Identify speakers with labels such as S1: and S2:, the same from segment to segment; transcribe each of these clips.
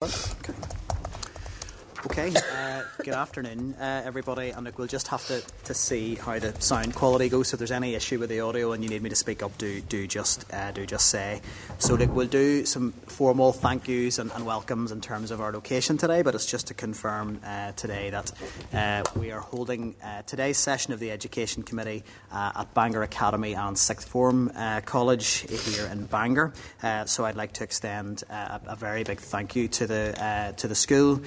S1: Okay. Good afternoon, everybody. And look, we'll just have to see how the sound quality goes. So if there's any issue with the audio and you need me to speak up, do just say. So look, we'll do some formal thank yous and welcomes in terms of our location today. But it's just to confirm today that we are holding today's session of the Education Committee at Bangor Academy and Sixth Form College here in Bangor. So I'd like to extend a very big thank you to the school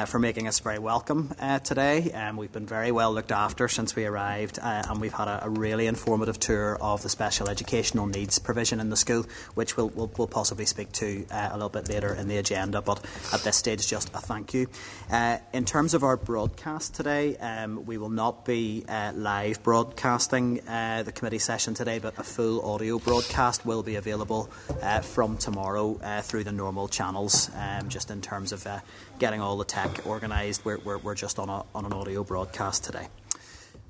S1: for making us very welcome today. We've been very well looked after since we arrived, and we've had a really informative tour of the special educational needs provision in the school, which we'll possibly speak to a little bit later in the agenda, but at this stage just a thank you. In terms of our broadcast today, we will not be live broadcasting the committee session today, but a full audio broadcast will be available from tomorrow through the normal channels, just in terms of getting all the tech organised. We're just on an audio broadcast today.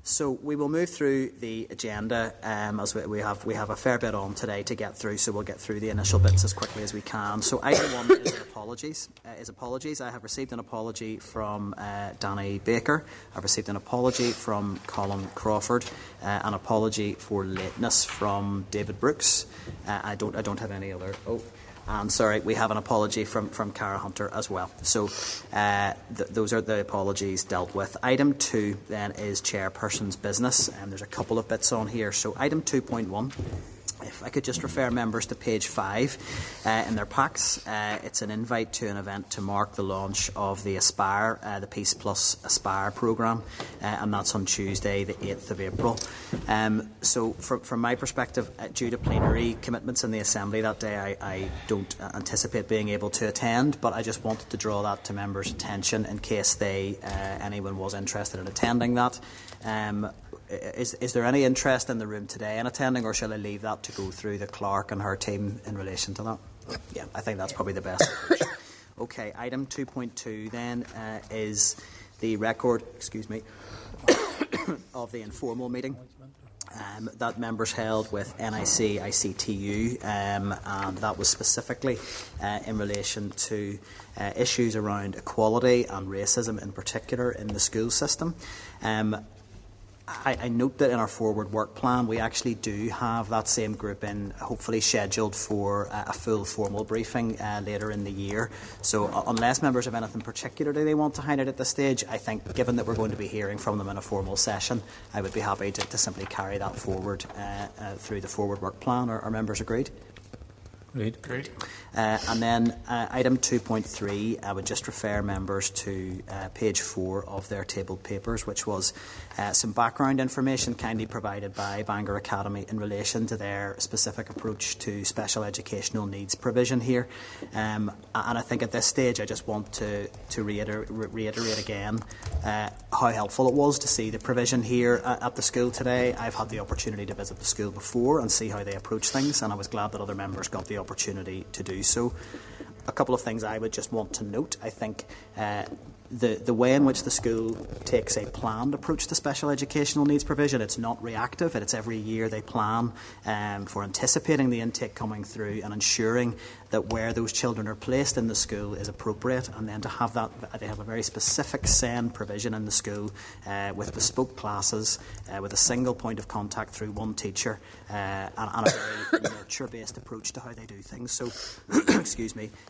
S1: So we will move through the agenda as we have a fair bit on today to get through, so we'll get through the initial bits as quickly as we can. So item 1 is apologies. I have received an apology from Danny Baker. I've received an apology from Colin Crawford, an apology for lateness from David Brooks. I don't have any other. And sorry, we have an apology from Cara Hunter as well. So those are the apologies dealt with. Item 2 then is chairperson's business, and there's a couple of bits on here. So item 2.1. If I could just refer members to page 5 in their packs, it's an invite to an event to mark the launch of the Aspire, the Peace Plus Aspire programme, and that's on Tuesday, the 8th of April. So from my perspective, due to plenary commitments in the Assembly that day, I don't anticipate being able to attend, but I just wanted to draw that to members' attention in case anyone was interested in attending that. Is there any interest in the room today in attending, or shall I leave that to go through the clerk and her team in relation to that? Yeah, I think that's probably the best approach. Okay, item 2.2 then is the record, of the informal meeting that members held with NIC ICTU, and that was specifically in relation to issues around equality and racism in particular in the school system. I note that in our forward work plan we actually do have that same group in, hopefully scheduled for a full formal briefing later in the year. So unless members have anything particularly they want to highlight at this stage, I think given that we're going to be hearing from them in a formal session, I would be happy to simply carry that forward through the forward work plan. Are members agreed?
S2: Great.
S1: And then item 2.3, I would just refer members to page 4 of their tabled papers, which was some background information kindly provided by Bangor Academy in relation to their specific approach to special educational needs provision here. And I think at this stage I just want to reiterate again how helpful it was to see the provision here at the school today. I've had the opportunity to visit the school before and see how they approach things, and I was glad that other members got the opportunity to do so. A couple of things I would just want to note. I think the way in which the school takes a planned approach to special educational needs provision, it's not reactive. It's every year they plan for anticipating the intake coming through and ensuring that where those children are placed in the school is appropriate, and then to have that, they have a very specific SEN provision in the school with bespoke classes, with a single point of contact through one teacher, and a very nurture-based approach to how they do things. So,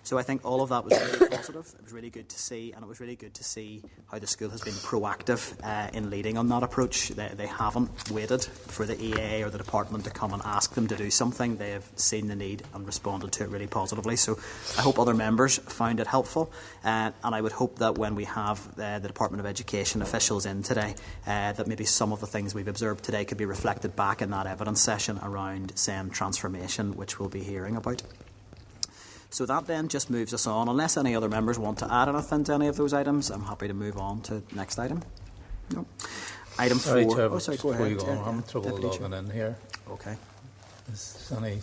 S1: So I think all of that was really positive. It was really good to see, and it was really good to see how the school has been proactive in leading on that approach. They haven't waited for the EA or the department to come and ask them to do something. They have seen the need and responded to it really positively. So I hope other members found it helpful, and I would hope that when we have the Department of Education officials in today, that maybe some of the things we've observed today could be reflected back in that evidence session around SEN transformation, which we'll be hearing about. So that then just moves us on. Unless any other members want to add anything to any of those items, I'm happy to move on to the next item. No. Item 4.
S2: Sorry,
S1: go
S2: ahead.
S1: ahead.
S2: I'm having trouble logging in here.
S1: Okay.
S2: Is there any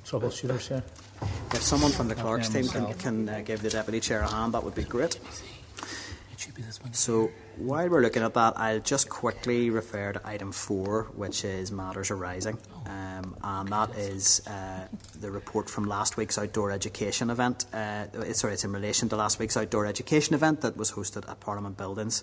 S2: troubleshooters here?
S1: If someone from the clerk's team can give the Deputy Chair a hand, that would be great.
S2: It should be this one.
S1: So While we're looking at that, I'll just quickly refer to item 4, which is matters arising, and that is the report from last week's outdoor education event. It's in relation to last week's outdoor education event that was hosted at Parliament Buildings.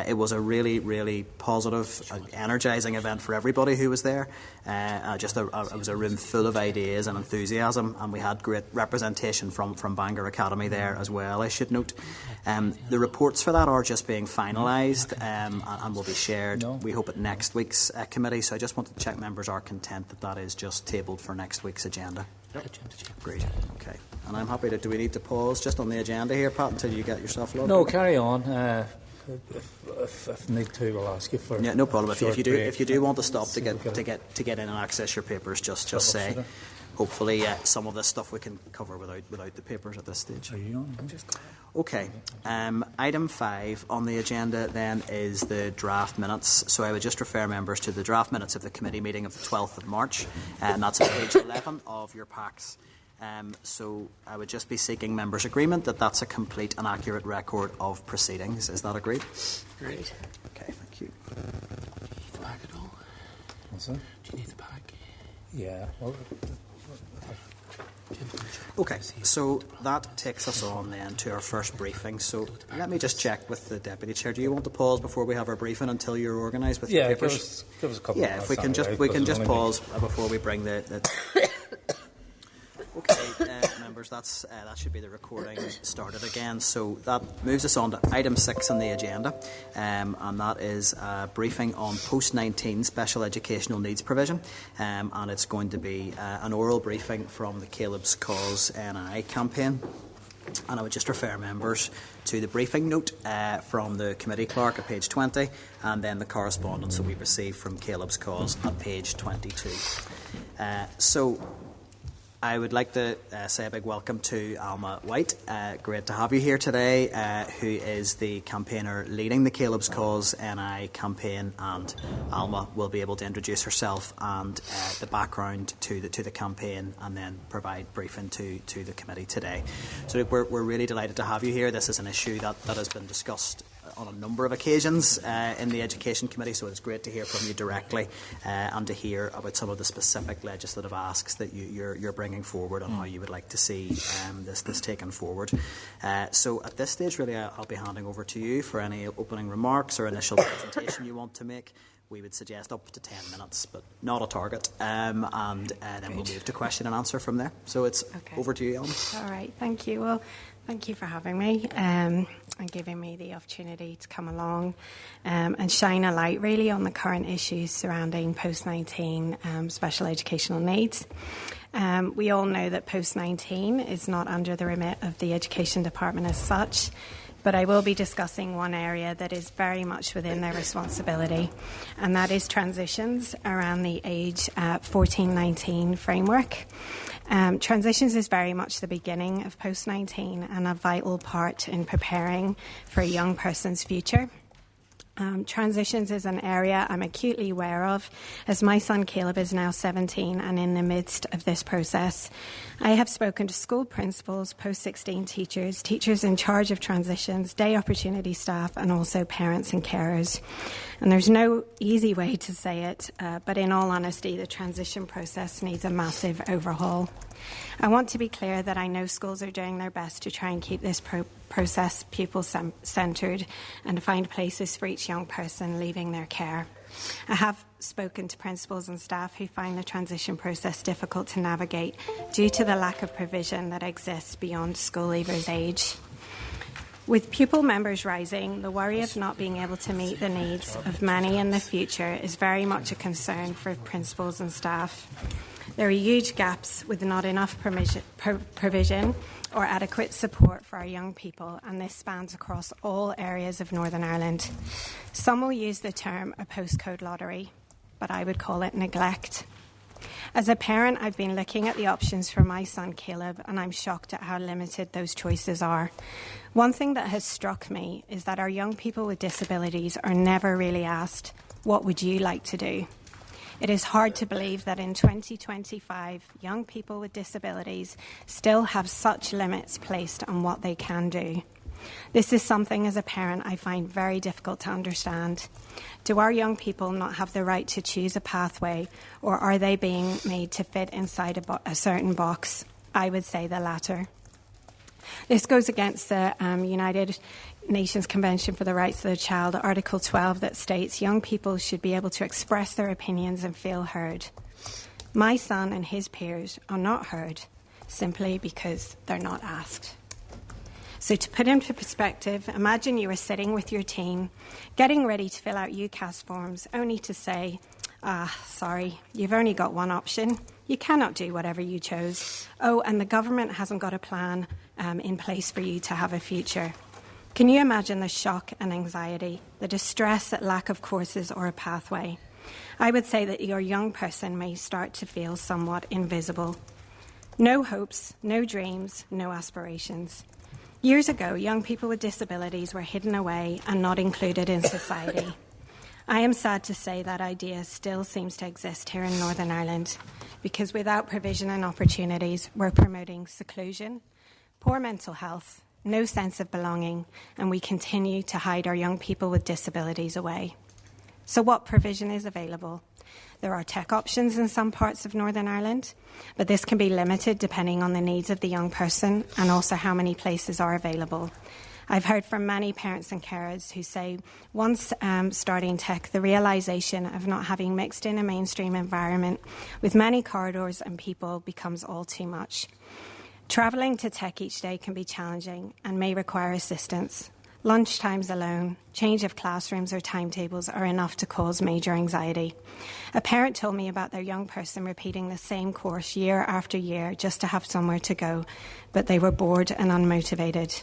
S1: It was a really, really positive, energising event for everybody who was there. It was a room full of ideas and enthusiasm, and we had great representation from Bangor Academy there as well, I should note. The reports for that are just being finalised and will be shared, we hope, at next week's committee. So I just wanted to check members are content that is just tabled for next week's agenda. Yep. Great. Okay. And I'm happy to... Do we need to pause just on the agenda here, Pat, until you get yourself logged?
S2: No, carry on. If need to, we'll ask you for...
S1: Yeah, no problem. If you do want to stop to get in and access your papers, just say. Hopefully, some of this stuff we can cover without the papers at this stage.
S2: Are you on?
S1: Okay. Item 5 on the agenda then is the draft minutes. So I would just refer members to the draft minutes of the committee meeting of the 12th of March, and that's on page 11 of your packs. So I would just be seeking members' agreement that that's a complete and accurate record of proceedings. Is that agreed?
S3: Agreed.
S1: Okay, thank you.
S3: Do you need the pack at all?
S2: What's that?
S3: Do you need the pack?
S2: Yeah. Well,
S1: okay, so that takes us on then to our first briefing. So let me just check with the Deputy Chair. Do you want to pause before we have our briefing until you're organised with the papers?
S2: Give us a couple of minutes.
S1: Yeah, if we can just pause before we bring the Okay, members, that should be the recording started again. So that moves us on to item 6 on the agenda, and that is a briefing on post-19 special educational needs provision, and it's going to be an oral briefing from the Caleb's Cause NI campaign. And I would just refer members to the briefing note from the committee clerk at page 20, and then the correspondence that we received from Caleb's Cause at page 22. So I would like to say a big welcome to Alma White. Great to have you here today, who is the campaigner leading the Caleb's Cause NI campaign, and Alma will be able to introduce herself and the background to the campaign, and then provide briefing to the committee today. So we're really delighted to have you here. This is an issue that has been discussed on a number of occasions in the Education Committee, so it's great to hear from you directly and to hear about some of the specific legislative asks that you're bringing forward and how you would like to see this taken forward. So at this stage, really, I'll be handing over to you for any opening remarks or initial presentation you want to make. We would suggest up to 10 minutes, but not a target, and then we'll move to question and answer from there. So it's over to you, Ellen.
S4: All right, thank you. Well, thank you for having me and giving me the opportunity to come along and shine a light really on the current issues surrounding post-19 special educational needs. We all know that post-19 is not under the remit of the Education Department as such, but I will be discussing one area that is very much within their responsibility, and that is transitions around the age 14-19 framework. Transitions is very much the beginning of post-19 and a vital part in preparing for a young person's future. Transitions is an area I'm acutely aware of, as my son Caleb is now 17 and in the midst of this process. I have spoken to school principals, post-16 teachers, teachers in charge of transitions, day opportunity staff, and also parents and carers. And there's no easy way to say it, but in all honesty, the transition process needs a massive overhaul. I want to be clear that I know schools are doing their best to try and keep this process pupil-centred and to find places for each young person leaving their care. I have spoken to principals and staff who find the transition process difficult to navigate due to the lack of provision that exists beyond school leavers' age. With pupil members rising, the worry of not being able to meet the needs of many in the future is very much a concern for principals and staff. There are huge gaps with not enough provision or adequate support for our young people, and this spans across all areas of Northern Ireland. Some will use the term a postcode lottery, but I would call it neglect. As a parent, I've been looking at the options for my son Caleb, and I'm shocked at how limited those choices are. One thing that has struck me is that our young people with disabilities are never really asked, what would you like to do? It is hard to believe that in 2025, young people with disabilities still have such limits placed on what they can do. This is something as a parent I find very difficult to understand. Do our young people not have the right to choose a pathway, or are they being made to fit inside a certain box? I would say the latter. This goes against the United Nations Convention for the Rights of the Child, Article 12, that states young people should be able to express their opinions and feel heard. My son and his peers are not heard simply because they're not asked. So to put into perspective, imagine you were sitting with your team, getting ready to fill out UCAS forms, only to say, sorry, you've only got one option. You cannot do whatever you chose. Oh, and the government hasn't got a plan in place for you to have a future. Can you imagine the shock and anxiety, the distress at lack of courses or a pathway? I would say that your young person may start to feel somewhat invisible. No hopes, no dreams, no aspirations. Years ago, young people with disabilities were hidden away and not included in society. I am sad to say that idea still seems to exist here in Northern Ireland, because without provision and opportunities, we're promoting seclusion, poor mental health, no sense of belonging, and we continue to hide our young people with disabilities away. So what provision is available? There are tech options in some parts of Northern Ireland, but this can be limited depending on the needs of the young person and also how many places are available. I've heard from many parents and carers who say once starting tech, the realisation of not having mixed in a mainstream environment with many corridors and people becomes all too much. Travelling to tech each day can be challenging and may require assistance. Lunch times alone, change of classrooms or timetables are enough to cause major anxiety. A parent told me about their young person repeating the same course year after year just to have somewhere to go, but they were bored and unmotivated.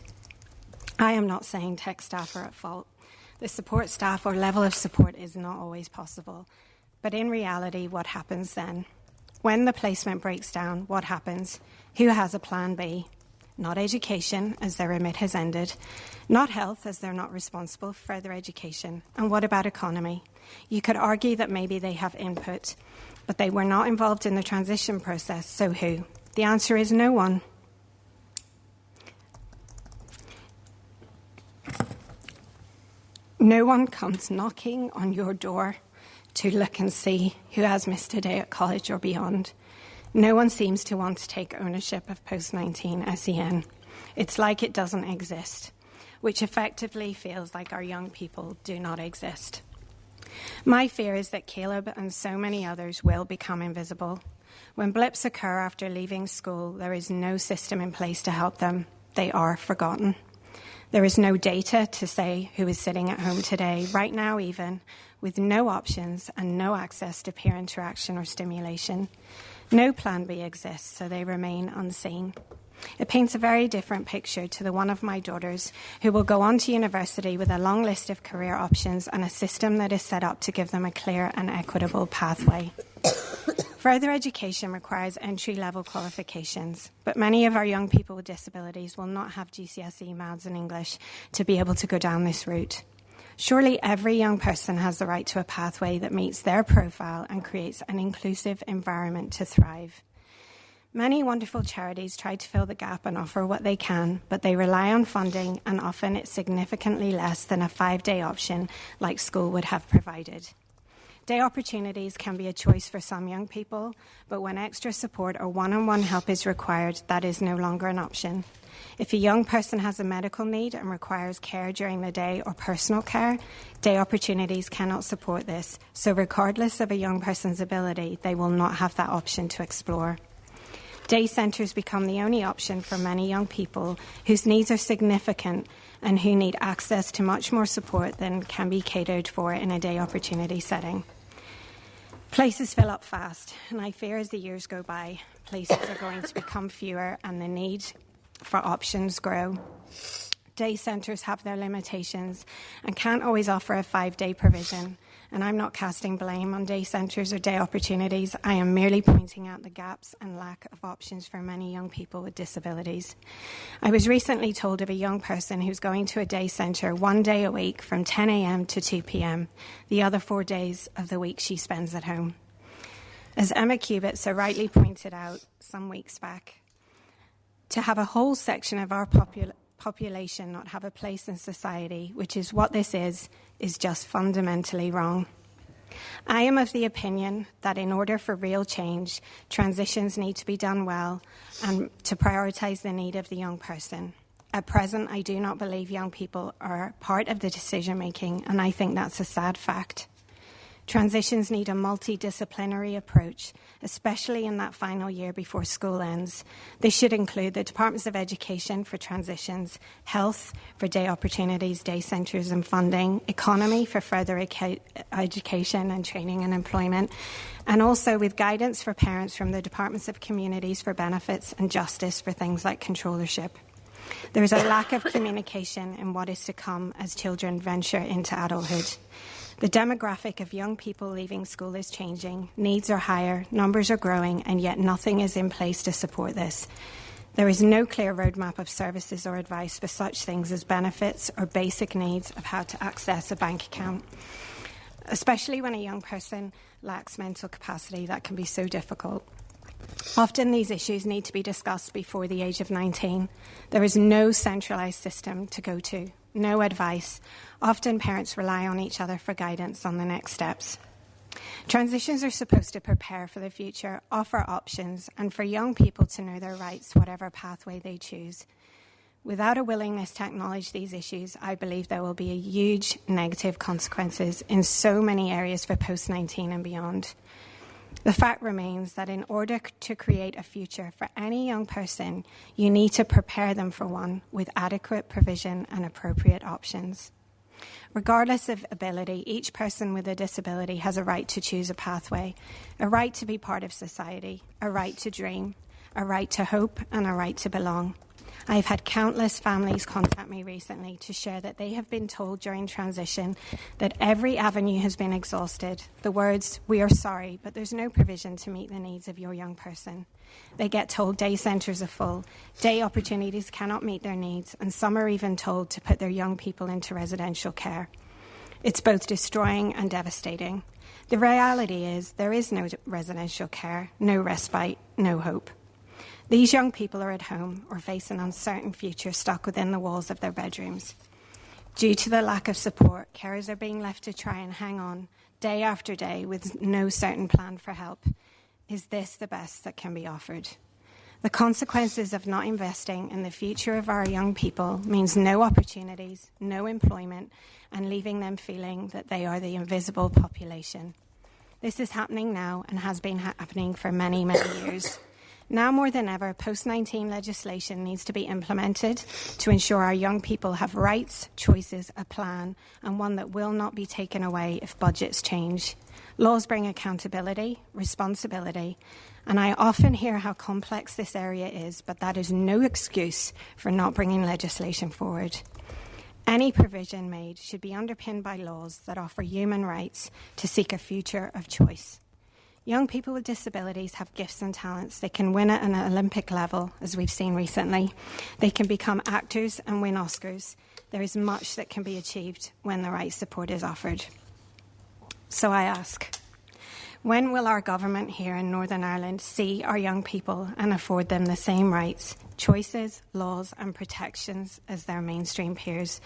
S4: I am not saying tech staff are at fault. The support staff or level of support is not always possible. But in reality, what happens then? When the placement breaks down, what happens? Who has a plan B? Not education, as their remit has ended. Not health, as they're not responsible for further education. And what about economy? You could argue that maybe they have input, but they were not involved in the transition process, so who? The answer is no one. No one comes knocking on your door to look and see who has missed a day at college or beyond. No one seems to want to take ownership of post-19 SEN. It's like it doesn't exist, which effectively feels like our young people do not exist. My fear is that Caleb and so many others will become invisible. When blips occur after leaving school, there is no system in place to help them. They are forgotten. There is no data to say who is sitting at home today, right now even, with no options and no access to peer interaction or stimulation. No plan B exists, so they remain unseen. It paints a very different picture to the one of my daughters, who will go on to university with a long list of career options and a system that is set up to give them a clear and equitable pathway. Further education requires entry-level qualifications, but many of our young people with disabilities will not have GCSE Maths and English to be able to go down this route. Surely every young person has the right to a pathway that meets their profile and creates an inclusive environment to thrive. Many wonderful charities try to fill the gap and offer what they can, but they rely on funding, and often it's significantly less than a 5-day option like school would have provided. Day opportunities can be a choice for some young people, but when extra support or one-on-one help is required, that is no longer an option. If a young person has a medical need and requires care during the day or personal care, day opportunities cannot support this. So regardless of a young person's ability, they will not have that option to explore. Day centres become the only option for many young people whose needs are significant and who need access to much more support than can be catered for in a day opportunity setting. Places fill up fast, and I fear as the years go by, places are going to become fewer and the need for options grow. Day centres have their limitations and can't always offer a 5-day provision. And I'm not casting blame on day centres or day opportunities. I am merely pointing out the gaps and lack of options for many young people with disabilities. I was recently told of a young person who's going to a day centre 1 day a week from 10 a.m. to 2 p.m. The other 4 days of the week she spends at home. As Emma Cubitt so rightly pointed out some weeks back, to have a whole section of our population not have a place in society, which is what this is just fundamentally wrong. I am of the opinion that in order for real change, transitions need to be done well and to prioritise the need of the young person. At present, I do not believe young people are part of the decision-making, and I think that's a sad fact. Transitions need a multidisciplinary approach, especially in that final year before school ends. This should include the Departments of Education for transitions, health for day opportunities, day centres and funding, economy for further education and training and employment, and also with guidance for parents from the Departments of Communities for benefits and justice for things like controllership. There is a lack of communication in what is to come as children venture into adulthood. The demographic of young people leaving school is changing, needs are higher, numbers are growing, and yet nothing is in place to support this. There is no clear roadmap of services or advice for such things as benefits or basic needs of how to access a bank account. Especially when a young person lacks mental capacity, that can be so difficult. Often these issues need to be discussed before the age of 19. There is no centralised system to go to, no advice. Often parents rely on each other for guidance on the next steps. Transitions are supposed to prepare for the future, offer options, and for young people to know their rights, whatever pathway they choose. Without a willingness to acknowledge these issues, I believe there will be a huge negative consequences in so many areas for post-19 and beyond. The fact remains that in order to create a future for any young person, you need to prepare them for one with adequate provision and appropriate options. Regardless of ability, each person with a disability has a right to choose a pathway, a right to be part of society, a right to dream, a right to hope, and a right to belong. I've had countless families contact me recently to share that they have been told during transition that every avenue has been exhausted. The words, "We are sorry, but there's no provision to meet the needs of your young person." They get told day centres are full, day opportunities cannot meet their needs, and some are even told to put their young people into residential care. It's both destroying and devastating. The reality is there is no residential care, no respite, no hope. These young people are at home or face an uncertain future stuck within the walls of their bedrooms. Due to the lack of support, carers are being left to try and hang on day after day with no certain plan for help. Is this the best that can be offered? The consequences of not investing in the future of our young people means no opportunities, no employment, and leaving them feeling that they are the invisible population. This is happening now and has been happening for many, many years. Now more than ever, post-19 legislation needs to be implemented to ensure our young people have rights, choices, a plan, and one that will not be taken away if budgets change. Laws bring accountability, responsibility, and I often hear how complex this area is, but that is no excuse for not bringing legislation forward. Any provision made should be underpinned by laws that offer human rights to seek a future of choice. Young people with disabilities have gifts and talents. They can win at an Olympic level, as we've seen recently. They can become actors and win Oscars. There is much that can be achieved when the right support is offered. So I ask, when will our government here in Northern Ireland see our young people and afford them the same rights, choices, laws and protections as their mainstream peers?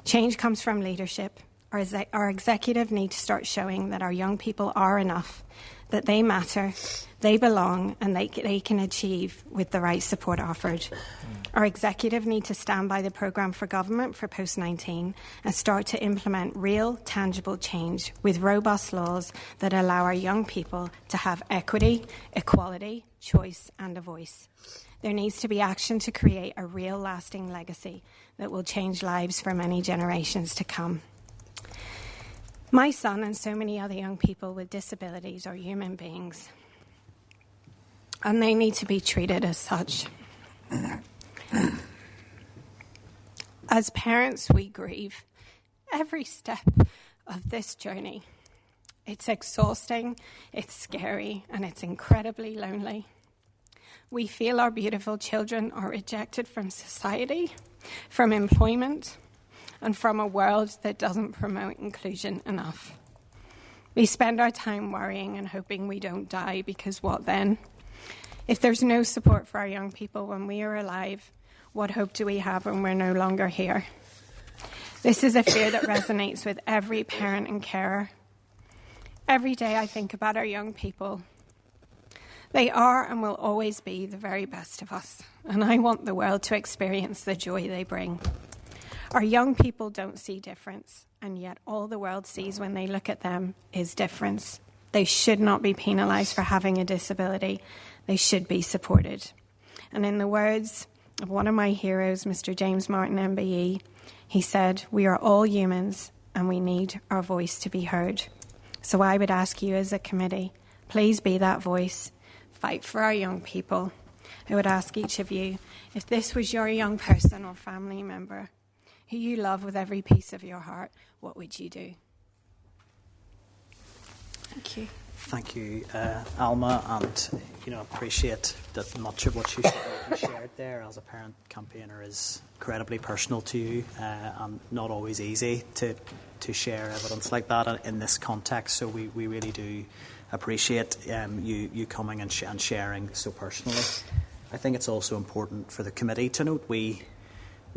S4: Change comes from leadership. Our executive need to start showing that our young people are enough, that they matter, they belong, and they can achieve with the right support offered. Our executive need to stand by the programme for government for post-19 and start to implement real, tangible change with robust laws that allow our young people to have equity, equality, choice and a voice. There needs to be action to create a real, lasting legacy that will change lives for many generations to come. My son and so many other young people with disabilities are human beings, and they need to be treated as such. As parents, we grieve every step of this journey. It's exhausting, it's scary, and it's incredibly lonely. We feel our beautiful children are rejected from society, from employment, and from a world that doesn't promote inclusion enough. We spend our time worrying and hoping we don't die, because what then? If there's no support for our young people when we are alive, What hope do we have when we're no longer here? This is a fear that resonates with every parent and carer. Every day I think about our young people. They are and will always be the very best of us, and I want the world to experience the joy they bring. Our young people don't see difference, and yet all the world sees when they look at them is difference. They should not be penalised for having a disability. They should be supported. And in the words of one of my heroes, Mr. James Martin, MBE, he said, "We are all humans and we need our voice to be heard." So I would ask you as a committee, please be that voice. Fight for our young people. I would ask each of you, if this was your young person or family member who you love with every piece of your heart, what would you do? Thank you.
S1: Thank you, Alma, and appreciate that much of what you shared there as a parent campaigner is incredibly personal to you, and not always easy to share evidence like that in this context. So we really do appreciate you coming and sharing so personally. I think it's also important for the committee to note we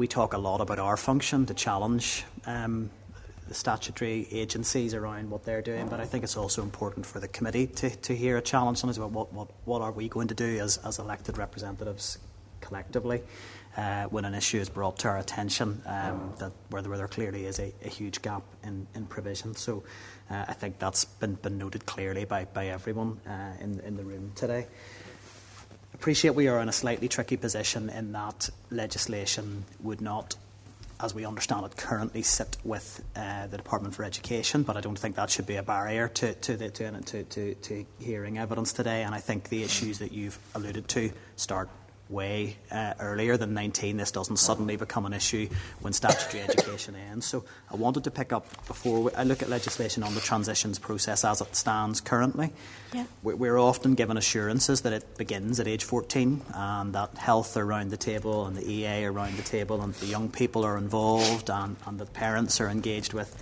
S1: talk a lot about our function to challenge the statutory agencies around what they're doing, but I think it's also important for the committee to hear a challenge sometimes about what are we going to do as elected representatives collectively when an issue is brought to our attention that where there clearly is a huge gap in provision. So I think that's been noted clearly by everyone in the room today. Appreciate we are in a slightly tricky position in that legislation would not, as we understand it, currently sit with the Department for Education, but I don't think that should be a barrier to hearing evidence today. And I think the issues that you've alluded to start way earlier than 19. This doesn't suddenly become an issue when statutory education ends. So I wanted to pick up before I look at legislation on the transitions process as it stands currently.
S4: Yeah.
S1: We're often given assurances that it begins at age 14 and that health are around the table and the EA are around the table and the young people are involved and the parents are engaged with.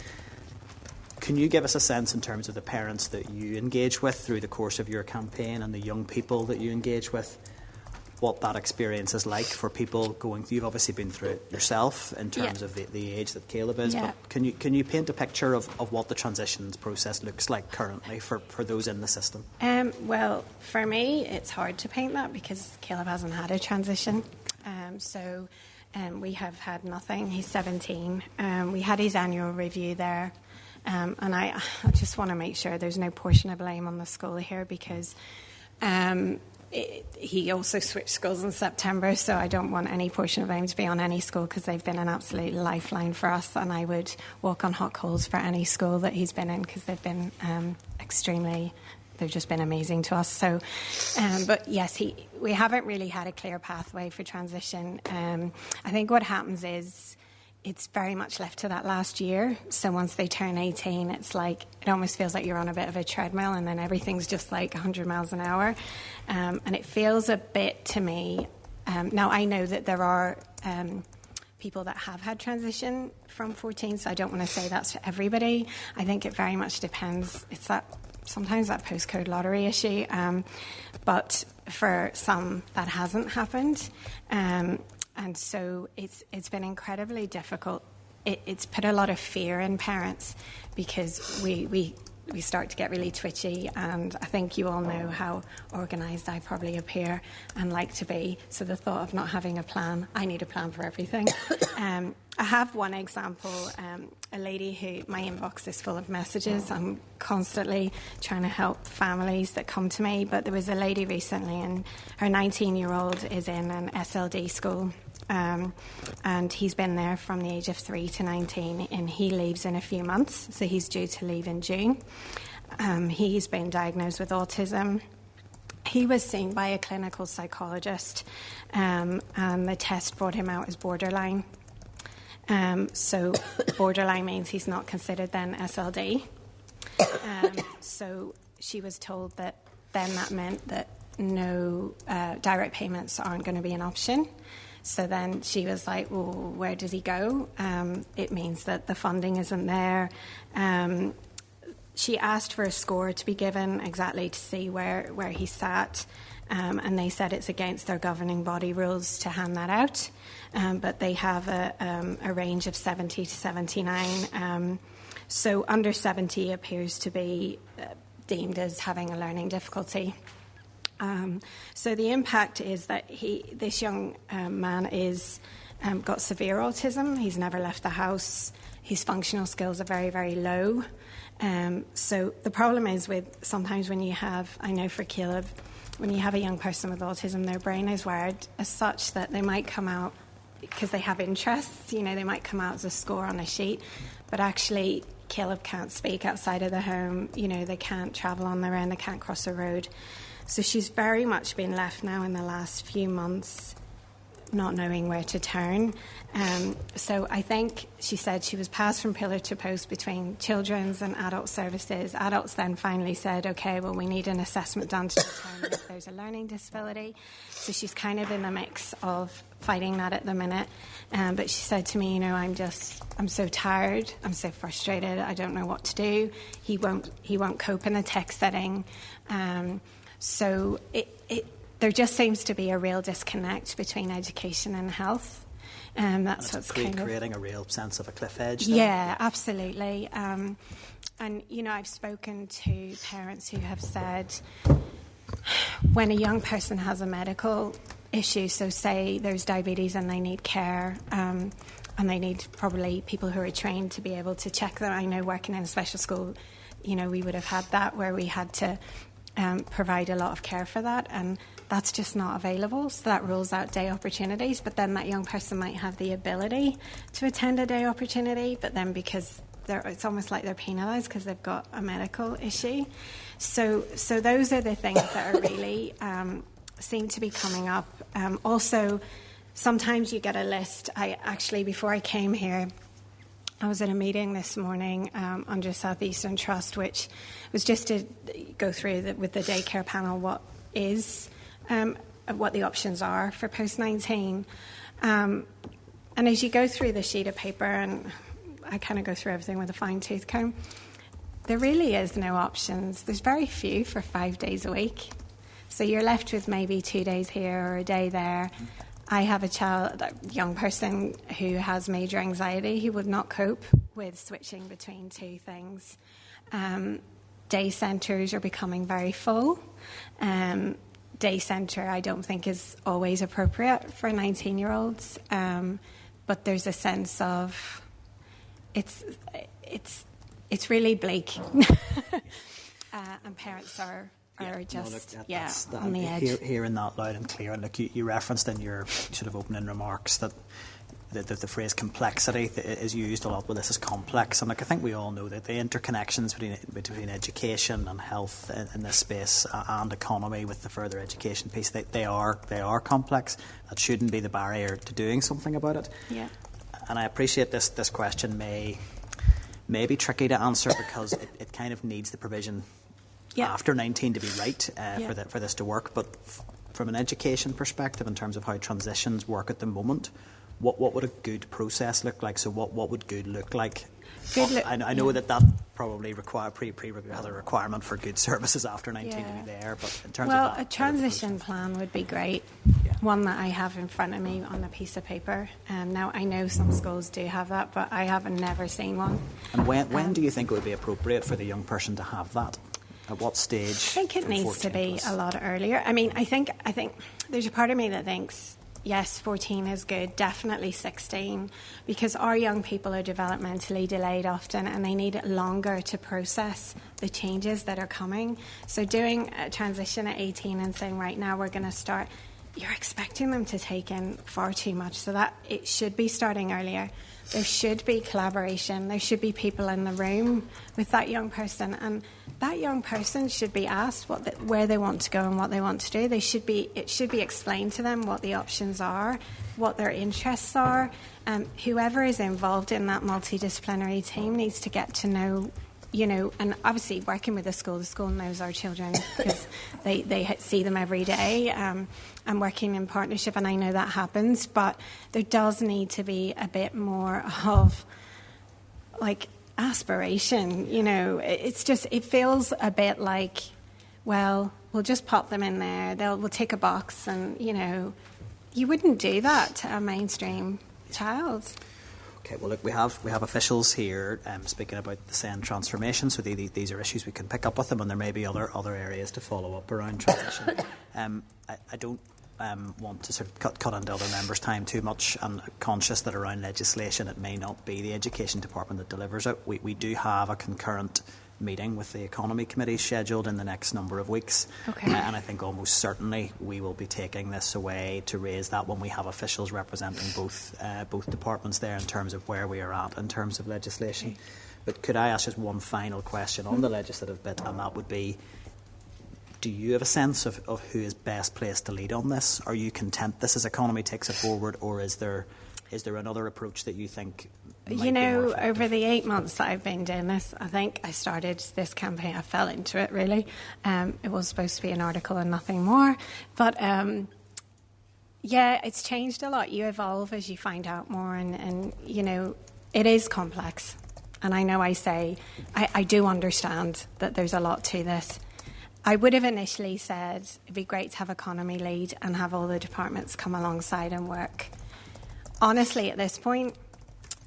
S1: Can you give us a sense in terms of the parents that you engage with through the course of your campaign and the young people that you engage with, what that experience is like for people going through? You've obviously been through it yourself in terms of the age that Caleb is, but can you paint a picture of what the transitions process looks like currently for those in the system?
S4: Well, for me, it's hard to paint that because Caleb hasn't had a transition. We have had nothing. He's 17. We had his annual review there. And I just want to make sure there's no portion of blame on the school here because he also switched schools in September, so I don't want any portion of blame to be on any school because they've been an absolute lifeline for us, and I would walk on hot coals for any school that he's been in because they've been they've just been amazing to us. So, but yes, we haven't really had a clear pathway for transition. I think what happens is it's very much left to that last year. So once they turn 18, it's like it almost feels like you're on a bit of a treadmill and then everything's just like 100 miles an hour. And it feels a bit to me, now I know that there are people that have had transition from 14, so I don't want to say that's for everybody. I think it very much depends. It's sometimes that postcode lottery issue, but for some that hasn't happened. And so it's been incredibly difficult. It's put a lot of fear in parents because we start to get really twitchy, and I think you all know how organised I probably appear and like to be. So the thought of not having a plan, I need a plan for everything. I have one example, a lady who, my inbox is full of messages. I'm constantly trying to help families that come to me, but there was a lady recently and her 19-year-old is in an SLD school. And he's been there from the age of 3 to 19, and he leaves in a few months, so he's due to leave in June. He's been diagnosed with autism. He was seen by a clinical psychologist, and the test brought him out as borderline. So borderline means he's not considered then SLD. So she was told that meant that no direct payments aren't going to be an option. So then she was like, well, where does he go? It means that the funding isn't there. She asked for a score to be given exactly to see where he sat. and they said it's against their governing body rules to hand that out. But they have a range of 70 to 79. So under 70 appears to be deemed as having a learning difficulty. So the impact is that this young man is got severe autism. He's never left the house. His functional skills are very, very low. So the problem is sometimes when you have, I know for Caleb, when you have a young person with autism, their brain is wired as such that they might come out because they have interests. They might come out as a score on a sheet, but actually Caleb can't speak outside of the home. They can't travel on their own. They can't cross a road. So she's very much been left now in the last few months not knowing where to turn. So I think she said she was passed from pillar to post between children's and adult services. Adults then finally said, OK, well, we need an assessment done to determine if there's a learning disability. So she's kind of in the mix of fighting that at the minute. But she said to me, I'm so tired. I'm so frustrated. I don't know what to do. He won't cope in a tech setting. So there just seems to be a real disconnect between education and health. That's what's
S1: creating a real sense of a cliff edge. Then.
S4: Yeah, absolutely. And I've spoken to parents who have said when a young person has a medical issue, so say there's diabetes and they need care, and they need probably people who are trained to be able to check them. I know working in a special school, we would have had that where we had to provide a lot of care for that, and that's just not available. So that rules out day opportunities, but then that young person might have the ability to attend a day opportunity, but then because it's almost like they're penalised because they've got a medical issue. So those are the things that are really seem to be coming up. Also, sometimes you get a list. Before I came here, I was at a meeting this morning under South Eastern Trust, which was just to go through with the daycare panel what the options are for post-19. And as you go through the sheet of paper, and I kind of go through everything with a fine-tooth comb, there really is no options. There's very few for 5 days a week. So you're left with maybe 2 days here or a day there. I have a young person who has major anxiety who would not cope with switching between two things. Day centres are becoming very full. Day centre I don't think is always appropriate for 19-year-olds, but there's a sense of it's really bleak, and parents are on the edge.
S1: Hearing that loud and clear, and look, you referenced in your sort of opening remarks that the phrase complexity is used a lot. Well, this is complex, and I think we all know that the interconnections between education and health in this space and economy with the further education piece, they are complex. That shouldn't be the barrier to doing something about it. Yeah. And I appreciate this question may be tricky to answer because it kind of needs the provision after 19 to be right for this to work. But from an education perspective, in terms of how transitions work at the moment, what would a good process look like? So what would good look like? I know that probably has a requirement for good services after 19 to be there. But in terms of that,
S4: a transition plan would be great. One that I have in front of me on a piece of paper. Now I know some schools do have that, but I have never seen one.
S1: And when do you think it would be appropriate for the young person to have that? At what stage?
S4: I think it needs to be a lot earlier. I mean, I think there's a part of me that thinks, yes, 14 is good, definitely 16, because our young people are developmentally delayed often and they need it longer to process the changes that are coming. So doing a transition at 18 and saying, right now we're going to start, you're expecting them to take in far too much, so that it should be starting earlier. There should be collaboration. There should be people in the room with that young person, and that young person should be asked where they want to go and what they want to do. It should be explained to them what the options are, what their interests are. Whoever is involved in that multidisciplinary team needs to get to know, and obviously working with the school knows our children because they see them every day. And working in partnership, and I know that happens, but there does need to be a bit more of aspiration. It's just, it feels a bit like, well, we'll just pop them in there. We'll take a box, and you wouldn't do that to a mainstream child.
S1: Okay, well, look, we have officials here speaking about the SEN transformation, so these are issues we can pick up with them, and there may be other areas to follow up around transition. I don't want to sort of cut into other members' time too much. I'm conscious that around legislation it may not be the Education Department that delivers it. We do have a concurrent meeting with the Economy Committee scheduled in the next number of weeks.
S4: Okay.
S1: And I think almost certainly we will be taking this away to raise that when we have officials representing both departments there in terms of where we are at in terms of legislation.
S4: Okay.
S1: But could I ask just one final question on the legislative bit, and that would be, do you have a sense of who is best placed to lead on this? Are you content this as Economy takes it forward, or is there another approach that you think might be more effective?
S4: Over the 8 months that I've been doing this, I think I started this campaign, I fell into it really. It was supposed to be an article and nothing more. But it's changed a lot. You evolve as you find out more, and it is complex. And I know I do understand that there's a lot to this. I would have initially said it'd be great to have Economy lead and have all the departments come alongside and work. Honestly, at this point,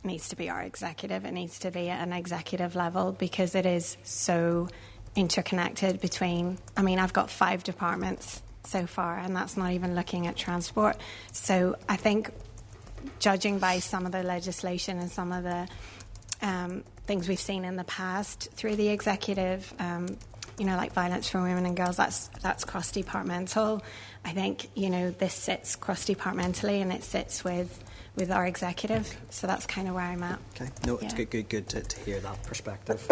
S4: it needs to be our executive. It needs to be at an executive level, because it is so interconnected between... I've got 5 departments so far, and that's not even looking at transport. So I think, judging by some of the legislation and some of the things we've seen in the past through the executive... like violence for women and girls, that's cross-departmental. I think, this sits cross-departmentally, and it sits with our executive. So that's kind of where I'm at. Okay.
S1: No, it's good to hear that perspective.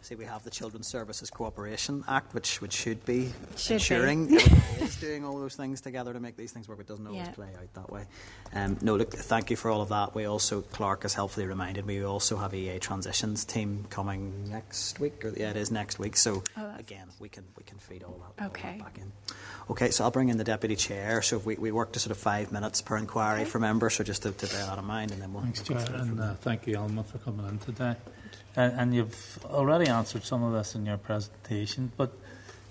S1: See, we have the Children's Services Cooperation Act, which should be ensuring everybody is doing all those things together to make these things work. It doesn't always play out that way. Thank you for all of that. We also, Clark has helpfully reminded me, we also have EA Transitions team coming next week. It is next week. So again, we can feed all that back in. Okay, so I'll bring in the Deputy Chair. So we work to sort of 5 minutes per inquiry for members. So just to bear that in mind, and then we'll.
S2: Thanks, Chair, and thank you, Alma, for coming in today. And you've already answered some of this in your presentation, but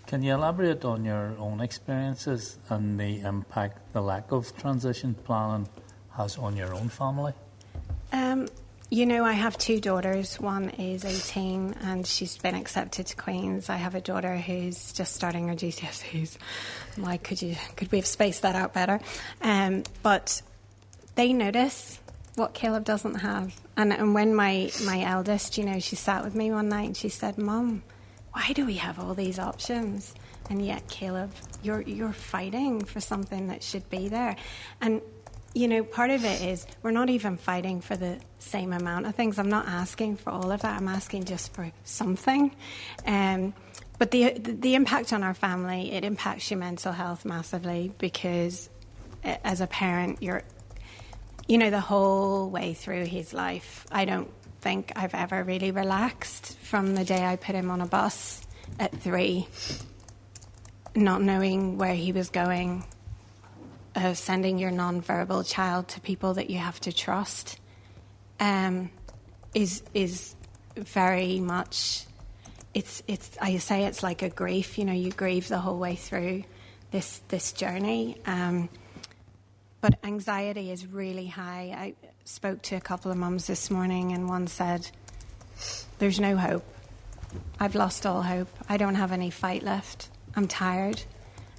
S2: can you elaborate on your own experiences and the impact the lack of transition planning has on your own family?
S4: I have 2 daughters. One is 18 and she's been accepted to Queen's. I have a daughter who's just starting her GCSEs. Why could we have spaced that out better? But they notice what Caleb doesn't have. And when my eldest, she sat with me one night and she said, "Mum, why do we have all these options? And yet, Caleb, you're fighting for something that should be there." And part of it is we're not even fighting for the same amount of things. I'm not asking for all of that. I'm asking just for something. But the impact on our family, it impacts your mental health massively, because as a parent, you're the whole way through his life. I don't think I've ever really relaxed from the day I put him on a bus at 3, not knowing where he was going, sending your non-verbal child to people that you have to trust, is very much. I say it's like a grief. You grieve the whole way through this journey. But anxiety is really high. I spoke to a couple of mums this morning, and one said, "There's no hope. I've lost all hope. I don't have any fight left. I'm tired.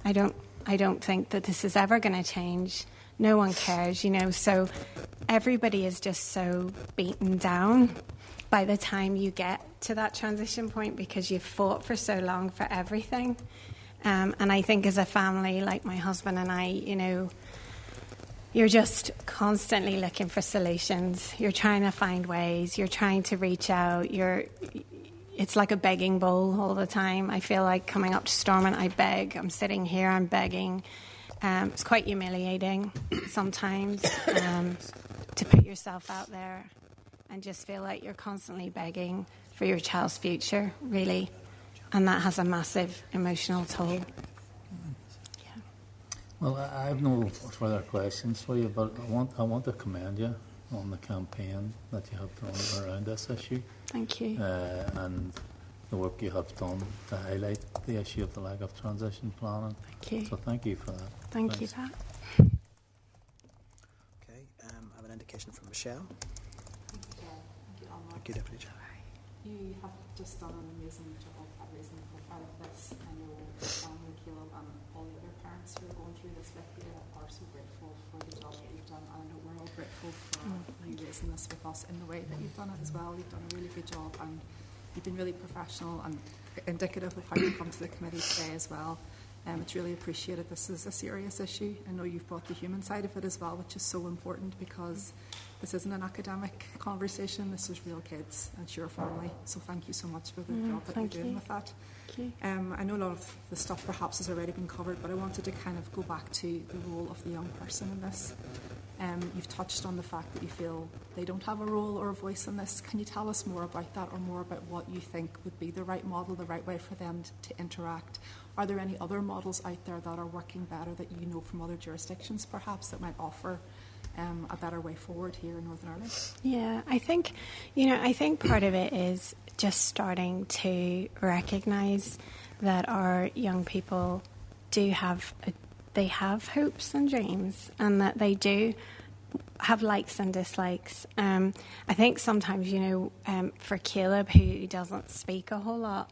S4: I don't think that this is ever going to change. No one cares, So everybody is just so beaten down by the time you get to that transition point, because you've fought for so long for everything. And I think as a family, like my husband and I, you're just constantly looking for solutions. You're trying to find ways. You're trying to reach out. It's like a begging bowl all the time. I feel like coming up to Stormont, I beg. I'm sitting here, I'm begging. It's quite humiliating sometimes to put yourself out there and just feel like you're constantly begging for your child's future, really. And that has a massive emotional toll.
S2: Well, I have no further questions for you, but I want to commend you on the campaign that you have run around this issue.
S4: Thank you.
S2: And the work you have done to highlight the issue of the lack of transition planning.
S4: Thank you.
S2: So thank you for that.
S4: Thank you,
S2: Thanks.
S4: Pat.
S1: Okay, I have an indication from Michelle.
S5: Thank you, Chair. Thank you, Alma.
S1: Thank you, Deputy Chair.
S5: You have just done an amazing job at raising the profile of this. I know Alma, Caleb and all the other parents who are going through this with you are so grateful for the job that you've done. And I know we're all grateful for you raising this with us in the way that you've done it as well. You've done a really good job and you've been really professional and indicative of how you come to the committee today as well. It's really appreciated. This is a serious issue. I know you've brought the human side of it as well, which is so important because this isn't an academic conversation. This is real kids and it's your family. So thank you so much for the job that you're doing with that. I know a lot of the stuff perhaps has already been covered, but I wanted to kind of go back to the role of the young person in this. You've touched on the fact that you feel they don't have a role or a voice in this. Can you tell us more about that or more about what you think would be the right model, the right way for them to interact? Are there any other models out there that are working better that you know from other jurisdictions perhaps that might offer a better way forward here in Northern Ireland?
S4: Yeah, I think part of it is just starting to recognise that our young people do have they have hopes and dreams, and that they do have likes and dislikes. I think sometimes, for Caleb, who doesn't speak a whole lot,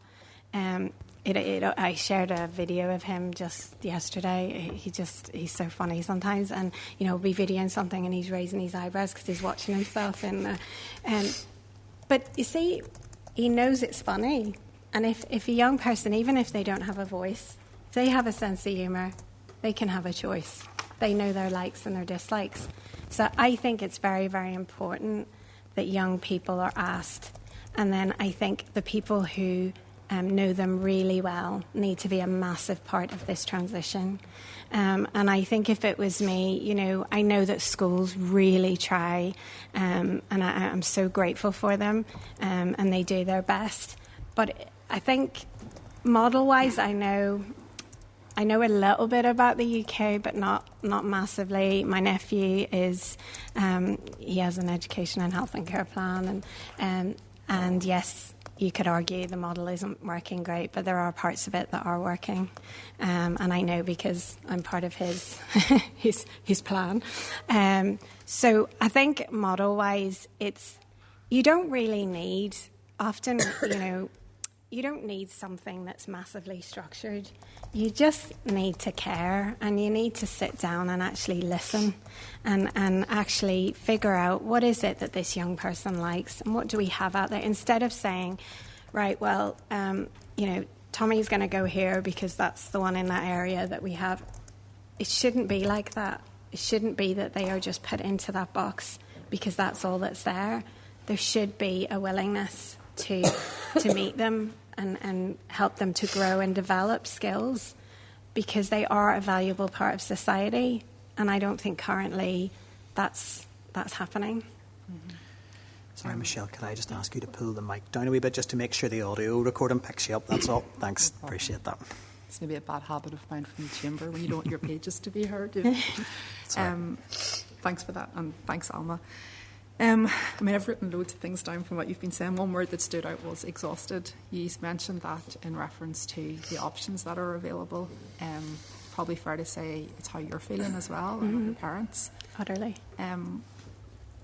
S4: I shared a video of him just yesterday. He's so funny sometimes, and we'll be videoing something and he's raising his eyebrows because he's watching himself but you see, he knows it's funny. And if a young person, even if they don't have a voice, if they have a sense of humour, they can have a choice. They know their likes and their dislikes. So I think it's very, very important that young people are asked. And then I think the people who know them really well need to be a massive part of this transition. And I think if it was me, I know that schools really try, and I'm so grateful for them, and they do their best. But I think model-wise, I know a little bit about the UK, but not massively. My nephew is he has an education and health and care plan, and yes, you could argue the model isn't working great, but there are parts of it that are working, and I know because I'm part of his his plan. So I think model-wise, you don't really need often, you don't need something that's massively structured. You just need to care, and you need to sit down and actually listen and actually figure out what is it that this young person likes and what do we have out there, instead of saying, right, well, Tommy's going to go here because that's the one in that area that we have. It shouldn't be like that. It shouldn't be that they are just put into that box because that's all that's there. There should be a willingness to meet them and help them to grow and develop skills, because they are a valuable part of society, and I don't think currently that's happening.
S5: Mm-hmm.
S1: Sorry, Michelle, can I just ask you to pull the mic down a wee bit just to make sure the audio recording picks you up? That's all. Thanks. Appreciate that.
S5: It's maybe a bad habit of mine from the chamber when you don't want your pages to be heard. Thanks for that, and thanks, Alma. I've written loads of things down from what you've been saying. One word that stood out was exhausted. You mentioned that in reference to the options that are available. Probably fair to say it's how you're feeling as well, and your parents.
S4: Utterly.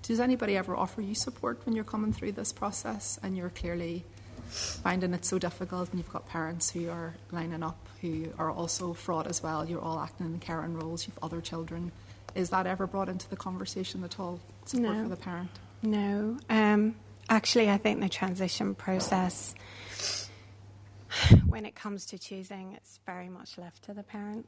S5: Does anybody ever offer you support when you're coming through this process and you're clearly finding it so difficult, and you've got parents who are lining up who are also fraught as well? You're all acting in caring roles, you've other children. Is that ever brought into the conversation at all, support for the parent?
S4: No. Actually, I think the transition process, when it comes to choosing, it's very much left to the parent.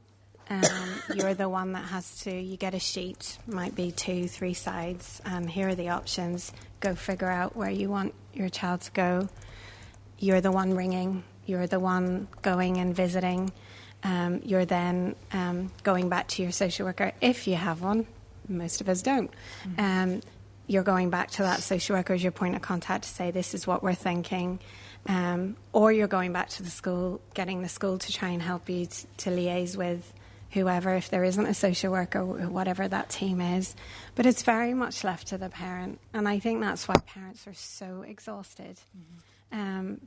S4: You're the one that has to, you get a sheet, might be 2-3 sides, and here are the options. Go figure out where you want your child to go. You're the one ringing. You're the one going and visiting. You're then going back to your social worker, if you have one. Most of us don't. You're going back to that social worker as your point of contact to say, this is what we're thinking. Or you're going back to the school, getting the school to try and help you to liaise with whoever, if there isn't a social worker, whatever that team is. But it's very much left to the parent. And I think that's why parents are so exhausted.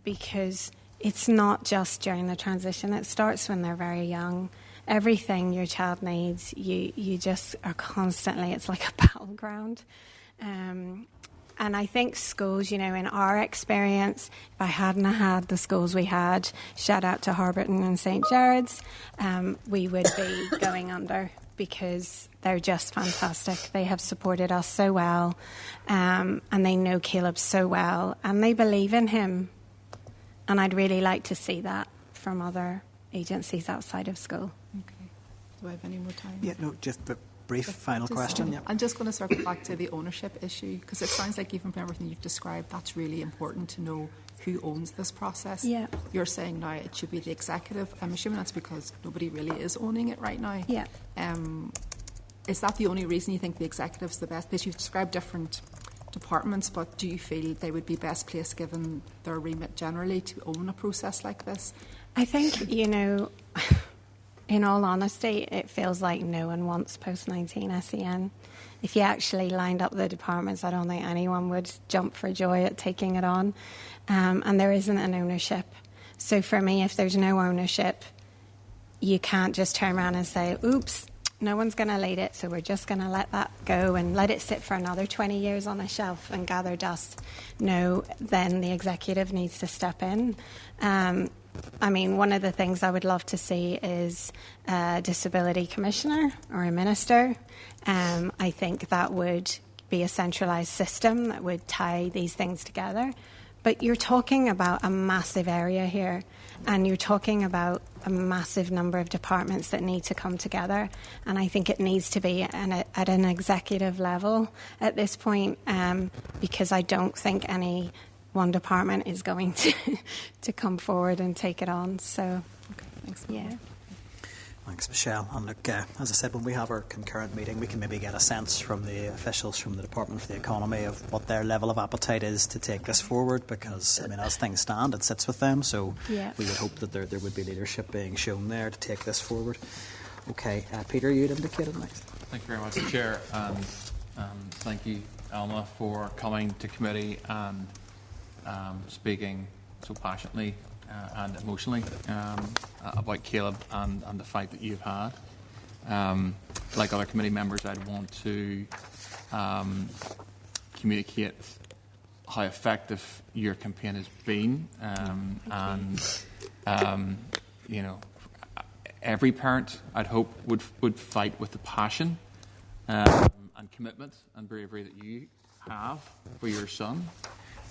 S4: Because it's not just during the transition. It starts when they're very young. Everything your child needs, you just are constantly, it's like a battleground. And I think schools, in our experience, if I hadn't had the schools we had, shout out to Harberton and St. Gerard's, we would be going under, because they're just fantastic. They have supported us so well, and they know Caleb so well, and they believe in him. And I'd really like to see that from other agencies outside of school.
S5: Okay. Do I have any more time?
S1: Yeah, no, just a brief final question. Yeah.
S5: I'm just going to circle back to the ownership issue, because it sounds like even from everything you've described, that's really important to know who owns this process.
S4: Yeah.
S5: You're saying now it should be the executive. I'm assuming that's because nobody really is owning it right now.
S4: Yeah.
S5: Is that the only reason you think the executive's the best place? You've described different departments, but do you feel they would be best placed, given their remit generally, to own a process like this?
S4: I think, in all honesty, it feels like no one wants post-19 SEN. If you actually lined up the departments, I don't think anyone would jump for joy at taking it on. And there isn't an ownership. So for me, if there's no ownership, you can't just turn around and say, oops, no one's going to lead it, so we're just going to let that go and let it sit for another 20 years on a shelf and gather dust. No, then the executive needs to step in. One of the things I would love to see is a disability commissioner or a minister. I think that would be a centralised system that would tie these things together. But you're talking about a massive area here, and you're talking about a massive number of departments that need to come together. And I think it needs to be at an executive level at this point, because I don't think any one department is going to come forward and take it on. So,
S5: okay, thanks.
S4: Yeah.
S1: Thanks, Michelle. And look, as I said, when we have our concurrent meeting, we can maybe get a sense from the officials from the Department for the Economy of what their level of appetite is to take this forward, because, as things stand, it sits with them. So
S4: yeah.
S1: We would hope that there would be leadership being shown there to take this forward. Okay, Peter, you'd indicated next.
S6: Thank you very much, Chair. Thank you, Alma, for coming to committee and speaking so passionately and emotionally about Caleb and the fight that you've had. Like other committee members, I'd want to communicate how effective your campaign has been, every parent, I'd hope, would fight with the passion and commitment and bravery that you have for your son.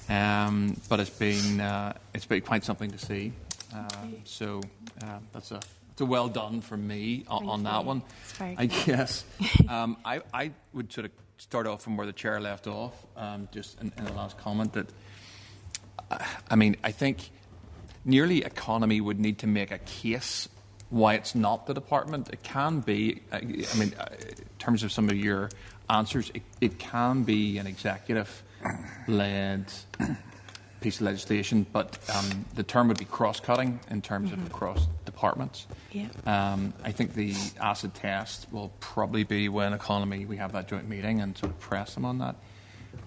S6: But it's been quite something to see. So that's a well done from me on that one. I guess I would sort of start off from where the chair left off, just in the last comment. That I think nearly economy would need to make a case why it's not the department. It can be. In terms of some of your answers, it can be an executive-led piece of legislation, but the term would be cross-cutting in terms of across departments.
S4: Yeah.
S6: I think the acid test will probably be when economy we have that joint meeting and sort of press them on that.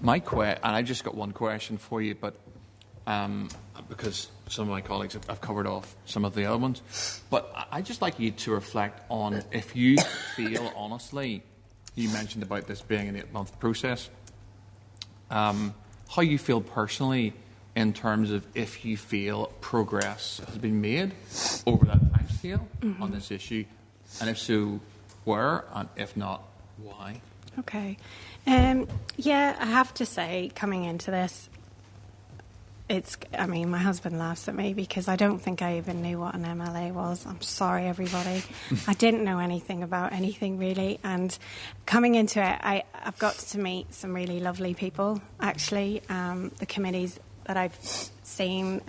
S6: And I just got one question for you, but because some of my colleagues have covered off some of the other ones, but I'd just like you to reflect on if you feel honestly, you mentioned about this being an 8-month process, how you feel personally in terms of if you feel progress has been made over that time scale on this issue, and if so, where, and if not, why?
S4: Okay. I have to say, coming into this, my husband laughs at me because I don't think I even knew what an MLA was. I'm sorry, everybody. I didn't know anything about anything, really. And coming into it, I've got to meet some really lovely people, actually. The committees that I've seen,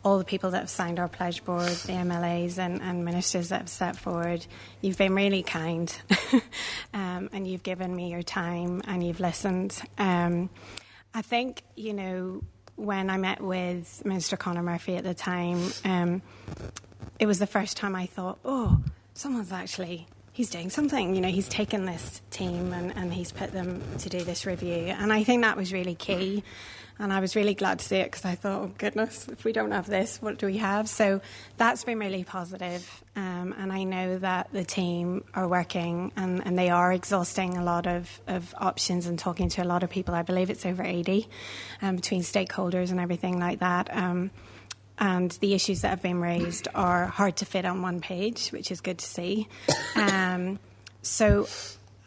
S4: all the people that have signed our pledge board, the MLAs and ministers that have stepped forward, you've been really kind. And you've given me your time and you've listened. I think, when I met with Minister Conor Murphy at the time, it was the first time I thought, someone's actually he's doing something. You know, he's taken this team and he's put them to do this review. And I think that was really key. And I was really glad to see it because I thought, oh, goodness, if we don't have this, what do we have? So that's been really positive. And I know that the team are working and they are exhausting a lot of options and talking to a lot of people. I believe it's over 80 between stakeholders and everything like that. And the issues that have been raised are hard to fit on one page, which is good to see. So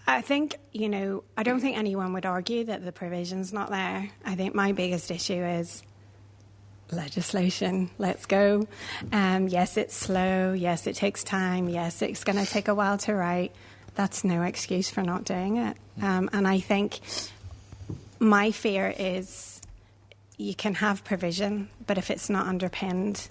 S4: I think, you know, I don't think anyone would argue that the provision's not there. I think my biggest issue is legislation. Let's go. Yes, it's slow. Yes, it takes time. Yes, it's going to take a while to write. That's no excuse for not doing it. And I think my fear is you can have provision, but if it's not underpinned,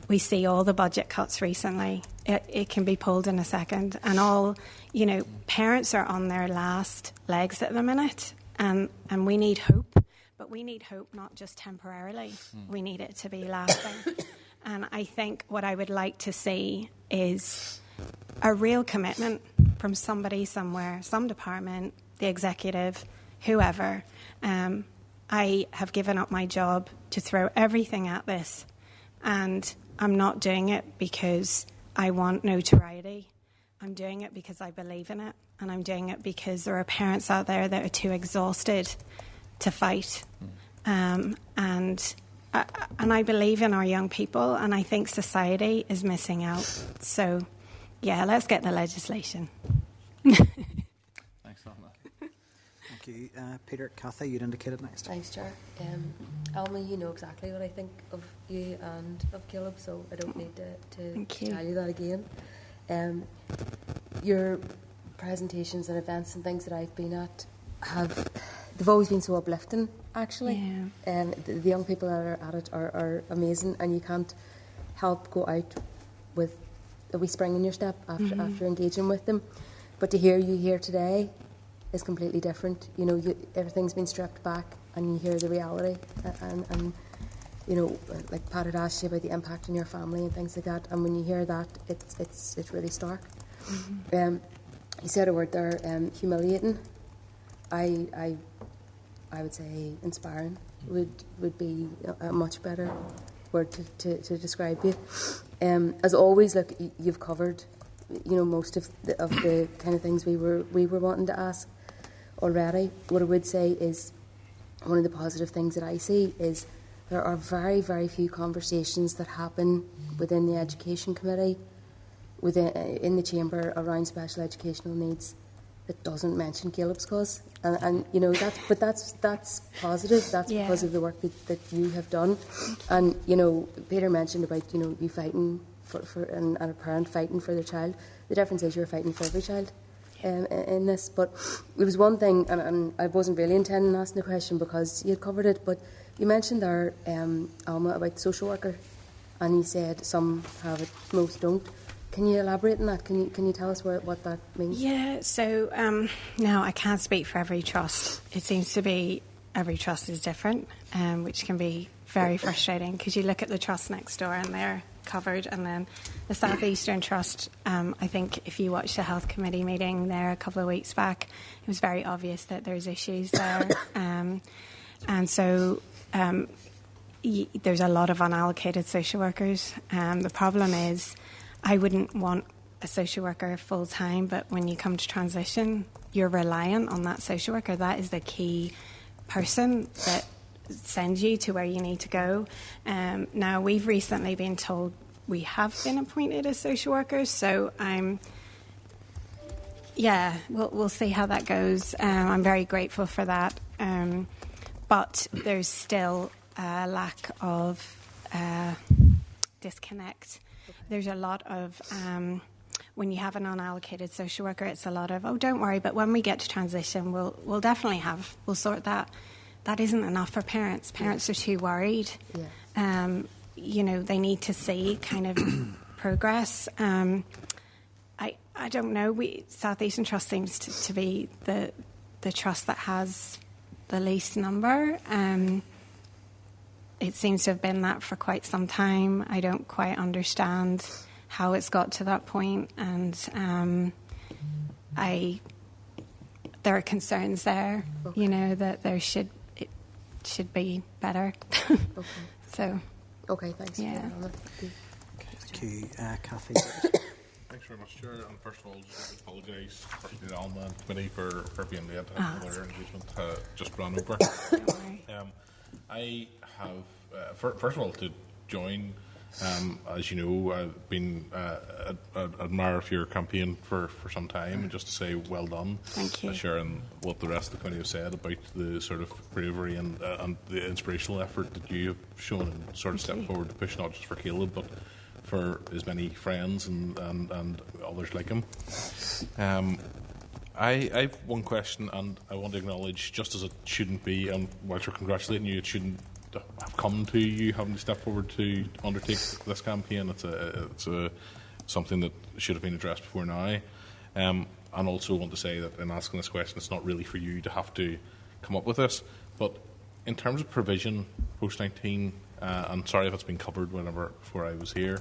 S4: we see all the budget cuts recently. It can be pulled in a second. And all, you know, parents are on their last legs at the minute. And we need hope. But we need hope not just temporarily. We need it to be lasting. And I think what I would like to see is a real commitment from somebody somewhere, some department, the executive, whoever. I have given up my job to throw everything at this. And I'm not doing it because I want notoriety. I'm doing it because I believe in it. And I'm doing it because there are parents out there that are too exhausted to fight. And I believe in our young people, and I think society is missing out. So, yeah, let's get the legislation.
S6: Thanks, Alma.
S1: Thank you. Peter, Cathy, you'd indicated next.
S7: Thanks, Chair. Alma, you know exactly what I think of you and of Caleb, so I don't need to tell you that again. Your presentations and events and things that I've been at they've always been so uplifting, actually. Yeah. The young people that are at it are amazing, and you can't help go out with a wee spring in your step after engaging with them. But to hear you here today is completely different. You know, everything's been stripped back, and you hear the reality. And you know, like Pat had asked you about the impact on your family and things like that. And when you hear that, it's really stark. You said a word there, humiliating. I would say inspiring would be a much better word to describe you. As always, look, you've covered, you know, most of the kind of things we were wanting to ask already. What I would say is one of the positive things that I see is there are very, very few conversations that happen within the Education Committee, in the Chamber around special educational needs that doesn't mention Caleb's cause. And you know, that's positive. That's because of the work that you have done. And you know, Peter mentioned about, you know, you fighting for and a parent fighting for their child. The difference is you're fighting for every child in this. But it was one thing, and I wasn't really intending asking the question because you had covered it, but you mentioned there, Alma, about the social worker, and you said some have it, most don't. Can you elaborate on that? Can you tell us what that means?
S4: Yeah, so no, I can't speak for every trust. It seems to be every trust is different, which can be very frustrating because you look at the trust next door and they're covered, and then the South Eastern Trust, I think if you watched the Health Committee meeting there a couple of weeks back, it was very obvious that there's issues there. And so there's a lot of unallocated social workers. The problem is I wouldn't want a social worker full time, but when you come to transition, you're reliant on that social worker. That is the key person that sends you to where you need to go. Now, we've recently been told we have been appointed as social workers, so we'll see how that goes. I'm very grateful for that. But there's still a lack of disconnect. There's a lot of, when you have an unallocated social worker, it's a lot of, oh, don't worry, but when we get to transition, we'll definitely we'll sort that. That isn't enough for parents. Parents are too worried. Yeah. You know, they need to see kind of progress. I don't know. South Eastern Trust seems to be the trust that has the least number. It seems to have been that for quite some time. I don't quite understand how it's got to that point. And there are concerns there,
S7: Okay.
S4: you know, that it should be better.
S7: Okay.
S4: So,
S7: Okay, thanks.
S4: Yeah.
S7: Alma.
S1: To Kathy.
S8: Thanks very much, Chair. And first of all, just apologise firstly to Alma and committee for being late. Their engagement just ran over.
S4: don't worry.
S8: I have, first of all, to join. As you know, I've been an admirer of your campaign for some time, and just to say well done.
S4: Thank you.
S8: Sharing what the rest of the committee have said about the sort of bravery and the inspirational effort that you have shown and sort of stepped forward to push not just for Caleb but for his many friends and others like him. I have one question, and I want to acknowledge, just as it shouldn't be, and whilst we're congratulating you, it shouldn't have come to you having to step forward to undertake this campaign. It's something that should have been addressed before now. And also want to say that in asking this question, it's not really for you to have to come up with this. But in terms of provision post-19, and sorry if it's been covered before I was here,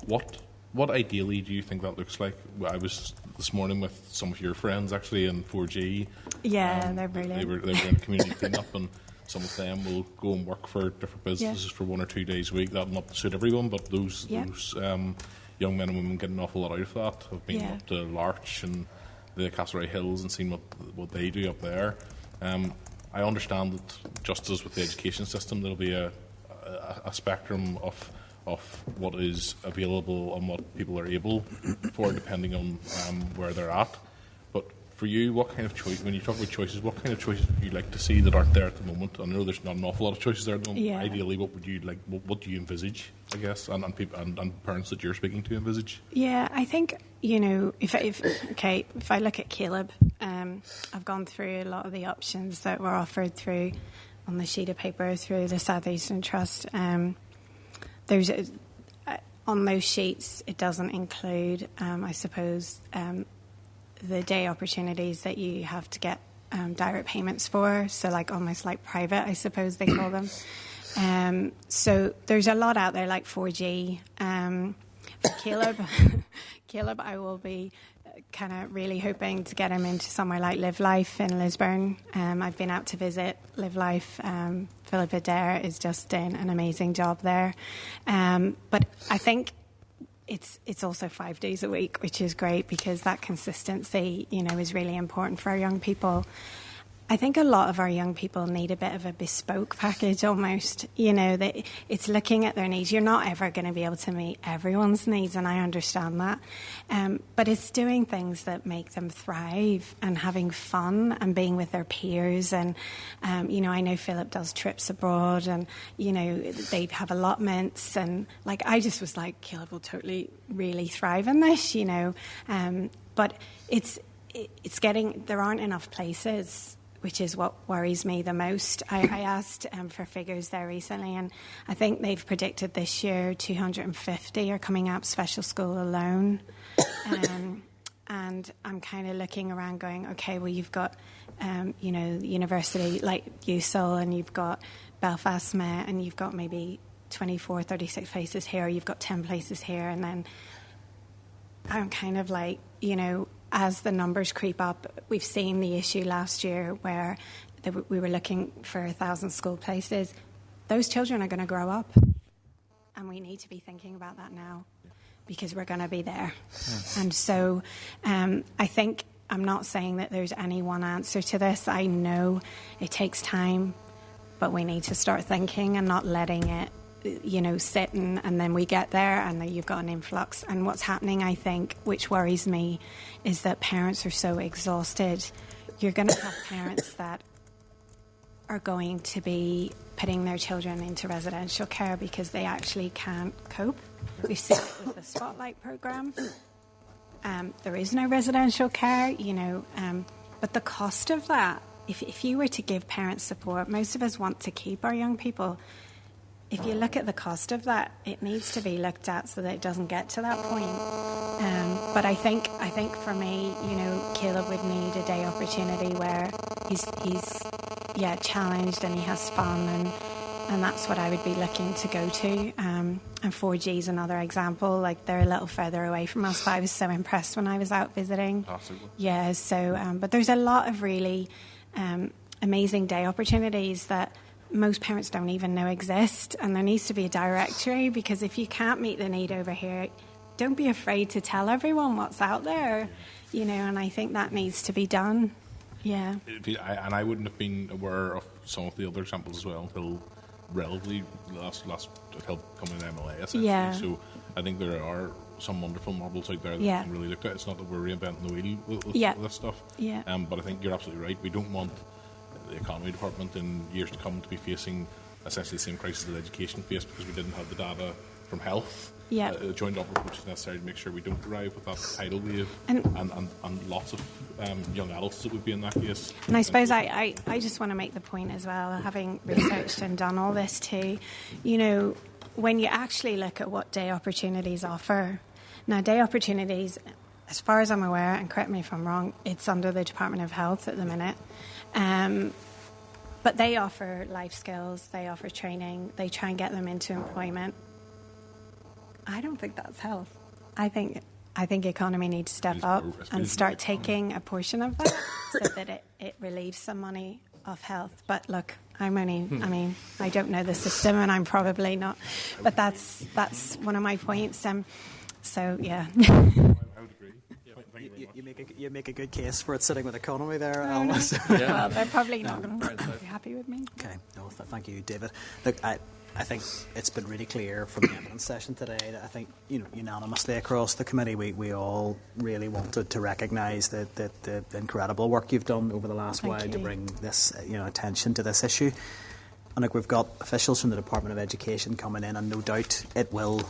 S8: what ideally do you think that looks like? I was this morning with some of your friends actually in 4G.
S4: Yeah, they're brilliant.
S8: They were in community clean-up, and some of them will go and work for different businesses for 1 or 2 days a week. That will not suit everyone, but those young men and women get an awful lot out of that. I've been up to Larch and the Castlereagh Hills and seen what they do up there. I understand that, just as with the education system, there'll be a spectrum of what is available and what people are able for, depending on where they're at. But for you, what kind of choice, when you talk about choices, what kind of choices would you like to see that aren't there at the moment? I know there's not an awful lot of choices there at the moment.
S4: Yeah.
S8: Ideally, what would you like? What do you envisage, I guess, and people and parents that you're speaking to envisage?
S4: Yeah, I think, you know, if I look at Caleb, I've gone through a lot of the options that were offered through on the sheet of paper through the South Eastern Trust. There's on those sheets, it doesn't include, I suppose, the day opportunities that you have to get direct payments for. So, like almost like private, I suppose they call them. So there's a lot out there, like 4G. For Caleb, I will be kind of really hoping to get him into somewhere like Live Life in Lisburn. I've been out to visit Live Life. Philip Adair is just doing an amazing job there. But I think it's also 5 days a week, which is great, because that consistency, you know, is really important for our young people. I think a lot of our young people need a bit of a bespoke package almost, you know, that it's looking at their needs. You're not ever going to be able to meet everyone's needs, and I understand that. But it's doing things that make them thrive and having fun and being with their peers. And, you know, I know Philip does trips abroad, and, you know, they have allotments. And, like, I just was like, Caleb will totally really thrive in this, you know. But it's getting, there aren't enough places, which is what worries me the most. I asked for figures there recently, and I think they've predicted this year 250 are coming out of special school alone. And I'm kind of looking around going, okay, well, you've got, you know, the university like USL, and you've got Belfast Met, and you've got maybe 24, 36 places here, you've got 10 places here, and then I'm kind of like, you know, as the numbers creep up, we've seen the issue last year where we were looking for 1,000 school places. Those children are going to grow up, and we need to be thinking about that now, because we're going to be there. And so I think, I'm not saying that there's any one answer to this. I know it takes time, but we need to start thinking and not letting it, you know, sitting, and then we get there and then you've got an influx. And what's happening, I think, which worries me, is that parents are so exhausted. You're going to have parents that are going to be putting their children into residential care because they actually can't cope. We've seen it with the Spotlight programme. There is no residential care, you know, but the cost of that, if you were to give parents support, most of us want to keep our young people. If you look at the cost of that, it needs to be looked at so that it doesn't get to that point. But I think for me, you know, Caleb would need a day opportunity where he's challenged and he has fun, and and that's what I would be looking to go to. And 4G is another example. Like, they're a little further away from us, but I was so impressed when I was out visiting.
S8: Possibly.
S4: Yeah, so, but there's a lot of really amazing day opportunities that most parents don't even know exist, and there needs to be a directory, because if you can't meet the need over here, don't be afraid to tell everyone what's out there, you know, and I think that needs to be done. Yeah.
S8: And I wouldn't have been aware of some of the other examples as well until relatively last helped come in MLA, essentially.
S4: Yeah.
S8: So I think there are some wonderful models out there that
S4: Yeah.
S8: can really look at. It's not that we're reinventing the wheel with
S4: Yeah.
S8: this stuff.
S4: Yeah.
S8: But I think you're absolutely right. We don't want the economy department in years to come to be facing essentially the same crisis that education faced, because we didn't have the data from health.
S4: Yeah.
S8: A joint up approach is necessary to make sure we don't arrive with that tidal wave
S4: And
S8: lots of young adults that would be in that case.
S4: And I suppose I just want to make the point as well, having researched and done all this too, you know, when you actually look at what day opportunities offer. Now, day opportunities, as far as I'm aware, and correct me if I'm wrong, it's under the Department of Health at the minute. But they offer life skills, they offer training, they try and get them into employment. I don't think that's health. I think economy needs to step up and start taking a portion of that so that it relieves some money off health. But look, I mean, I don't know the system, and I'm probably not. But that's one of my points. So yeah.
S8: I would agree.
S1: You make a good case for it sitting with economy there,
S4: Oh, no.
S1: Alice.
S4: Well, they're probably not going to be happy with me.
S1: Okay, no, thank you, David. Look, I think it's been really clear from the evidence session today that I think, you know, unanimously across the committee, we all really wanted to recognise the incredible work you've done over the last while to bring this, you know, attention to this issue. And look, we've got officials from the Department of Education coming in, and no doubt it will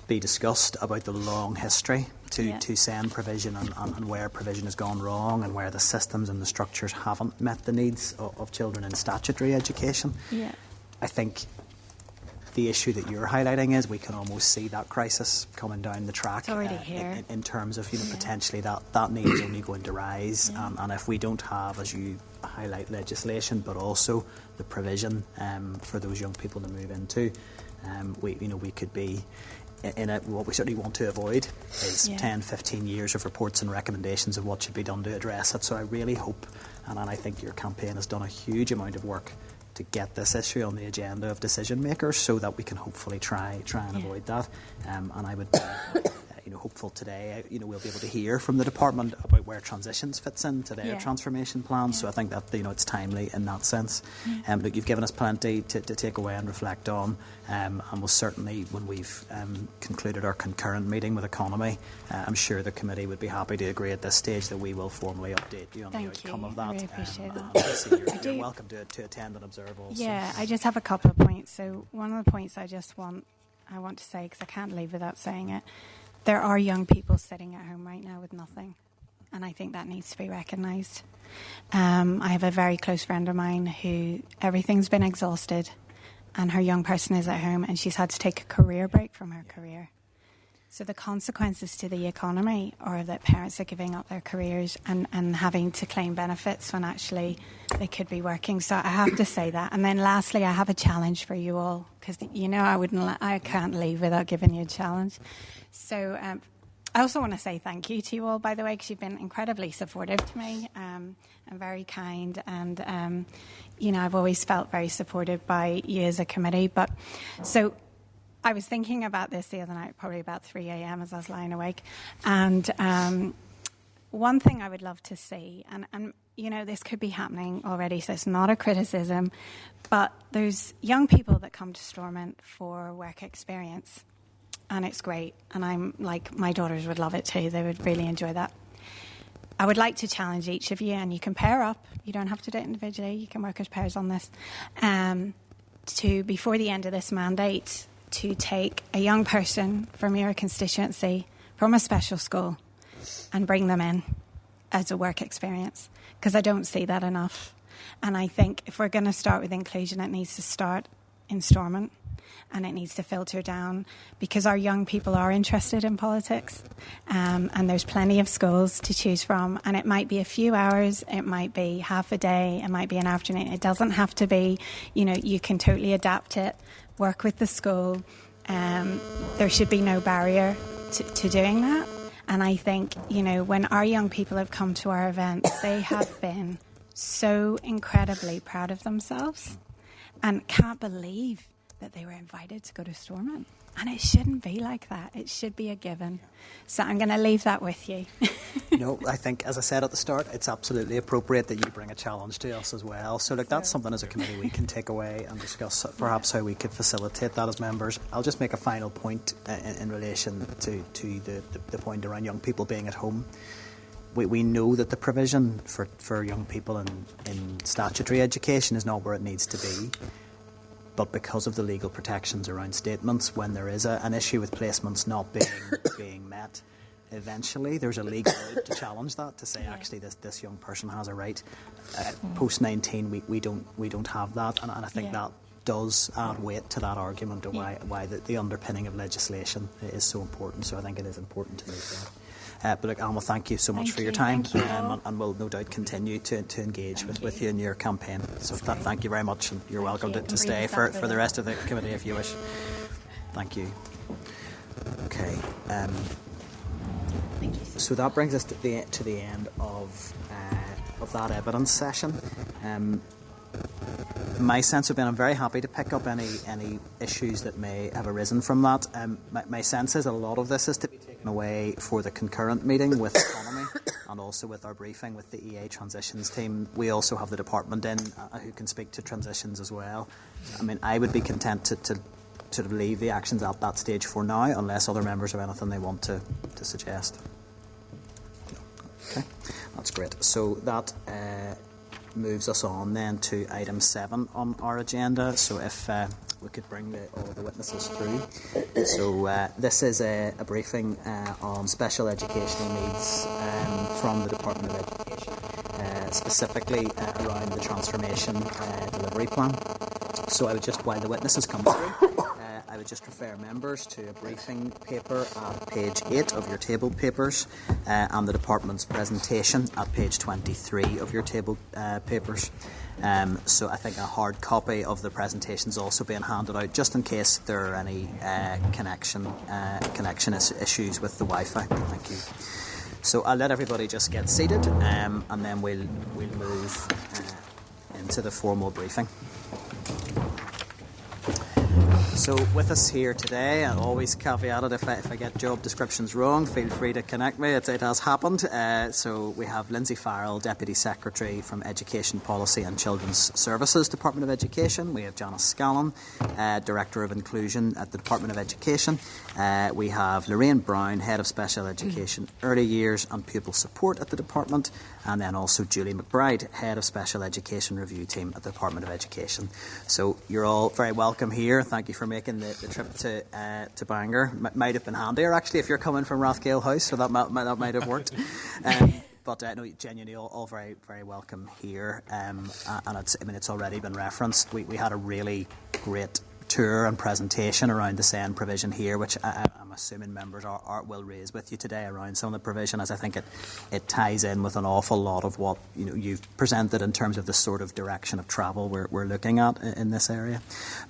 S1: be discussed about the long history to SEN provision and where provision has gone wrong, and where the systems and the structures haven't met the needs of children in statutory education.
S4: Yeah.
S1: I think the issue that you're highlighting is we can almost see that crisis coming down the track.
S4: It's already here.
S1: In terms of, you know, potentially that need is only going to rise.
S4: Yeah.
S1: And if we don't have, as you highlight, legislation, but also the provision for those young people to move into, we could be in what we certainly want to avoid is 10, 15 years of reports and recommendations of what should be done to address it. So I really hope, and I think your campaign has done a huge amount of work to get this issue on the agenda of decision makers, so that we can hopefully try and avoid that. And I would be hopeful today, we'll be able to hear from the department about where transitions fits into their transformation plans. So I think that, it's timely in that sense. Look, you've given us plenty to take away and reflect on, and we'll certainly, when we've concluded our concurrent meeting with Economy, I'm sure the committee would be happy to agree at this stage that we will formally update you on the outcome of that.
S4: I really appreciate that.
S1: You're welcome to attend and observe also.
S4: Yeah, I just have a couple of points. So one of the points I want to say, because I can't leave without saying it, there are young people sitting at home right now with nothing, and I think that needs to be recognised. I have a very close friend of mine who everything's been exhausted, and her young person is at home, and she's had to take a career break from her career. So the consequences to the economy are that parents are giving up their careers and having to claim benefits when actually they could be working. So I have to say that. And then lastly, I have a challenge for you all, because I can't leave without giving you a challenge. So I also want to say thank you to you all, by the way, because you've been incredibly supportive to me and very kind. And, I've always felt very supported by you as a committee. But so I was thinking about this the other night, probably about 3 a.m. as I was lying awake. And one thing I would love to see, and this could be happening already, so it's not a criticism, but there's young people that come to Stormont for work experience. And it's great. And I'm like, my daughters would love it too. They would really enjoy that. I would like to challenge each of you, and you can pair up. You don't have to do it individually. You can work as pairs on this. To, before the end of this mandate, to take a young person from your constituency, from a special school, and bring them in as a work experience. Because I don't see that enough. And I think if we're going to start with inclusion, it needs to start in Stormont. and it needs to filter down, because our young people are interested in politics, and there's plenty of schools to choose from, and it might be a few hours, it might be half a day, it might be an afternoon. It doesn't have to be, you can totally adapt it, work with the school. There should be no barrier to doing that. And I think, when our young people have come to our events, they have been so incredibly proud of themselves and can't believe that they were invited to go to Stormont. And it shouldn't be like that. It should be a given. So I'm going to leave that with you.
S1: No, I think, as I said at the start, it's absolutely appropriate that you bring a challenge to us as well. So, that's something as a committee we can take away and discuss perhaps how we could facilitate that as members. I'll just make a final point in relation to the point around young people being at home. We know that the provision for young people in statutory education is not where it needs to be. But because of the legal protections around statements, when there is an issue with placements not being met, eventually there's a legal route to challenge that, to say actually this young person has a right. Post 19, we don't have that, and I think that does add weight to that argument of why the underpinning of legislation is so important. So I think it is important to note that. But look, Alma, thank you so much for your time, and we'll no doubt continue to engage with you in your campaign. So thank you very much, and you're welcome to stay for the rest of the committee if you wish. Thank you. Okay. So that brings us to the end of that evidence session. My sense would be, I'm very happy to pick up any issues that may have arisen from that. My sense is a lot of this is to be taken away for the concurrent meeting with economy and also with our briefing with the EA transitions team. We also have the department in who can speak to transitions as well. I mean, I would be content to sort of leave the actions at that stage for now, unless other members have anything they want to suggest. Okay, that's great. So that moves us on then to item 7 on our agenda. So if we could bring all of the witnesses through. So this is a briefing on special educational needs from the Department of Education, specifically around the transformation delivery plan. So I would just, while the witnesses come through, I would just refer members to a briefing paper at page 8 of your table papers and the department's presentation at page 23 of your table papers. So I think a hard copy of the presentation is also being handed out, just in case there are any connection issues with the Wi-Fi. Thank you. So I'll let everybody just get seated, and then we'll move into the formal briefing. So with us here today, and always caveated if I get job descriptions wrong, feel free to connect me. It has happened. So we have Lindsay Farrell, Deputy Secretary from Education Policy and Children's Services, Department of Education. We have Janice Scallon, Director of Inclusion at the Department of Education. We have Lorraine Brown, Head of Special Education, Early Years and Pupil Support at the Department. And then also Julie McBride, Head of Special Education Review Team at the Department of Education. So you're all very welcome here. Thank you for making the trip to Bangor. Might have been handier actually if you're coming from Rathgale House, so that might have worked. But no, genuinely all very, very welcome here. And it's already been referenced. We had a really great tour and presentation around the SEN provision here, which I'm assuming members will raise with you today around some of the provision, as I think it ties in with an awful lot of what you've presented in terms of the sort of direction of travel we're looking at in this area.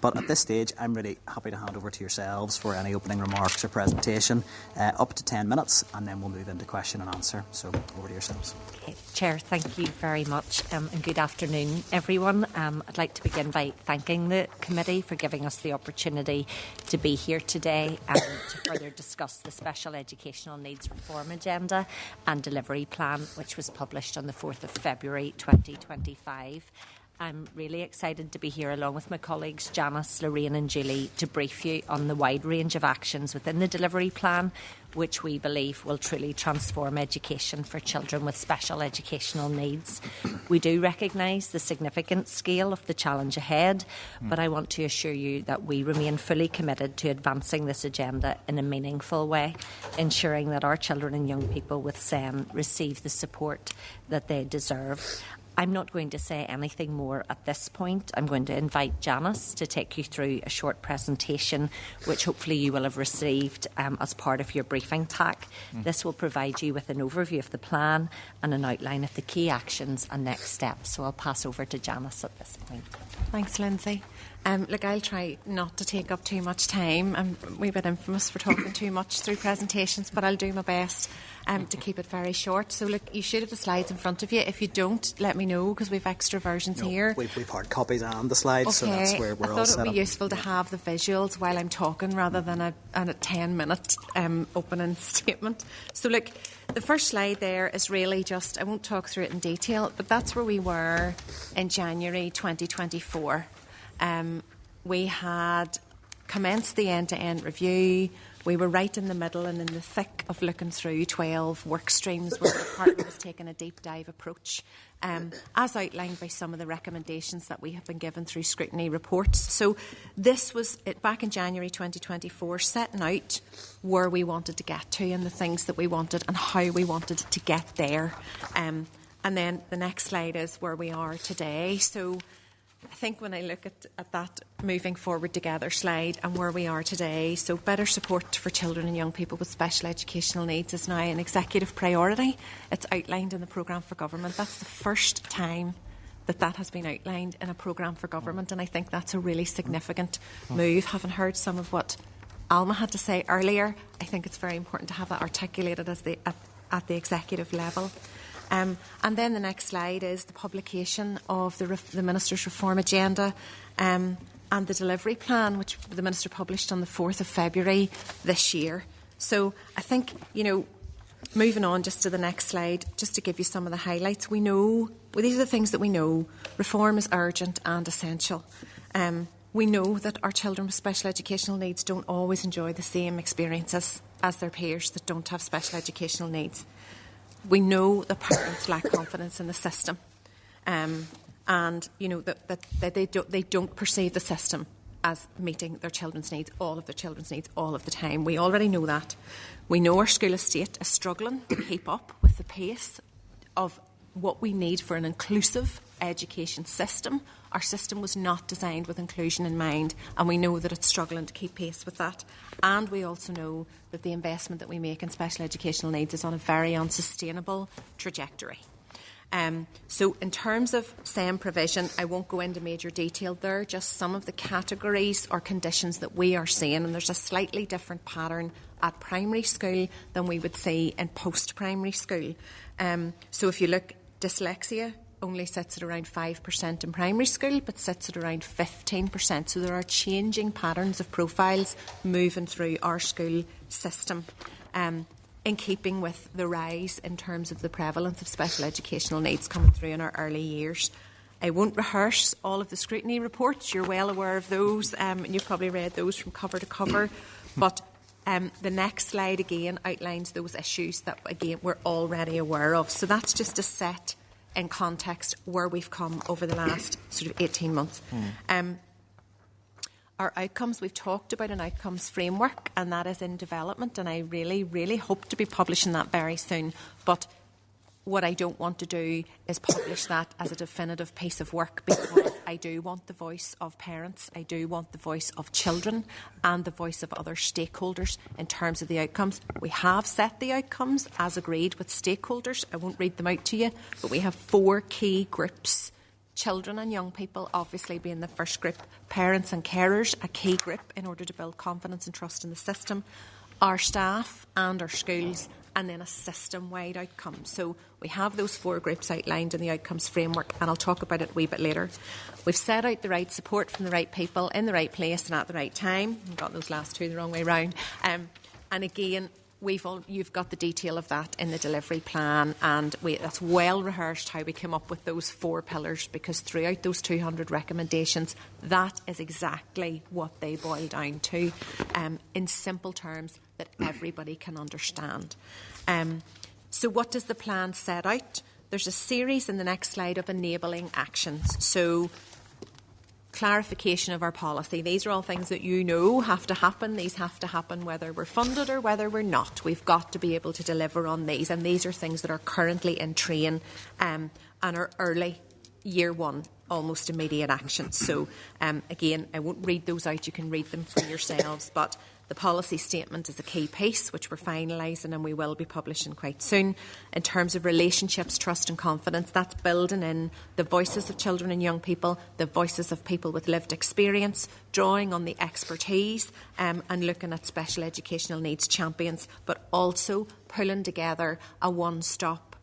S1: But at this stage, I'm really happy to hand over to yourselves for any opening remarks or presentation, up to 10 minutes, and then we'll move into question and answer. So over to yourselves.
S9: Okay. Chair, thank you very much, and good afternoon, everyone. I'd like to begin by thanking the committee for giving us the opportunity to be here today and to further discuss the Special Educational Needs Reform Agenda and Delivery Plan, which was published on the 4th of February 2025. I'm really excited to be here along with my colleagues Janice, Lorraine and Julie to brief you on the wide range of actions within the delivery plan, which we believe will truly transform education for children with special educational needs. We do recognise the significant scale of the challenge ahead, but I want to assure you that we remain fully committed to advancing this agenda in a meaningful way, ensuring that our children and young people with SEN receive the support that they deserve. I'm not going to say anything more at this point. I'm going to invite Janice to take you through a short presentation, which hopefully you will have received as part of your briefing pack. This will provide you with an overview of the plan and an outline of the key actions and next steps. So I'll pass over to Janice at this point.
S10: Thanks, Lindsay. Look, I'll try not to take up too much time. I'm a wee bit infamous for talking too much through presentations, but I'll do my best to keep it very short. So, look, you should have the slides in front of you. If you don't, let me know, because we've extra versions here.
S1: We've hard copies and the slides, so that's where we're all set up.
S10: I thought it would be useful to have the visuals while I'm talking rather than a 10-minute opening statement. So, look, the first slide there is really just, I won't talk through it in detail, but that's where we were in January 2024. We had commenced the end-to-end review. We were right in the middle and in the thick of looking through 12 work streams where the department was taking a deep dive approach, as outlined by some of the recommendations that we have been given through scrutiny reports. So this was it back in January 2024, setting out where we wanted to get to and the things that we wanted and how we wanted to get there. And then the next slide is where we are today. So I think when I look at that moving forward together slide and where we are today, so better support for children and young people with special educational needs is now an executive priority. It's outlined in the programme for government. That's the first time that has been outlined in a programme for government, and I think that's a really significant move. Having heard some of what Alma had to say earlier, I think it's very important to have that articulated as at the executive level. And then the next slide is the publication of the Minister's Reform Agenda and the delivery plan, which the Minister published on the 4th of February this year. So I think, moving on just to the next slide, just to give you some of the highlights. We know, these are the things that we know. Reform is urgent and essential. We know that our children with special educational needs don't always enjoy the same experiences as their peers that don't have special educational needs. We know that parents lack confidence in the system, and that they don't perceive the system as meeting their children's needs, all of their children's needs, all of the time. We already know that. We know our school estate is struggling to keep up with the pace of what we need for an inclusive education system. Our system was not designed with inclusion in mind, and we know that it's struggling to keep pace with that. And we also know that the investment that we make in special educational needs is on a very unsustainable trajectory. So in terms of SEN provision, I won't go into major detail there, just some of the categories or conditions that we are seeing, and there's a slightly different pattern at primary school than we would see in post-primary school. So if you look, dyslexia only sits at around 5% in primary school, but sits at around 15%. So there are changing patterns of profiles moving through our school system, in keeping with the rise in terms of the prevalence of special educational needs coming through in our early years. I won't rehearse all of the scrutiny reports. You're well aware of those, and you've probably read those from cover to cover. But the next slide again outlines those issues that, again, we're already aware of. So that's just to set in context where we've come over the last sort of 18 months. Our outcomes, we've talked about an outcomes framework, and that is in development, and I really, really hope to be publishing that very soon. But what I don't want to do is publish that as a definitive piece of work, because I do want the voice of parents, I do want the voice of children and the voice of other stakeholders in terms of the outcomes. We have set the outcomes as agreed with stakeholders. I won't read them out to you, but we have 4 key groups. Children and young people obviously being the first group, parents and carers a key group in order to build confidence and trust in the system, our staff and our schools, and then a system-wide outcome. So we have those 4 groups outlined in the outcomes framework, and I'll talk about it a wee bit later. We've set out the right support from the right people in the right place and at the right time. I've got those last 2 the wrong way round. And again, you've got the detail of that in the delivery plan, and that's well rehearsed how we came up with those 4 pillars, because throughout those 200 recommendations, that is exactly what they boil down to, in simple terms that everybody can understand. So what does the plan set out? There's a series in the next slide of enabling actions. So clarification of our policy. These are all things that have to happen. These have to happen whether we're funded or whether we're not. We've got to be able to deliver on these, and these are things that are currently in train and are early year one, almost immediate action. So again, I won't read those out, you can read them for yourselves, but the policy statement is a key piece which we're finalising and we will be publishing quite soon. In terms of relationships, trust and confidence, that's building in the voices of children and young people, the voices of people with lived experience, drawing on the expertise and looking at special educational needs champions, but also pulling together a one-stop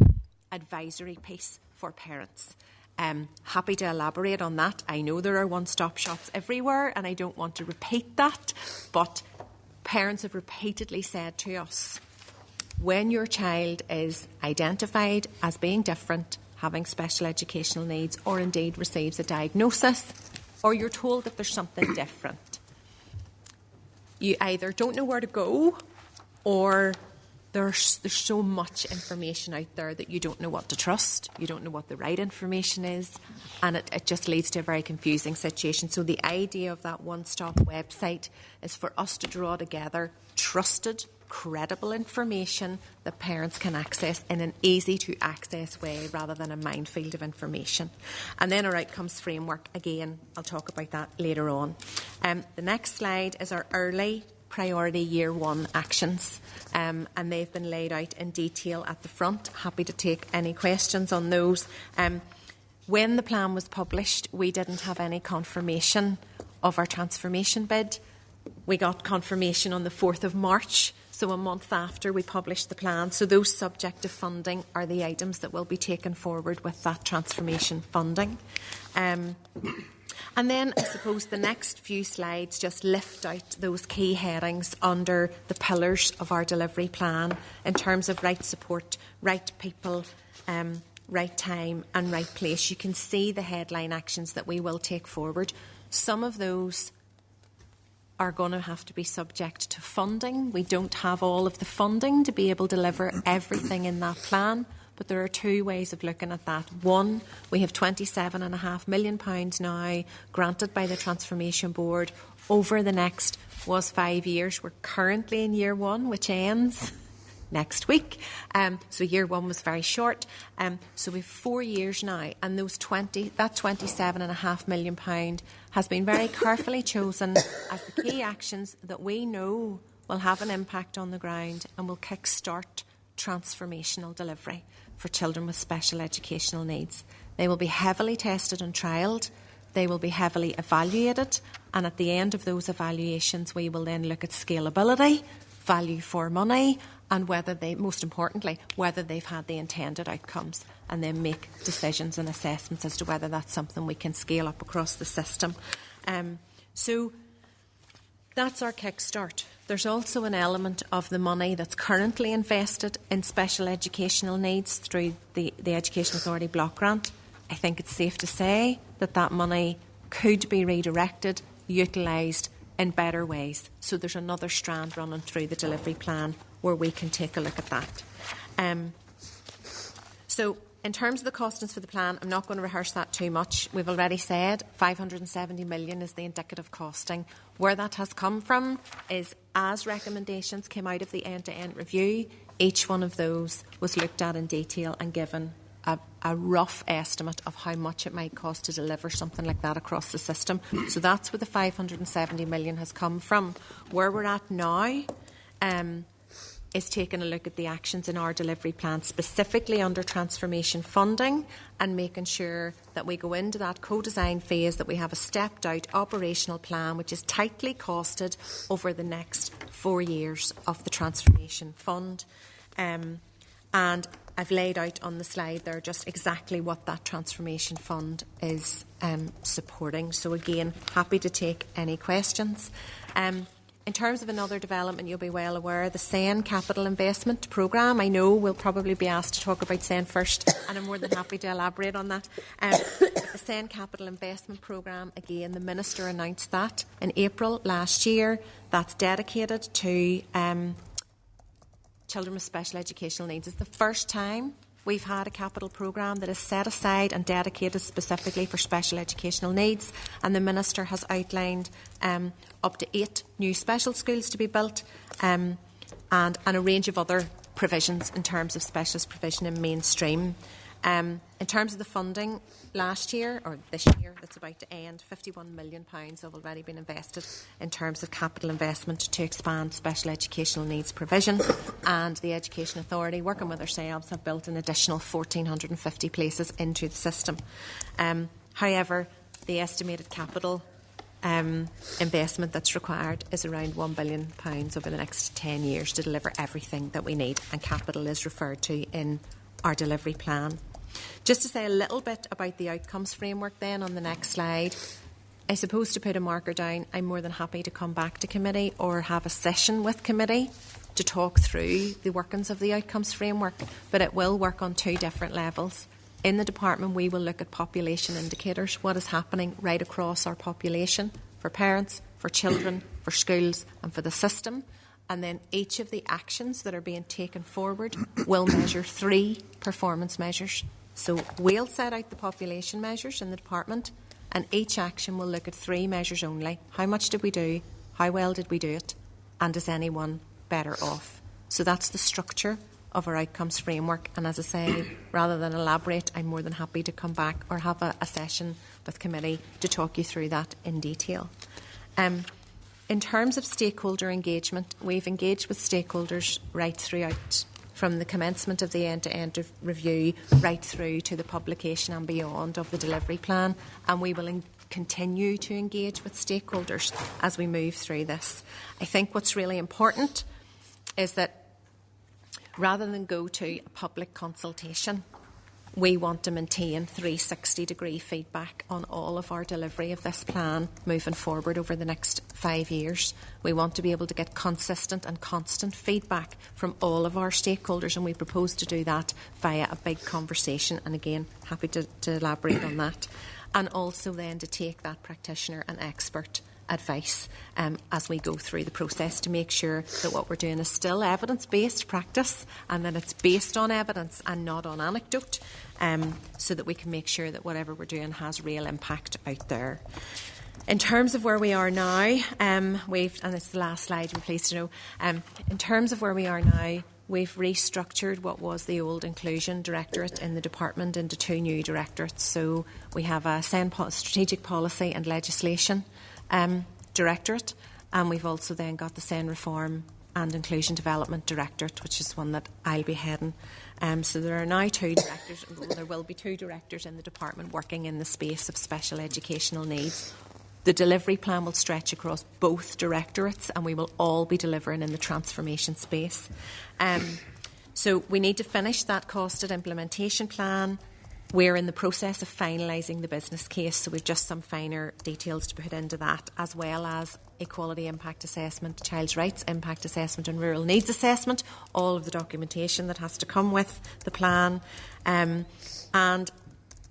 S10: advisory piece for parents. Happy to elaborate on that. I know there are one-stop shops everywhere and I don't want to repeat that, but parents have repeatedly said to us, when your child is identified as being different, having special educational needs, or indeed receives a diagnosis, or you're told that there's something different, you either don't know where to go, or there's so much information out there that you don't know what to trust, you don't know what the right information is, and it just leads to a very confusing situation. So the idea of that one-stop website is for us to draw together trusted, credible information that parents can access in an easy-to-access way rather than a minefield of information. And then our outcomes framework, again, I'll talk about that later on. The next slide is our early priority year one actions, and they've been laid out in detail at the front. Happy to take any questions on those. When the plan was published, we didn't have any confirmation of our transformation bid. We got confirmation on the 4th of March, so a month after we published the plan. So those subject to funding are the items that will be taken forward with that transformation funding. And then I suppose the next few slides just lift out those key headings under the pillars of our delivery plan in terms of right support, right people, right time and right place. You can see the headline actions that we will take forward. Some of those are going to have to be subject to funding. We don't have all of the funding to be able to deliver everything in that plan. But there are two ways of looking at that. One, we have £27.5 million now granted by the Transformation Board over the next 5 years. We're currently in year one, which ends next week. So year one was very short. So we have 4 years now, and that £27.5 million has been very carefully chosen as the key actions that we know will have an impact on the ground and will kick-start transformational delivery for children with special educational needs. They will be heavily tested and trialled, they will be heavily evaluated, and at the end of those evaluations we will then look at scalability, value for money, and most importantly, whether they've had the intended outcomes, and then make decisions and assessments as to whether that's something we can scale up across the system. So that's our kickstart. There's also an element of the money that's currently invested in special educational needs through the Education Authority block grant. I think it's safe to say that money could be redirected, utilised in better ways. So there's another strand running through the delivery plan where we can take a look at that. So in terms of the costings for the plan, I'm not going to rehearse that too much. We've already said 570 million is the indicative costing. Where that has come from is as recommendations came out of the end-to-end review, each one of those was looked at in detail and given a rough estimate of how much it might cost to deliver something like that across the system. So that's where the 570 million has come from. Where we're at now is taking a look at the actions in our delivery plan, specifically under transformation funding, and making sure that we go into that co-design phase, that we have a stepped-out operational plan which is tightly costed over the next 4 years of the transformation fund. And I've laid out on the slide there just exactly what that transformation fund is supporting. So again, happy to take any questions. In terms of another development, you'll be well aware, the SEN Capital Investment Programme. I know we'll probably be asked to talk about SEN first, and I'm more than happy to elaborate on that. The SEN Capital Investment Programme, again, the Minister announced that in April last year. That's dedicated to children with special educational needs. It's the first time we've had a capital programme that is set aside and dedicated specifically for special educational needs, and the Minister has outlined up to 8 new special schools to be built and a range of other provisions in terms of specialist provision in mainstream. In terms of the funding, last year, or this year that's about to end, £51 million have already been invested in terms of capital investment to expand special educational needs provision, and the Education Authority, working with ourselves, have built an additional 1,450 places into the system. However, the estimated capital investment that's required is around £1 billion over the next 10 years to deliver everything that we need, and capital is referred to in our delivery plan. Just to say a little bit about the outcomes framework then on the next slide, I suppose to put a marker down, I'm more than happy to come back to committee or have a session with committee to talk through the workings of the outcomes framework, but it will work on two different levels. In the department, we will look at population indicators, what is happening right across our population, for parents, for children, for schools and for the system. And then each of the actions that are being taken forward will measure 3 performance measures. So we'll set out the population measures in the department, and each action will look at 3 measures only. How much did we do? How well did we do it? And is anyone better off? So that's the structure of our outcomes framework. And as I say, rather than elaborate, I'm more than happy to come back or have a session with committee to talk you through that in detail. In terms of stakeholder engagement, we've engaged with stakeholders right throughout, from the commencement of the end-to-end review right through to the publication and beyond of the delivery plan, and we will continue to engage with stakeholders as we move through this. I think what's really important is that rather than go to a public consultation, we want to maintain 360-degree feedback on all of our delivery of this plan moving forward over the next 5 years. We want to be able to get consistent and constant feedback from all of our stakeholders, and we propose to do that via a big conversation, and again, happy to elaborate on that. And also then to take that practitioner and expert advice as we go through the process to make sure that what we're doing is still evidence-based practice and that it's based on evidence and not on anecdote, so that we can make sure that whatever we're doing has real impact out there. In terms of where we are now, and it's the last slide, I'm pleased to know, in terms of where we are now, we've restructured what was the old Inclusion Directorate in the department into 2 new directorates. So we have a SEN Strategic Policy and Legislation Directorate, and we've also then got the SEN Reform and Inclusion Development Directorate, which is one that I'll be heading. So there are now 2 directors, there will be 2 directors in the department working in the space of special educational needs. The delivery plan will stretch across both directorates, and we will all be delivering in the transformation space. So we need to finish that costed implementation plan. We're in the process of finalising the business case, so we've just some finer details to put into that, as well as equality impact assessment, child's rights impact assessment and rural needs assessment, all of the documentation that has to come with the plan. And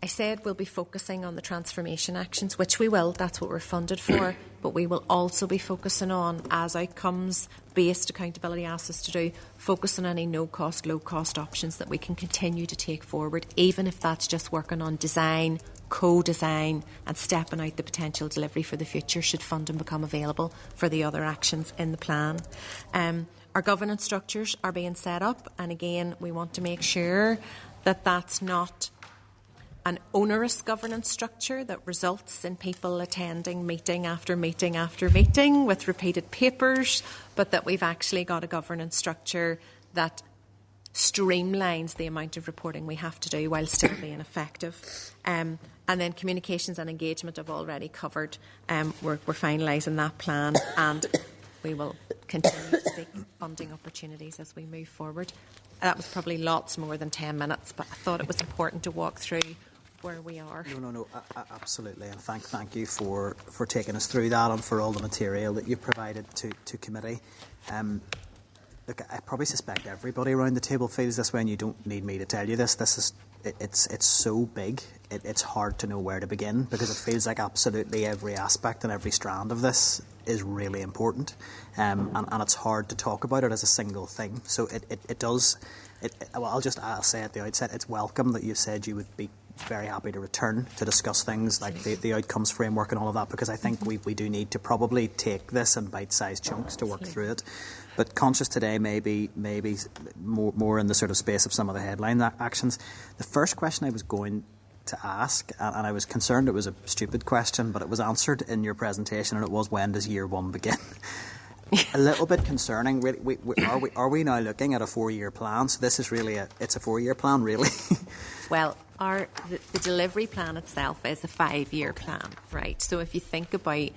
S10: I said we'll be focusing on the transformation actions, which we will, that's what we're funded for, but we will also be focusing on, as outcomes-based accountability asks us to do, focus on any no-cost, low-cost options that we can continue to take forward, even if that's just working on design, co-design and stepping out the potential delivery for the future should funding become available for the other actions in the plan. Our governance structures are being set up, and again, we want to make sure that that's not an onerous governance structure that results in people attending meeting after meeting after meeting with repeated papers, but that we've actually got a governance structure that streamlines the amount of reporting we have to do while still being effective. And then communications and engagement I've already covered. We're finalising that plan, and we will continue to seek funding opportunities as we move forward. That was probably lots more than 10 minutes, but I thought it was important to walk through where we are.
S1: No, absolutely, and thank you for taking us through that and for all the material that you've provided to committee. Look, I probably suspect everybody around the table feels this way, and you don't need me to tell you this. It's so big, it's hard to know where to begin, because it feels like absolutely every aspect and every strand of this is really important, and it's hard to talk about it as a single thing. So it does. I'll say at the outset, it's welcome that you said you would be very happy to return to discuss things like the outcomes framework and all of that, because I think we do need to probably take this in bite-sized chunks to work through it. But conscious today maybe more in the sort of space of some of the headline actions. The first question I was going to ask, and I was concerned it was a stupid question, but it was answered in your presentation, and it was, when does year one begin? A little bit concerning. Are we now looking at a 4-year plan? So this is really it's a 4-year plan, really.
S10: Well, the delivery plan itself is a 5-year plan, right? So if you think about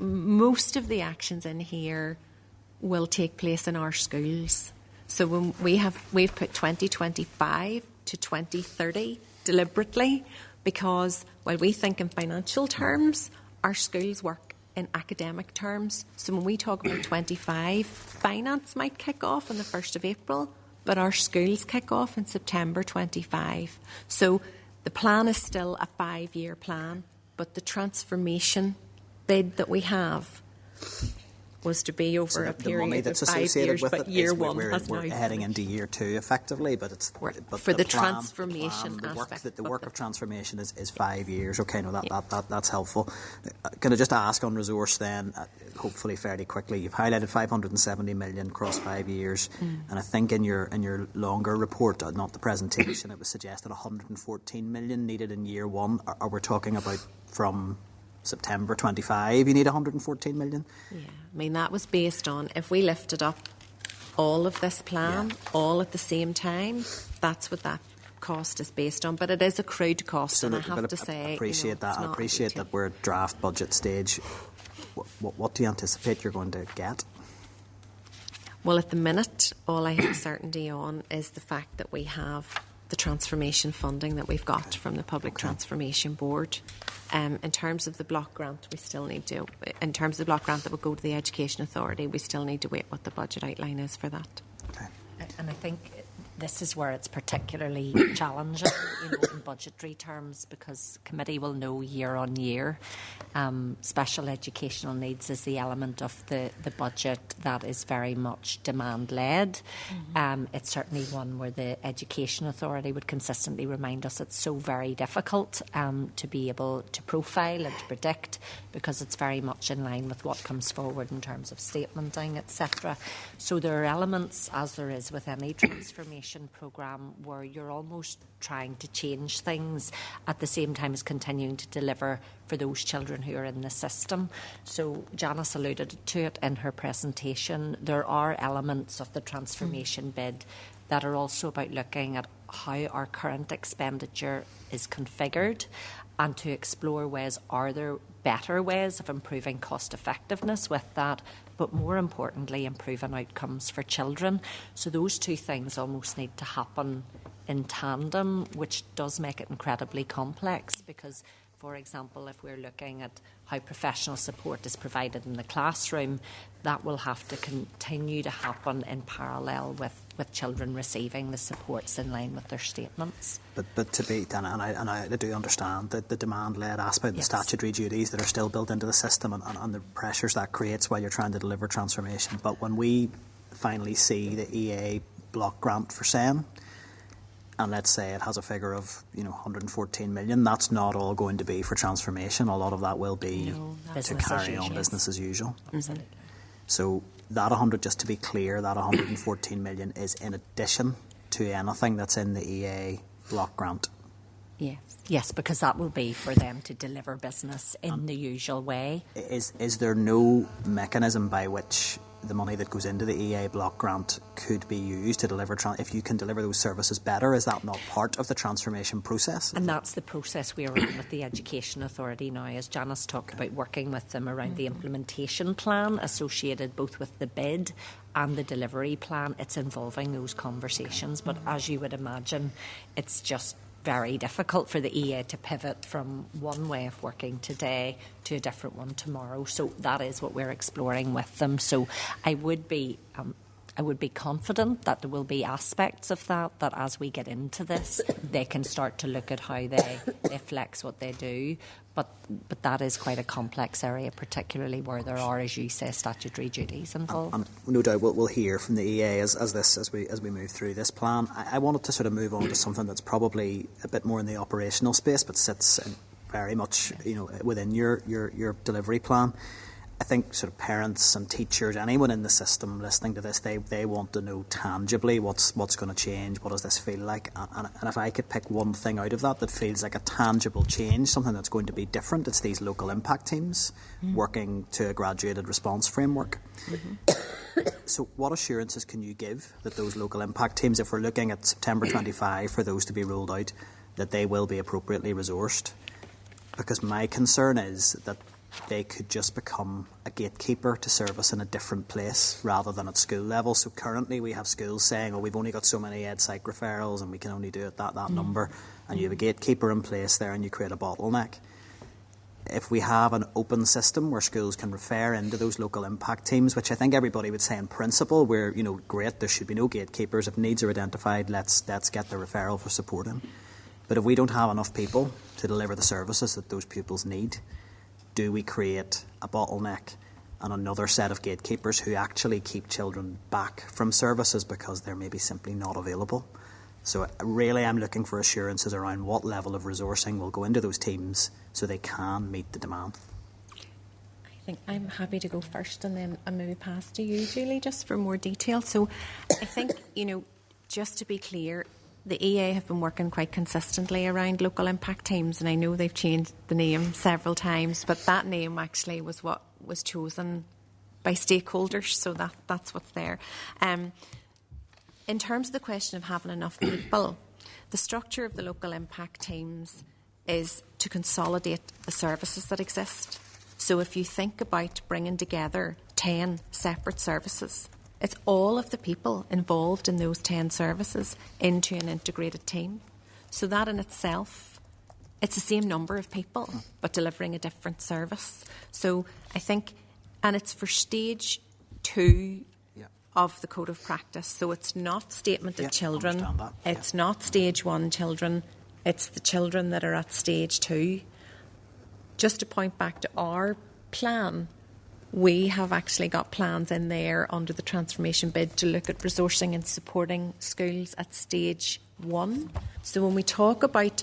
S10: most of the actions in here will take place in our schools. So when we've put 2025 to 2030 deliberately, because while we think in financial terms, our schools work in academic terms. So when we talk about 25, finance might kick off on the 1st of April, but our schools kick off in September 25. So the plan is still a 5-year plan, but the transformation bid that we have was to be over a period
S1: money that's
S10: of 5
S1: associated
S10: years,
S1: with
S10: but
S1: it
S10: year
S1: is
S10: one
S1: we're
S10: has now
S1: heading into year 2 effectively, but it's
S10: for the transformation aspect.
S1: The work of transformation is 5 years. Okay, no, that's helpful. Can I just ask on resource then, hopefully fairly quickly, you've highlighted 570 million across 5 years, and I think in your longer report, not the presentation, it was suggested 114 million needed in year 1. Are we talking about from September 25 you need 114 million?
S10: Yeah, I mean that was based on, if we lifted up all of this plan all at the same time, that's what that cost is based on. But it is accrued cost, so, and I have to say,
S1: I appreciate that we're at draft budget stage. What do you anticipate you're going to get?
S10: Well, at the minute, all I have certainty on is the fact that we have the transformation funding that we've got from the Public Transformation Board. In terms of the block grant, in terms of the block grant that will go to the Education Authority, we still need to wait what the budget outline is for that.
S1: Okay.
S9: And I think this is where it's particularly challenging, in budgetary terms, because committee will know year on year. Special educational needs is the element of the budget that is very much demand-led. It's certainly one where the Education Authority would consistently remind us it's so very difficult to be able to profile and to predict, because it's very much in line with what comes forward in terms of statementing, etc. So there are elements, as there is with any transformation programme, where you're almost trying to change things at the same time as continuing to deliver for those children who are in the system. So Janice alluded to it in her presentation. There are elements of the transformation bid that are also about looking at how our current expenditure is configured, and to explore ways, are there better ways of improving cost effectiveness with that, but more importantly, improving outcomes for children. So those two things almost need to happen in tandem, which does make it incredibly complex, because, for example, if we're looking at how professional support is provided in the classroom, that will have to continue to happen in parallel with children receiving the supports in line with their statements.
S1: But to be, and I do understand that the demand-led aspect, the statutory duties that are still built into the system, and the pressures that creates while you're trying to deliver transformation. But when we finally see the EA block grant for SEN, and let's say it has a figure of 114 million, that's not all going to be for transformation. A lot of that will be to carry on business as usual.
S9: Absolutely.
S1: So that 100, just to be clear, that 114 million is in addition to anything that's in the EA block grant.
S9: Yes, because that will be for them to deliver business in the usual way.
S1: Is there no mechanism by which the money that goes into the EA block grant could be used to deliver, if you can deliver those services better? Is that not part of the transformation process?
S9: And that's the process we're in with the Education Authority now, as Janice talked about, working with them around the implementation plan associated both with the bid and the delivery plan. It's involving those conversations, but as you would imagine, it's just very difficult for the EA to pivot from one way of working today to a different one tomorrow. So that is what we're exploring with them. So I would be I would be confident that there will be aspects of that as we get into this, they can start to look at how they flex what they do. But that is quite a complex area, particularly where there are, as you say, statutory duties involved.
S1: And no doubt we'll hear from the EA as we move through this plan. I wanted to sort of move on to something that's probably a bit more in the operational space, but sits very much within your delivery plan. I think sort of parents and teachers, anyone in the system listening to this, they want to know tangibly what's going to change, what does this feel like, and if I could pick one thing out of that feels like a tangible change, something that's going to be different, it's these local impact teams working to a graduated response framework. So what assurances can you give that those local impact teams, if we're looking at September 25 for those to be rolled out, that they will be appropriately resourced? Because my concern is that they could just become a gatekeeper to service in a different place rather than at school level. So currently we have schools saying, we've only got so many ed psych referrals and we can only do it that number, and you have a gatekeeper in place there and you create a bottleneck. If we have an open system where schools can refer into those local impact teams, which I think everybody would say in principle, where, great, there should be no gatekeepers. If needs are identified, let's get the referral for support in. But if we don't have enough people to deliver the services that those pupils need, do we create a bottleneck and another set of gatekeepers who actually keep children back from services because they're maybe simply not available? So really I'm looking for assurances around what level of resourcing will go into those teams so they can meet the demand.
S10: I think I'm happy to go first and then I'll maybe pass to you, Julie, just for more detail. So I think, just to be clear, the EA have been working quite consistently around local impact teams, and I know they've changed the name several times, but that name actually was what was chosen by stakeholders, so that's what's there. In terms of the question of having enough people, the structure of the local impact teams is to consolidate the services that exist. So if you think about bringing together 10 separate services, it's all of the people involved in those 10 services into an integrated team. So that in itself, it's the same number of people, but delivering a different service. So I think, and it's for stage 2 of the Code of Practice. So it's not statemented children, it's not stage 1 children, it's the children that are at stage 2. Just to point back to our plan, we have actually got plans in there under the transformation bid to look at resourcing and supporting schools at stage 1. So when we talk about,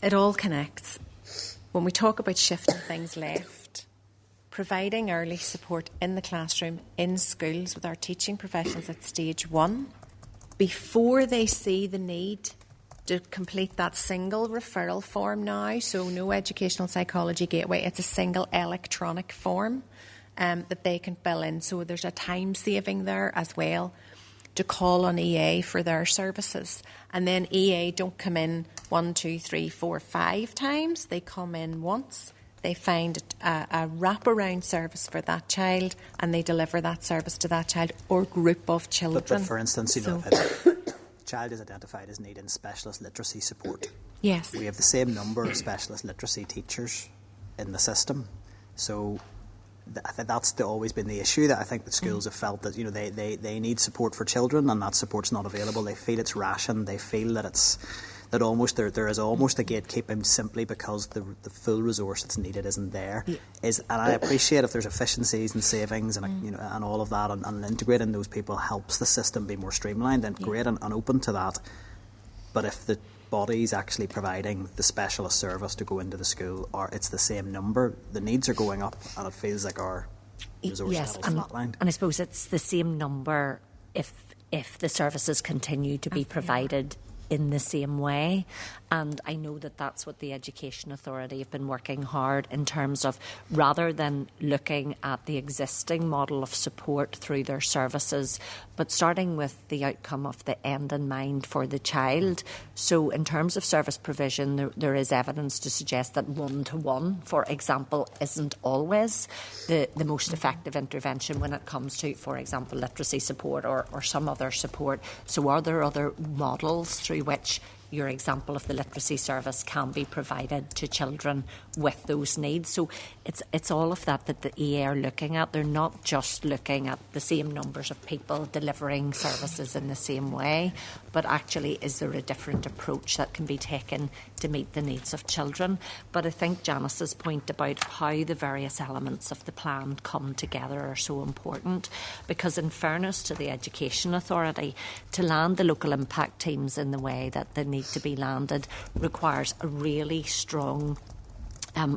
S10: it all connects. When we talk about shifting things left, providing early support in the classroom, in schools with our teaching professionals at stage 1, before they see the need to complete that single referral form now, so no educational psychology gateway, it's a single electronic form that they can fill in. So there's a time saving there as well to call on EA for their services. And then EA don't come in 1, 2, 3, 4, 5 times. They come in once. They find a wraparound service for that child and they deliver that service to that child or group of children.
S1: But for instance, if child is identified as needing specialist literacy support.
S10: Yes.
S1: We have the same number of specialist literacy teachers in the system. So I think that's always been the issue, that I think that schools have felt that they need support for children and that support's not available. They feel it's rationed. They feel that there is almost a gatekeeping simply because the full resource that's needed isn't there. Yeah. And I appreciate if there's efficiencies and savings and and all of that, and integrating those people helps the system be more streamlined, then great and open to that. But if the body's actually providing the specialist service to go into the school, or it's the same number, the needs are going up and it feels like our resource level's flatlined.
S9: And I suppose it's the same number if the services continue to be provided in the same way. And I know that that's what the Education Authority have been working hard in terms of, rather than looking at the existing model of support through their services, but starting with the outcome of the end in mind for the child. So in terms of service provision, there is evidence to suggest that 1-to-1, for example, isn't always the most effective intervention when it comes to, for example, literacy support or some other support. So are there other models through which your example of the literacy service can be provided to children with those needs. So it's all of that the EA are looking at. They're not just looking at the same numbers of people delivering services in the same way, but actually is there a different approach that can be taken to meet the needs of children. But I think Janice's point about how the various elements of the plan come together are so important, because in fairness to the Education Authority, to land the local impact teams in the way that they need to be landed requires a really strong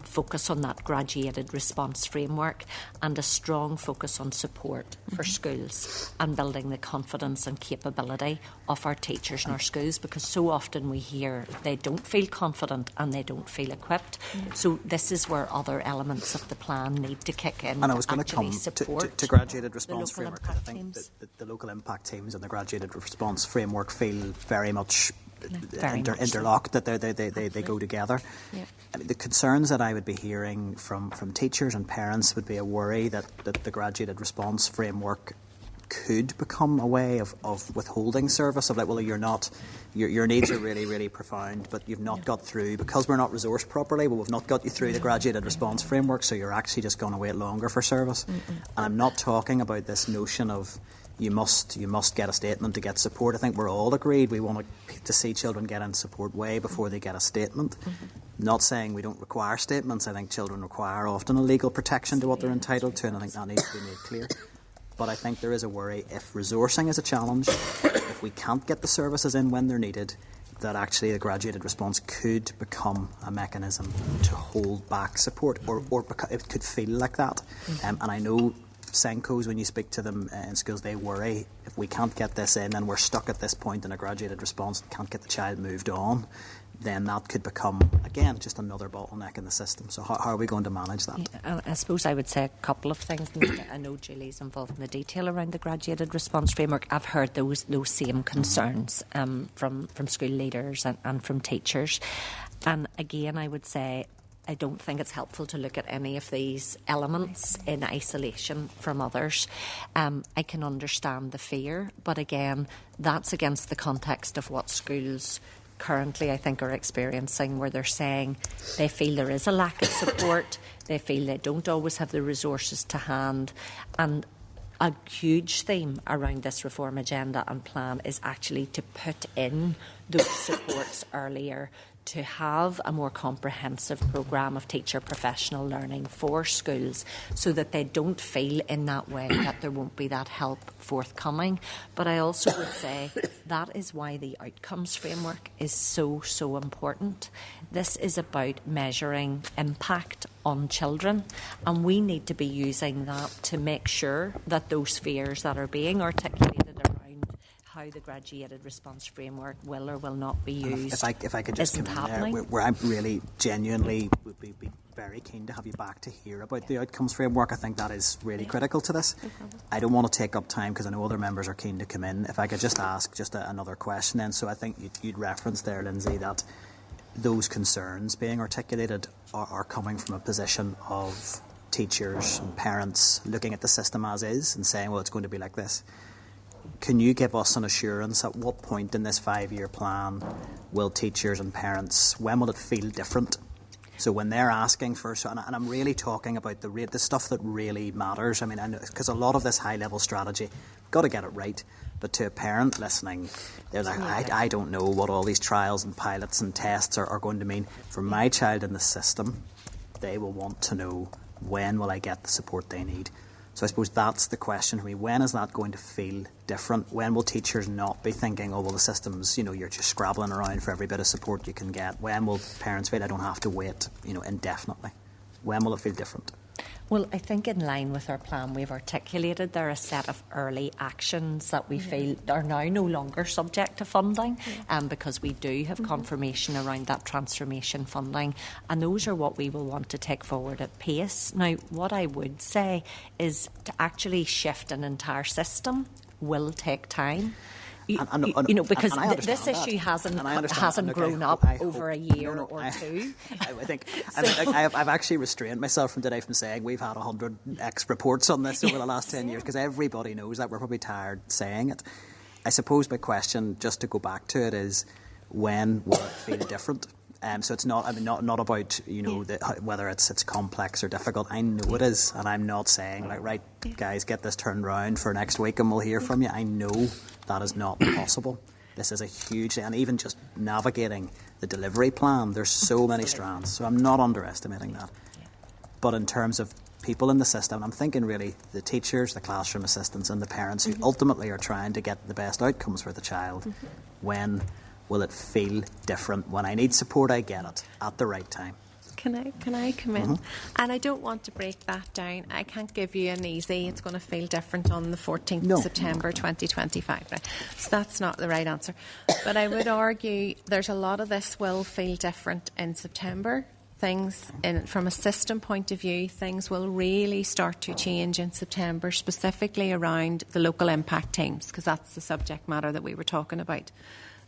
S9: focus on that graduated response framework and a strong focus on support for schools and building the confidence and capability of our teachers in our schools, because so often we hear they don't feel confident and they don't feel equipped. So this is where other elements of the plan need to kick in.
S1: And I was going to come to graduated response framework. I think that the local impact teams and the graduated response framework feel very much interlocked, that they go together. Yeah. I mean, the concerns that I would be hearing from teachers and parents would be a worry that the graduated response framework could become a way of withholding service, of like, well, your needs are really, really profound, but you've not got through, because we're not resourced properly, but we've not got you through the graduated response framework, so you're actually just going to wait longer for service. And I'm not talking about this notion of you must get a statement to get support. I think we're all agreed we want to see children get in support way before they get a statement. Not saying we don't require statements. I think children require often a legal protection to what they're entitled to, and I think that needs to be made clear. But I think there is a worry, if resourcing is a challenge, if we can't get the services in when they're needed, that actually the graduated response could become a mechanism to hold back support, or it could feel like that. And I know SENCOs, when you speak to them in schools, they worry if we can't get this in and we're stuck at this point in a graduated response and can't get the child moved on, then that could become, again, just another bottleneck in the system. So how are we going to manage that?
S9: Yeah, I suppose I would say a couple of things. I know Julie's involved in the detail around the graduated response framework. I've heard those same concerns from school leaders and from teachers. And again, I would say I don't think it's helpful to look at any of these elements in isolation from others. I can understand the fear, but again, that's against the context of what schools currently, I think, are experiencing, where they're saying they feel there is a lack of support, they feel they don't always have the resources to hand, and a huge theme around this reform agenda and plan is actually to put in those supports earlier, to have a more comprehensive programme of teacher professional learning for schools, so that they don't feel in that way that there won't be that help forthcoming. But I also would say that is why the outcomes framework is so important. This is about measuring impact on children, and we need to be using that to make sure that those fears that are being articulated around how the graduated response framework will or will not be used.
S1: If I could just come in there, where I really genuinely would be very keen to have you back to hear about the outcomes framework. I think that is really critical to this. No problem. I don't want to take up time because I know other members are keen to come in. If I could just ask another question then. So I think you'd referenced there, Lindsay, that those concerns being articulated are coming from a position of teachers and parents looking at the system as is and saying, well, it's going to be like this. Can you give us an assurance at what point in this 5-year plan will teachers and parents, when will it feel different? So when they're asking for, and I'm really talking about the stuff that really matters. I mean, because a lot of this high-level strategy, got to get it right. But to a parent listening, they're like, I don't know what all these trials and pilots and tests are going to mean. For my child in the system, they will want to know, when will I get the support they need? So I suppose that's the question for me. When is that going to feel different? When will teachers not be thinking, oh, well, the system's, you're just scrabbling around for every bit of support you can get? When will parents feel, I don't have to wait, indefinitely? When will it feel different?
S9: Well, I think in line with our plan, we've articulated there are a set of early actions that we feel are now no longer subject to funding, because we do have confirmation around that transformation funding, and those are what we will want to take forward at pace. Now, what I would say is to actually shift an entire system will take time. Because this issue hasn't grown up over a year or two.
S1: I think I've actually restrained myself from today from saying we've had 100 X reports on this over the last 10 years, because everybody knows that. We're probably tired saying it. I suppose my question, just to go back to it, is when will it feel different? So it's not, I mean, not about, you know, whether it's complex or difficult. I know it is, and I'm not saying, like, right, guys, get this turned around for next week and we'll hear from you. I know that is not possible. This is a huge, and even just navigating the delivery plan, there's so many strands. So I'm not underestimating that. But in terms of people in the system, I'm thinking really the teachers, the classroom assistants and the parents who ultimately are trying to get the best outcomes for the child. When will it feel different? When I need support, I get it at the right time.
S10: Can I come in? And I don't want to break that down. I can't give you an easy, it's going to feel different on the 14th of September 2025. Right? So that's not the right answer. But I would argue there's a lot of this will feel different in September. Things, from a system point of view, things will really start to change in September, specifically around the local impact teams, because that's the subject matter that we were talking about.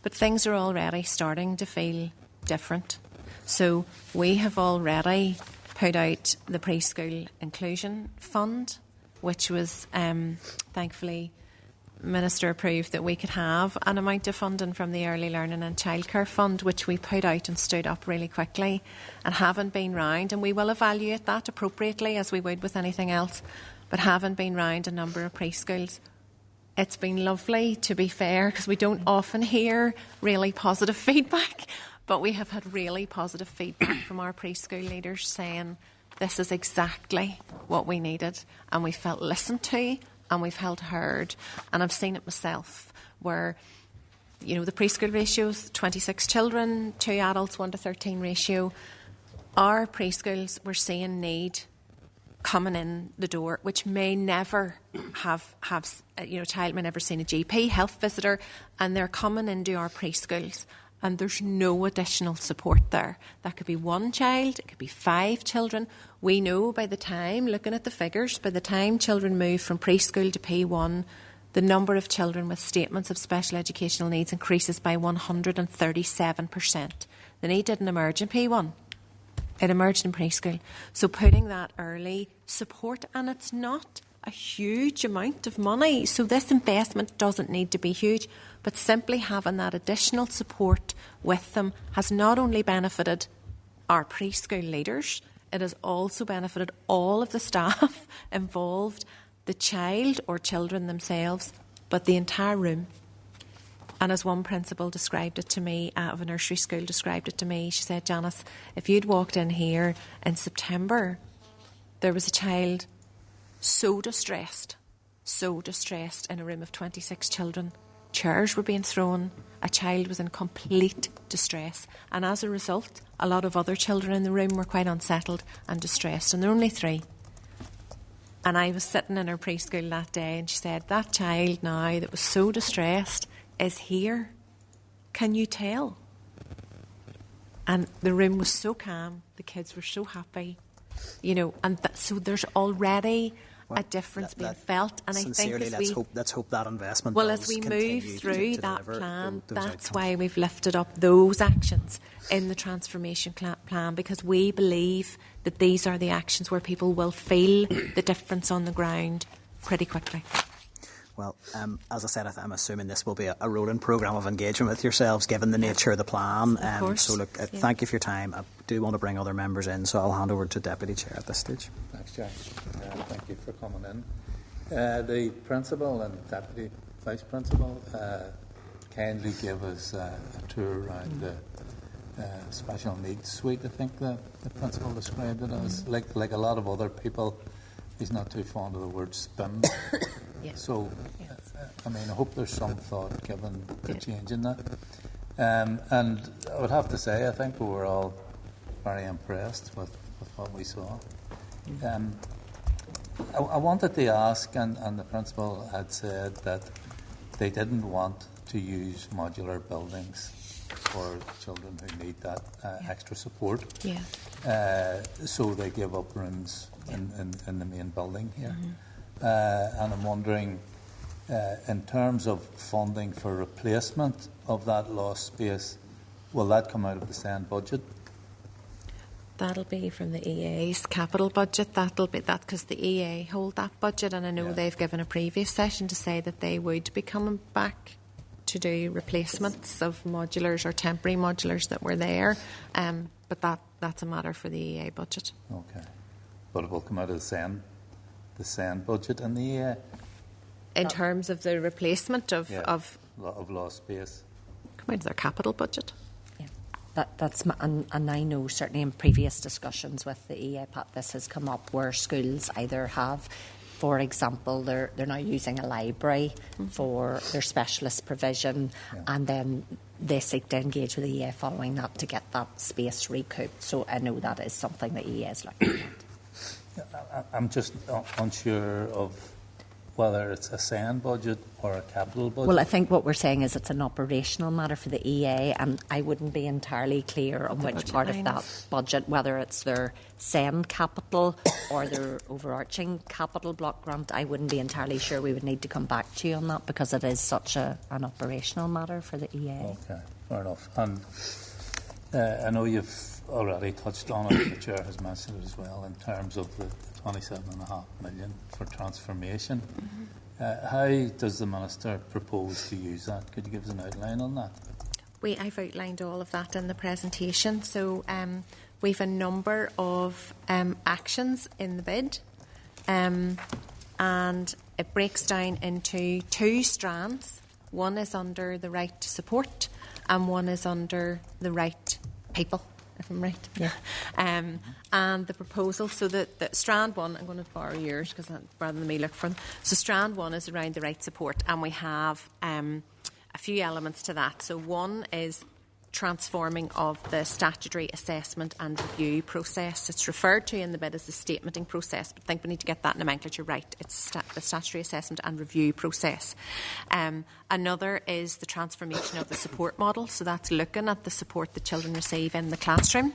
S10: But things are already starting to feel different. So we have already put out the Preschool Inclusion Fund, which was thankfully Minister approved that we could have an amount of funding from the Early Learning and Childcare Fund, which we put out and stood up really quickly and haven't been round. And we will evaluate that appropriately as we would with anything else, but haven't been round a number of preschools. It's been lovely, to be fair, because we don't often hear really positive feedback, but we have had really positive feedback from our preschool leaders saying this is exactly what we needed, and we felt listened to and we've felt heard. And I've seen it myself where, you know, the preschool ratios, 26 children, 2 adults, 1 to 13 ratio. Our preschools were seeing need coming in the door, which may never have you know, a child may never seen a GP, health visitor, and they're coming into our preschools and there's no additional support there. That could be 1 child, it could be 5 children. We know by the time, looking at the figures, by the time children move from preschool to P1, the number of children with statements of special educational needs increases by 137%. The need didn't emerge in P1. It emerged in preschool. So putting that early support, and it's not a huge amount of money, so this investment doesn't need to be huge, but simply having that additional support with them has not only benefited our preschool leaders, it has also benefited all of the staff involved, the child or children themselves, but the entire room. And as one principal described it to me, of a nursery school described it to me, she said, Janice, if you'd walked in here in September, there was a child so distressed in a room of 26 children. Chairs were being thrown. A child was in complete distress. And as a result, a lot of other children in the room were quite unsettled and distressed. And there were only 3. And I was sitting in her preschool that day and she said, that child now that was so distressed is here. Can you tell? And the room was so calm. The kids were so happy. You know, and so there's already a difference being felt. And I think
S1: let's hope that investment.
S10: Well, as we move through that plan, that's why we've lifted up those actions in the transformation plan, because we believe that these are the actions where people will feel the difference on the ground pretty quickly.
S1: Well, as I said, I'm assuming this will be a rolling programme of engagement with yourselves, given the nature of the plan.
S10: Of course.
S1: So, look, thank you for your time. I do want to bring other members in, so I'll hand over to Deputy Chair at this stage.
S2: Thanks, Jack. Thank you for coming in. The Principal and Deputy Vice Principal kindly gave us a tour around the special needs suite. I think the Principal described it as, like a lot of other people, he's not too fond of the word spin. So, I mean, I hope there's some thought given to changing that. And I would have to say, I think we were all very impressed with what we saw. I wanted to ask, and the Principal had said that they didn't want to use modular buildings for children who need that extra support. So they give up rooms in the main building here. And I'm wondering, in terms of funding for replacement of that lost space, will that come out of the SEN budget?
S10: That'll be from the EA's capital budget. That'll be that, because the EA hold that budget, and I know they've given a previous session to say that they would be coming back to do replacements of modulars or temporary modulars that were there, but that's a matter for the EA budget.
S2: Okay. But it will come out of the SEN budget and the EA?
S10: In terms of the replacement of
S2: lost space.
S10: Come out of their capital budget.
S9: That's and I know certainly in previous discussions with the EAPAT this has come up where schools either have, for example, they're now using a library for their specialist provision, and then they seek to engage with the EA following that to get that space recouped. So I know that is something that EA is looking at.
S2: I'm just unsure of whether it's a SEN budget or a capital budget.
S9: Well, I think what we're saying is it's an operational matter for the EA, and I wouldn't be entirely clear on which part of that budget, whether it's their SEN capital or their overarching capital block grant. I wouldn't be entirely sure. We would need to come back to you on that because it is such an operational matter for the EA.
S2: Okay, fair enough. And I know you've already touched on it, the Chair has mentioned it as well, in terms of the 27.5 million for transformation. How does the Minister propose to use that? Could you give us an outline on that?
S10: I've outlined all of that in the presentation. So we've a number of actions in the bid, and it breaks down into 2 strands. One is under the right to support, and one is under the right people, if I'm right. Yeah. And the proposal, so that strand 1, I'm going to borrow yours because rather than me look for them. So strand 1 is around the right support, and we have a few elements to that. So one is transforming of the statutory assessment and review process. It's referred to in the bid as the statementing process, but I think we need to get that nomenclature right. It's the statutory assessment and review process. Another is the transformation of the support model. So that's looking at the support that children receive in the classroom.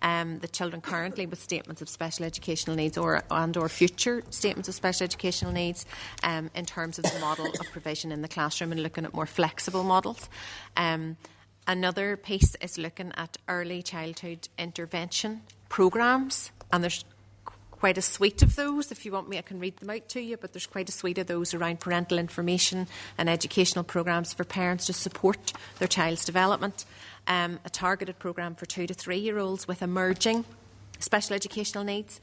S10: The children currently with statements of special educational needs or future statements of special educational needs in terms of the model of provision in the classroom, and looking at more flexible models. Another piece is looking at early childhood intervention programmes, and there's quite a suite of those. If you want me, I can read them out to you, but there's quite a suite of those around parental information and educational programmes for parents to support their child's development. A targeted programme for 2 to 3 year olds with emerging special educational needs.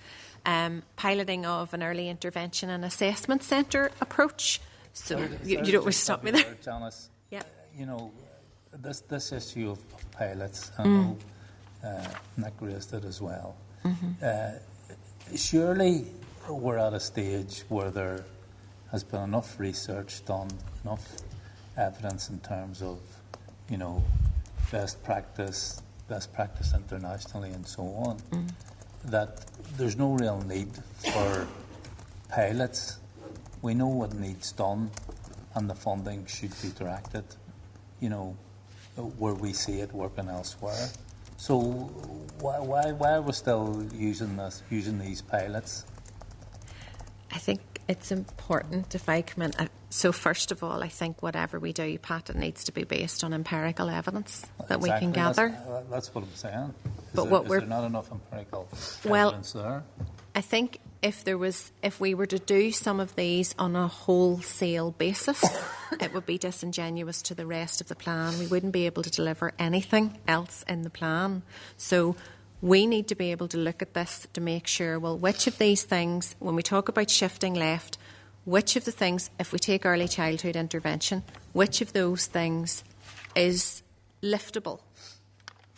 S10: Piloting of an early intervention and assessment centre approach. So you don't want to stop me there.
S2: Janice,
S10: yeah.
S2: You know, this issue of pilots, I know Nick raised it as well. Surely we're at a stage where there has been enough research done, enough evidence in terms of, you know, best practice internationally and so on, that there's no real need for pilots. We know what needs done, and the funding should be directed, you know, where we see it working elsewhere. So why are we still using these pilots?
S10: I think it's important if I come in. So first of all, I think whatever we do, Pat, it needs to be based on empirical evidence that we can gather.
S2: That's what I'm saying.
S10: Is
S2: there not enough empirical evidence there?
S10: I think if we were to do some of these on a wholesale basis, it would be disingenuous to the rest of the plan. We wouldn't be able to deliver anything else in the plan. So we need to be able to look at this to make sure, well, which of these things, when we talk about shifting left, which of the things, if we take early childhood intervention, which of those things is liftable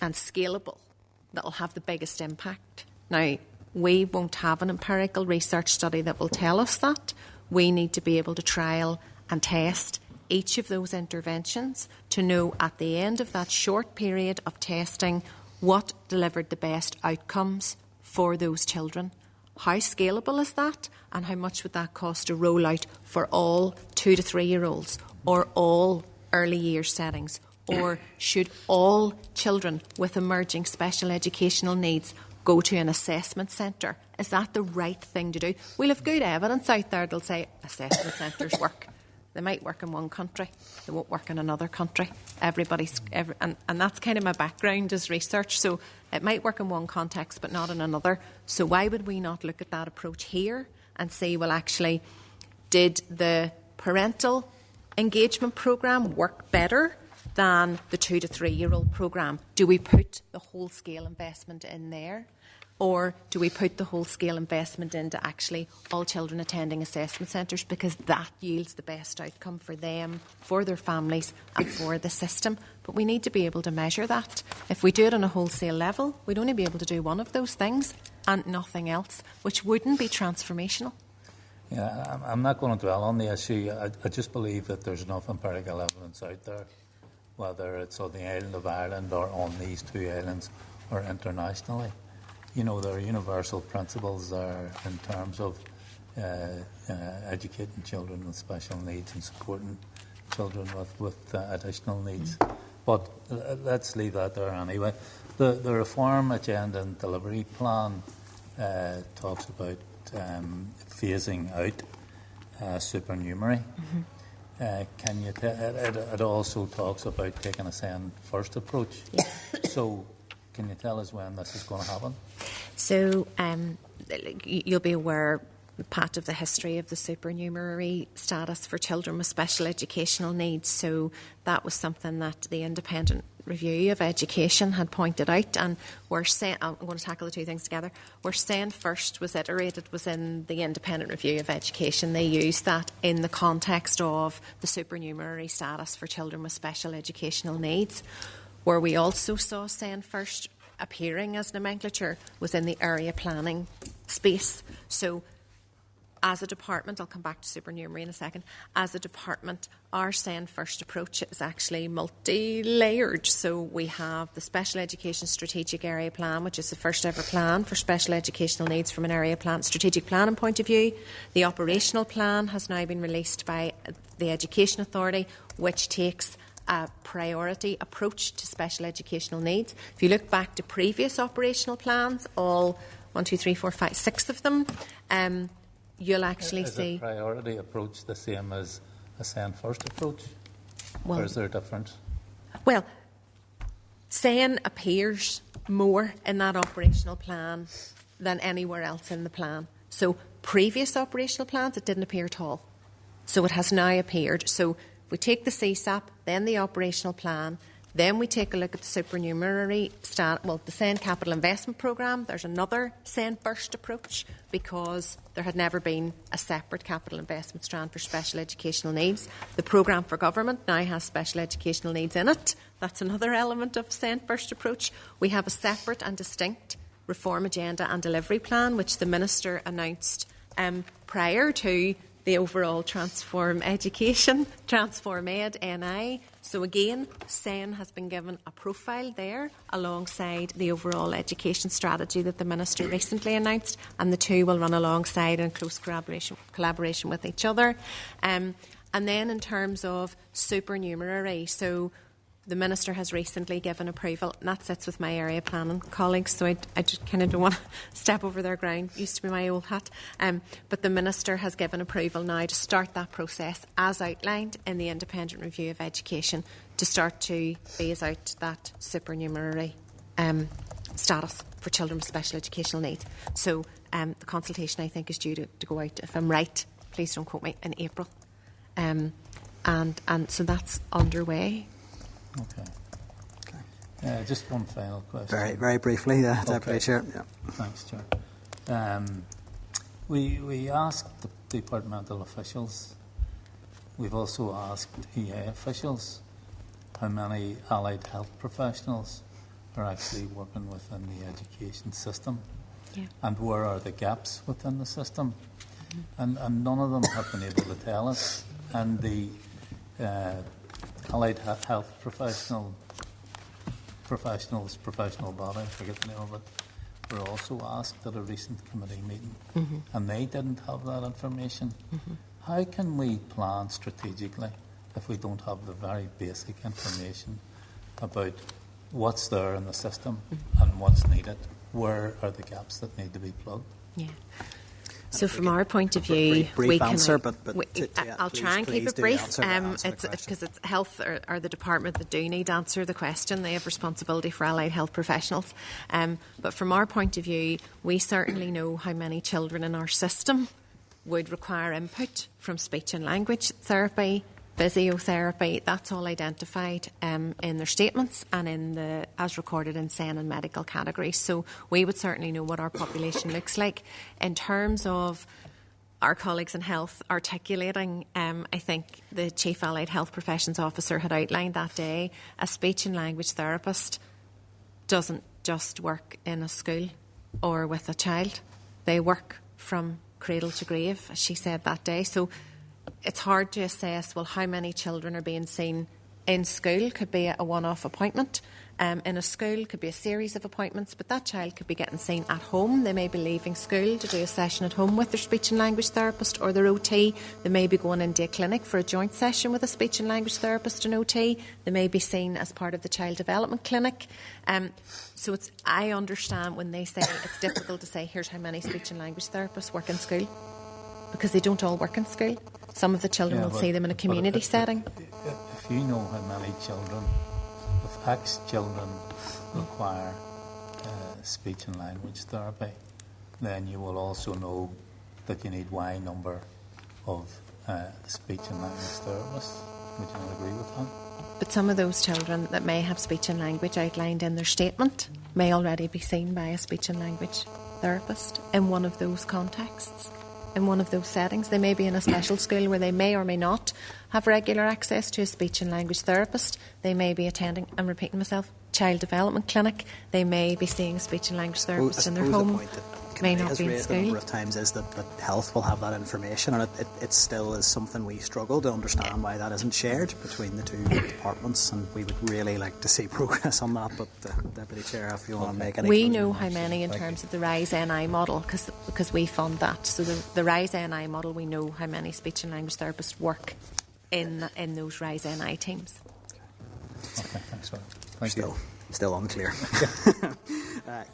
S10: and scalable that will have the biggest impact? Now, we won't have an empirical research study that will tell us that. We need to be able to trial and test each of those interventions to know at the end of that short period of testing what delivered the best outcomes for those children. How scalable is that, and how much would that cost to roll out for all 2 to 3 year olds or all early years settings? Or should all children with emerging special educational needs go to an assessment centre? Is that the right thing to do? We'll have good evidence out there that'll say assessment centres work. They might work in one country, they won't work in another country. And that's kind of my background as research. So it might work in one context but not in another. So why would we not look at that approach here and say, well, actually, did the parental engagement programme work better than the 2 to 3 year old programme? Do we put the whole scale investment in there? Or do we put the whole scale investment into actually all children attending assessment centres, because that yields the best outcome for them, for their families and for the system? But we need to be able to measure that. If we do it on a wholesale level, we'd only be able to do one of those things and nothing else, which wouldn't be transformational.
S2: Yeah, I'm not going to dwell on the issue. I just believe that there's enough empirical evidence out there, whether it's on the island of Ireland or on these two islands or internationally. You know, there are universal principles there in terms of educating children with special needs and supporting children with additional needs. But let's leave that there anyway. The Reform Agenda and Delivery Plan talks about phasing out supernumerary. Can you it also talks about taking a SEN first approach.
S10: Yes.
S2: So can you tell us when this is going to happen?
S10: So you'll be aware, part of the history of the supernumerary status for children with special educational needs. So that was something that the Independent Review of Education had pointed out, and I'm going to tackle the two things together. Where SEN First was iterated was in the Independent Review of Education. They used that in the context of the supernumerary status for children with special educational needs. Where we also saw SEN First appearing as nomenclature was in the area planning space. So as a department, I'll come back to supernumerary in a second, as a department, our SEN First approach is actually multi-layered. So we have the Special Education Strategic Area Plan, which is the first ever plan for special educational needs from an area plan, strategic planning point of view. The operational plan has now been released by the Education Authority, which takes a priority approach to special educational needs. If you look back to previous operational plans, all 6 of them, you'll actually see...
S2: Is a priority approach the same as a SEN First approach?
S10: Well,
S2: or is there a difference?
S10: Well, SEN appears more in that operational plan than anywhere else in the plan. So previous operational plans, it didn't appear at all. So it has now appeared. So if we take the CSAP, then the operational plan, then we take a look at the supernumerary the SEN Capital Investment Programme. There's another SEN First approach because there had never been a separate capital investment strand for special educational needs. The Programme for Government now has special educational needs in it. That's another element of SEN First approach. We have a separate and distinct Reform Agenda and Delivery Plan, which the Minister announced prior to the overall Transform Education, Transform Ed, NI. So again, SEN has been given a profile there alongside the overall education strategy that the Minister recently announced, and the two will run alongside in close collaboration with each other. And then in terms of supernumerary, so the Minister has recently given approval, and that sits with my area planning colleagues, so I just kind of don't want to step over their ground. It used to be my old hat. But the Minister has given approval now to start that process, as outlined in the Independent Review of Education, to start to phase out that supernumerary status for children with special educational needs. So the consultation, I think, is due to go out, if I'm right, please don't quote me, in April. And so that's underway.
S2: Okay. Just one final question.
S1: Very, very briefly, Deputy Chair. Yeah.
S2: Thanks, Chair. We asked the departmental officials, we've also asked EA officials, how many allied health professionals are actually working within the education system, and where are the gaps within the system. And none of them have been able to tell us. And the allied health professional body, I forget the name of it, were also asked at a recent committee meeting, and they didn't have that information. How can we plan strategically if we don't have the very basic information about what's there in the system and what's needed? Where are the gaps that need to be plugged?
S10: Yeah. So from our point of view,
S1: brief answer,
S10: I'll try and keep it brief. Because it's health or the department that do need to answer the question. They have responsibility for allied health professionals. But from our point of view, we certainly know how many children in our system would require input from speech and language therapy, physiotherapy, that's all identified in their statements and as recorded in SEN and medical categories. So we would certainly know what our population looks like. In terms of our colleagues in health articulating, I think the Chief Allied Health Professions Officer had outlined that day, a speech and language therapist doesn't just work in a school or with a child. They work from cradle to grave, as she said that day. So it's hard to assess, well, how many children are being seen in school. Could be a one-off appointment. In a school, could be a series of appointments, but that child could be getting seen at home. They may be leaving school to do a session at home with their speech and language therapist or their OT. They may be going into a clinic for a joint session with a speech and language therapist and OT. They may be seen as part of the child development clinic. So I understand when they say it's difficult to say, here's how many speech and language therapists work in school, because they don't all work in school. Some of the children will see them in a community setting.
S2: If you know how many children, if X children require speech and language therapy, then you will also know that you need Y number of speech and language therapists. Would you not agree with that?
S10: But some of those children that may have speech and language outlined in their statement may already be seen by a speech and language therapist in one of those contexts. In one of those settings. They may be in a special school where they may or may not have regular access to a speech and language therapist. They may be attending, I'm repeating myself, child development clinic. They may be seeing a speech and language therapist in their home. May not be in school.
S1: The number of times is that health will have that information, and it still is something we struggle to understand why that isn't shared between the two departments, and we would really like to see progress on that. But Deputy Chair, if you want to make any,
S10: we know how many in terms of the RISE NI model because we fund that. So the RISE NI model, we know how many speech and language therapists work in those RISE NI teams.
S2: Okay, thanks for that. Thank you.
S1: Still unclear.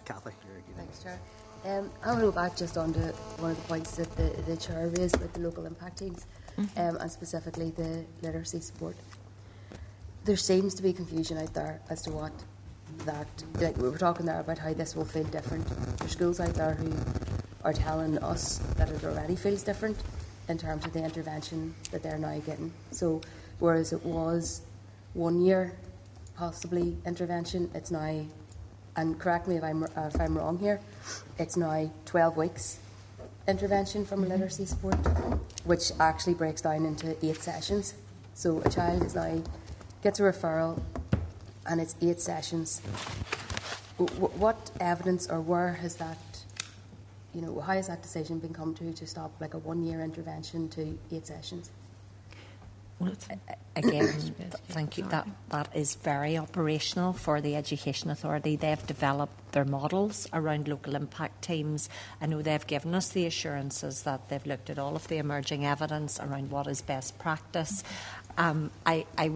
S1: Kathy,
S7: thanks, Chair. I want to go back just on to one of the points that the Chair raised with the local impact teams, and specifically the literacy support. There seems to be confusion out there as to what that, like we were talking there about how this will feel different. There's schools out there who are telling us that it already feels different in terms of the intervention that they're now getting. So whereas it was 1 year possibly intervention, it's now, and correct me if I'm wrong here, it's now 12 weeks intervention from a literacy support, which actually breaks down into 8 sessions. So a child is now gets a referral, and it's 8 sessions. What evidence or where has that, how has that decision been come to stop like a 1 year intervention to 8 sessions?
S9: Again, thank you. That is very operational for the Education Authority. They've developed their models around local impact teams. I know they've given us the assurances that they've looked at all of the emerging evidence around what is best practice. It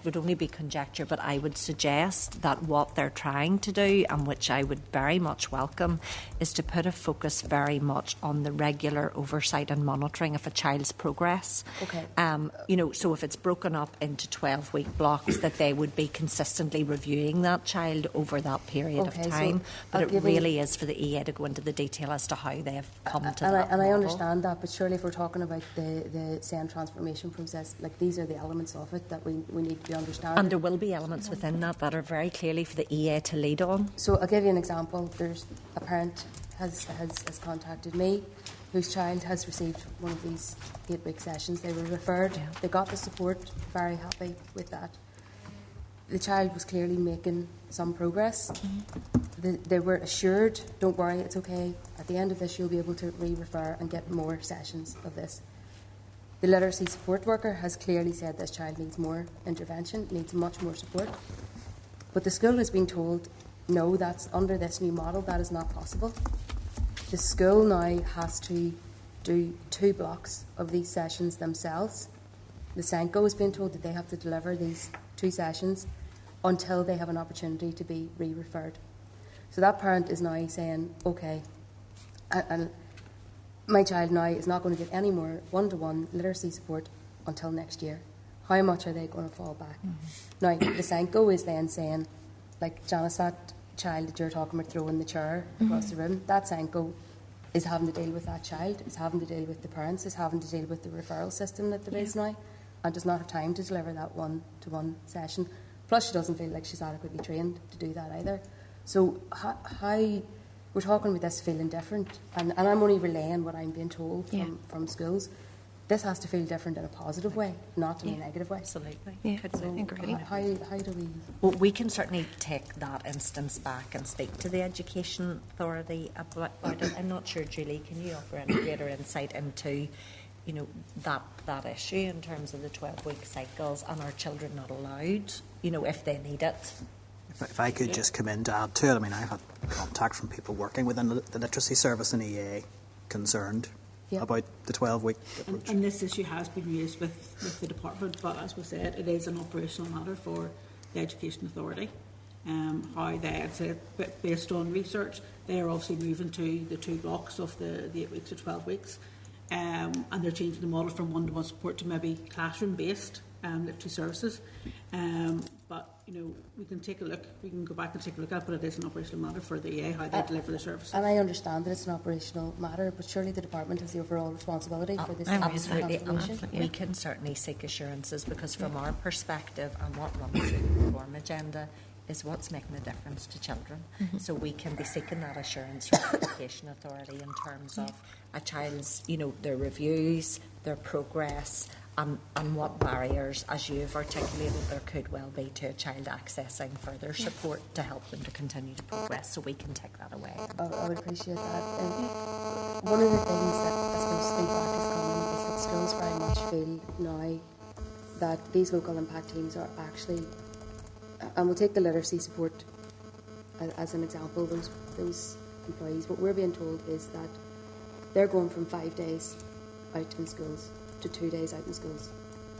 S9: would only be conjecture, but I would suggest that what they're trying to do, and which I would very much welcome, is to put a focus very much on the regular oversight and monitoring of a child's progress.
S7: Okay.
S9: So if it's broken up into 12-week blocks, that they would be consistently reviewing that child over that period of time. So but it really is for the EA to go into the detail as to how they have come to that
S7: And I
S9: model.
S7: understand that, but surely if we're talking about the SEN transformation process, like these are the elements of it that we need to be understanding.
S9: And there will be elements within that are very clearly for the EA to lead on.
S7: So I'll give you an example. There's a parent has contacted me whose child has received one of these 8-week sessions. They were referred. Yeah. They got the support. Very happy with that. The child was clearly making some progress. Mm-hmm. They were assured, don't worry, it's okay. At the end of this, you'll be able to re-refer and get more sessions of this. The literacy support worker has clearly said this child needs more intervention, needs much more support. But the school has been told, no, that's under this new model, that is not possible. The school now has to do 2 blocks of these sessions themselves. The SENCO has been told that they have to deliver these 2 sessions until they have an opportunity to be re-referred. So that parent is now saying, okay, and my child now is not going to get any more one-to-one literacy support until next year. How much are they going to fall back? Mm-hmm. Now, the SENCO is then saying, like Janice, that child that you're talking about throwing the chair across the room, that SENCO is having to deal with that child, is having to deal with the parents, is having to deal with the referral system that there is now. and does not have time to deliver that one-to-one session. Plus, she doesn't feel like she's adequately trained to do that either. So how we're talking about this feeling different, and I'm only relaying what I'm being told from schools. This has to feel different in a positive way, not in a negative way.
S9: Absolutely.
S4: Yeah,
S7: how do we...
S9: Well, we can certainly take that instance back and speak to the Education Authority about it. I'm not sure, Julie, can you offer any greater insight into, you know, that issue in terms of the 12-week cycles and our children not allowed, you know, if they need it?
S1: If I could just come in to add to it, I mean, I've had contact from people working within the literacy service in EA concerned about the 12-week approach.
S11: And this issue has been raised with the department, but as we said, it is an operational matter for the Education Authority. How they, I'd say, based on research, they are obviously moving to the 2 blocks of the 8 weeks or 12 weeks, and they're changing the model from one-to-one support to maybe classroom-based literacy services. But you know, we can take a look. We can go back and take a look at it, but it is an operational matter for the EA how they deliver the services.
S7: And I understand that it's an operational matter, but surely the department has the overall responsibility for this.
S9: Absolutely. We can certainly seek assurances, because from our perspective and what runs through the reform agenda is what's making a difference to children. So we can be seeking that assurance from the Education Authority in terms of a child's, you know, their reviews, their progress, and what barriers, as you've articulated, there could well be to a child accessing further support to help them to continue to progress. So we can take that away.
S7: I would appreciate that. One of the things that I suppose feedback is coming is that schools very much feel now that these local impact teams are actually, and we'll take the literacy support as an example, those employees, what we're being told is that they're going from 5 days out in schools to 2 days out in schools.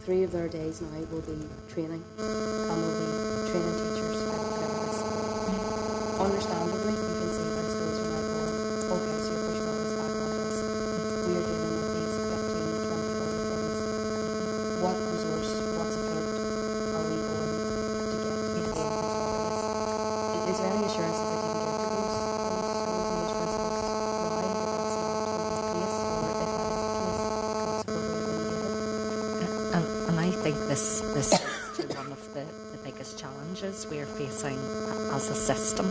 S7: 3 of their days now will be training, and will be training teachers about this. Understandably, you can see how schools are now going, okay, so you're pushing all this back on us. We are dealing with these 15, 24 things. What resource, what support are we going to get to be able to control this? Is there any assurances that you can give to those schools and those principals now that that's not taking place, or if that is the case, what support are we going to give?
S9: And I think this is to one of the biggest challenges we're facing as a system.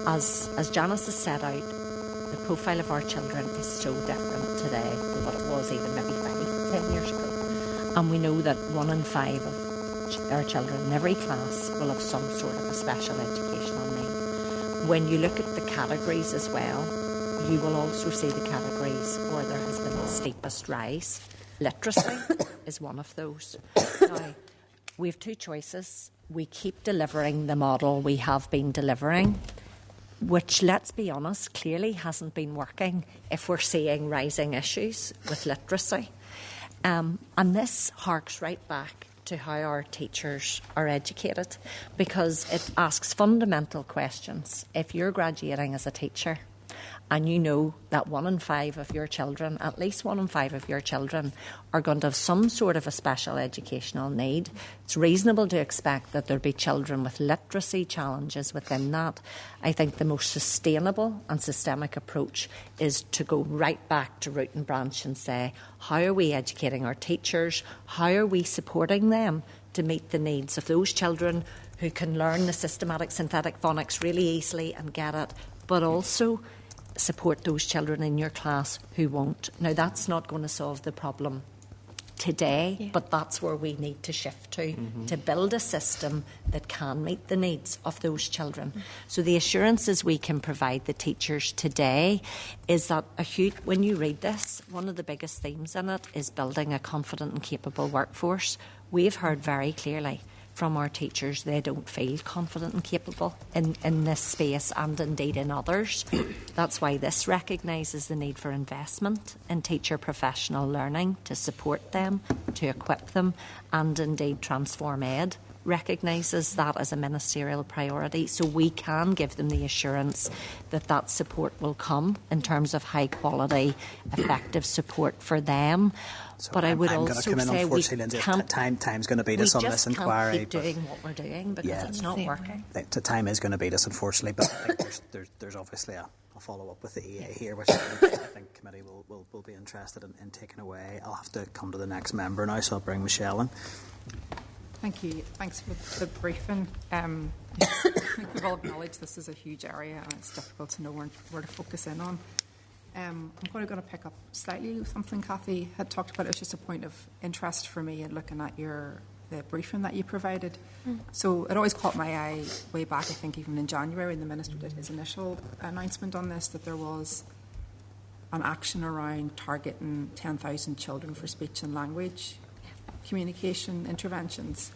S9: As Janice has set out, the profile of our children is so different today than what it was even maybe 5-10 years ago. And we know that 1 in 5 of our children in every class will have some sort of a special educational need. When you look at the categories as well, you will also see the categories where there has been the steepest rise. Literacy is one of those. Now, we have 2 choices. We keep delivering the model we have been delivering, which, let's be honest, clearly hasn't been working if we're seeing rising issues with literacy. And this harks right back to how our teachers are educated, because it asks fundamental questions. If you're graduating as a teacher and you know that 1 in 5 of your children, at least 1 in 5 of your children, are going to have some sort of a special educational need, it's reasonable to expect that there'll be children with literacy challenges within that. I think the most sustainable and systemic approach is to go right back to root and branch and say, how are we educating our teachers? How are we supporting them to meet the needs of those children who can learn the systematic synthetic phonics really easily and get it, but also support those children in your class who won't. Now, that's not going to solve the problem today, but that's where we need to shift to build a system that can meet the needs of those children. So the assurances we can provide the teachers today is that when you read this, one of the biggest themes in it is building a confident and capable workforce. We've heard very clearly from our teachers they don't feel confident and capable in this space, and indeed in others. That's why this recognises the need for investment in teacher professional learning to support them, to equip them, and indeed Transform Ed recognises that as a ministerial priority, so we can give them the assurance that that support will come in terms of high quality, effective support for them.
S1: So
S9: but I would
S1: I'm
S9: also
S1: come in,
S9: say we
S1: can't. Time's going to beat us on this inquiry.
S9: We just can't keep doing what we're doing because it's not working.
S1: The time is going to beat us, unfortunately. But I think there's obviously a follow up with the EA here, which I think committee will be interested in taking away. I'll have to come to the next member now, so I'll bring Michelle in.
S5: Thank you. Thanks for the briefing. I think we've all acknowledged this is a huge area and it's difficult to know where to focus in on. I'm probably going to pick up slightly with something Cathy had talked about. It was just a point of interest for me in looking at the briefing that you provided. So it always caught my eye way back, I think even in January when the Minister did his initial announcement on this, that there was an action around targeting 10,000 children for speech and language communication interventions.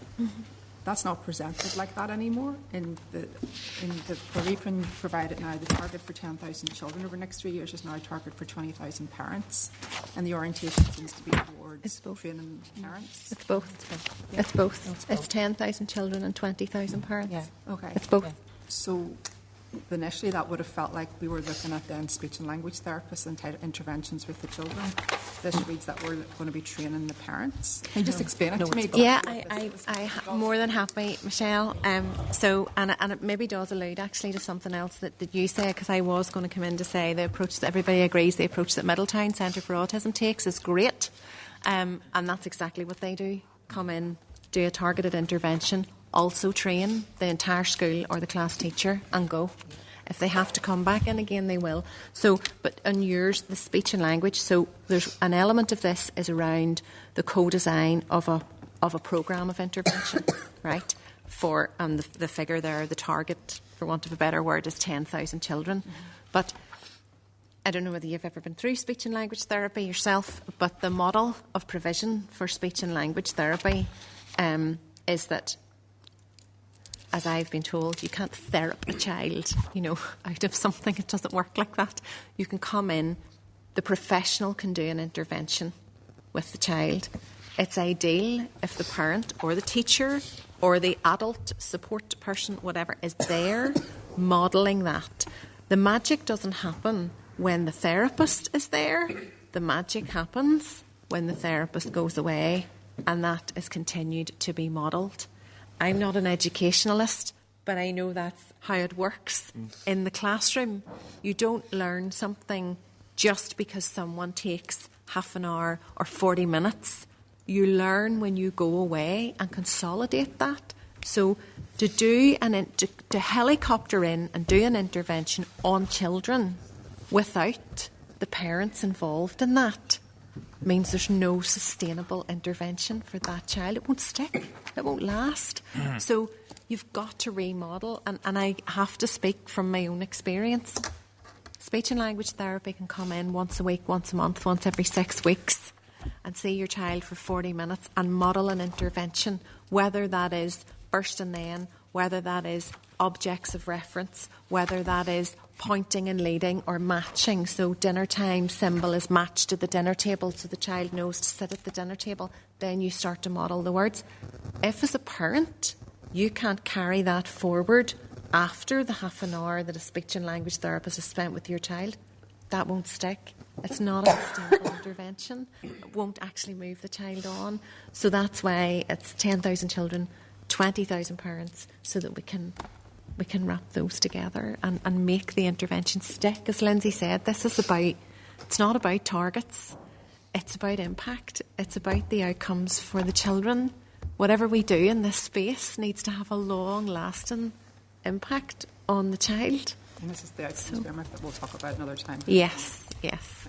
S5: That's not presented like that anymore. In the briefing provided now, the target for 10,000 children over the next 3 years is now a target for 20,000 parents, and the orientation seems to be towards training parents.
S10: It's both. Yeah. It's both. It's 10,000 children and 20,000 parents.
S5: Yeah. Okay.
S10: It's both.
S5: Yeah. So initially that would have felt like we were looking at then speech and language therapists and interventions with the children. This reads that we're going to be training the parents. Can you just explain it to me?
S10: Yeah, I'm more than happy, Michelle. And it maybe does allude actually to something else that you said, because I was going to come in to say the approach that everybody agrees the approach that Middletown Centre for Autism takes is great, and that's exactly what they do. Come in, do a targeted intervention, also train the entire school or the class teacher and go. If they have to come back in again, they will. So, but on yours, the speech and language, so there's an element of this is around the co-design of a programme of intervention, right? And the figure there, the target, for want of a better word, is 10,000 children. But I don't know whether you've ever been through speech and language therapy yourself, but the model of provision for speech and language therapy is that, as I've been told, you can't therapy a child, out of something. It doesn't work like that. You can come in, the professional can do an intervention with the child. It's ideal if the parent or the teacher or the adult support person, whatever, is there modelling that. The magic doesn't happen when the therapist is there. The magic happens when the therapist goes away, and that is continued to be modelled. I'm not an educationalist, but I know that's how it works in the classroom. You don't learn something just because someone takes half an hour or 40 minutes. You learn when you go away and consolidate that. So to helicopter in and do an intervention on children without the parents involved in that means there's no sustainable intervention for that child. It won't stick. It won't last. So you've got to remodel, and I have to speak from my own experience. Speech and language therapy can come in once a week, once a month, once every 6 weeks, and see your child for 40 minutes and model an intervention, whether that is first and then, whether that is objects of reference, whether that is pointing and leading or matching. So dinner time symbol is matched to the dinner table so the child knows to sit at the dinner table. Then you start to model the words. If as a parent you can't carry that forward after the half an hour that a speech and language therapist has spent with your child, that won't stick. It's not a sustainable intervention. It won't actually move the child on. So that's why it's 10,000 children, 20,000 parents, so that we can wrap those together and make the intervention stick. As Lindsay said, it's not about targets, it's about impact, it's about the outcomes for the children. Whatever we do in this space needs to have a long-lasting impact on the child.
S5: And this is the outcomes framework that we'll talk about another time.
S10: Yes,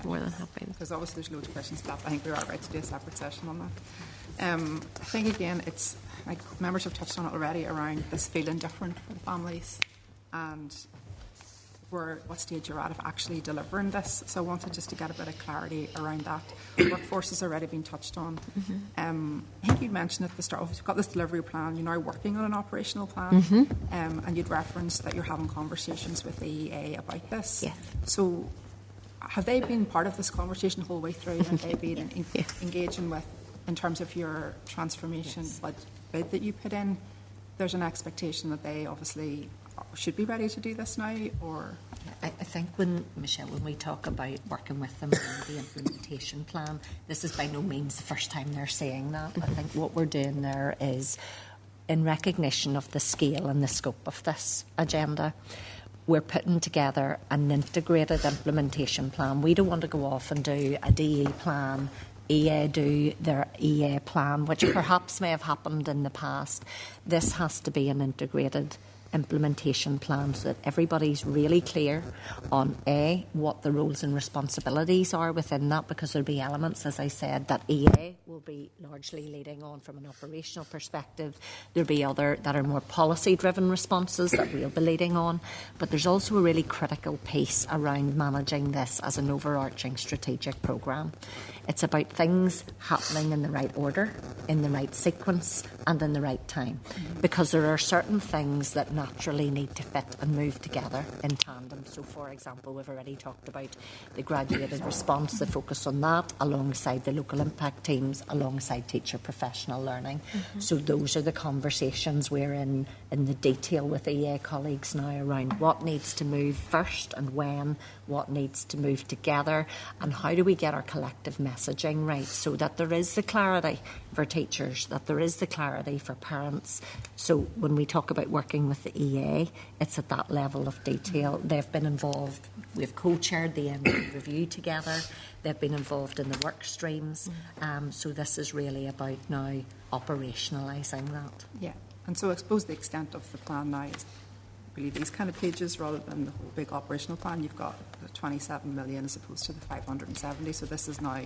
S10: more than happy.
S5: Because obviously there's loads of questions to that. I think we are right to do a separate session on that. I think, again, it's like members have touched on it already around this feeling different for the families and what stage you're at of actually delivering this. So I wanted just to get a bit of clarity around that. Workforce has already been touched on. I think you'd mentioned at the start, you've got this delivery plan, you're now working on an operational plan, and you'd referenced that you're having conversations with the EA about this.
S10: Yes.
S5: So have they been part of this conversation the whole way through? Have they been engaging with, in terms of your transformation bid that you put in? There's an expectation that they obviously should be ready to do this now, or?
S9: I think when we talk about working with them on the implementation plan, this is by no means the first time they're saying that. I think what we're doing there is, in recognition of the scale and the scope of this agenda, we're putting together an integrated implementation plan. We don't want to go off and do a DE plan, EA do their EA plan, which perhaps may have happened in the past. This has to be an integrated implementation plan so that everybody's really clear on A, what the roles and responsibilities are within that, because there'll be elements, as I said, that EA will be largely leading on from an operational perspective. There'll be other that are more policy-driven responses that we'll be leading on, but there's also a really critical piece around managing this as an overarching strategic programme. It's about things happening in the right order, in the right sequence and in the right time, because there are certain things that naturally need to fit and move together in tandem. So, for example, we've already talked about the graduated response, the focus on that, alongside the local impact teams, alongside teacher professional learning. So those are the conversations we're in the detail with EA colleagues now around what needs to move first and when, what needs to move together, and how do we get our collective messaging right so that there is the clarity for teachers, that there is the clarity for parents. So when we talk about working with the EA, it's at that level of detail. They've been involved. We've co-chaired the end review together. They've been involved in the work streams. So this is really about now operationalising that.
S5: Yeah, and so I suppose the extent of the plan now is really these kind of pages rather than the whole big operational plan. You've got the 27 million as opposed to the 570. So this is now,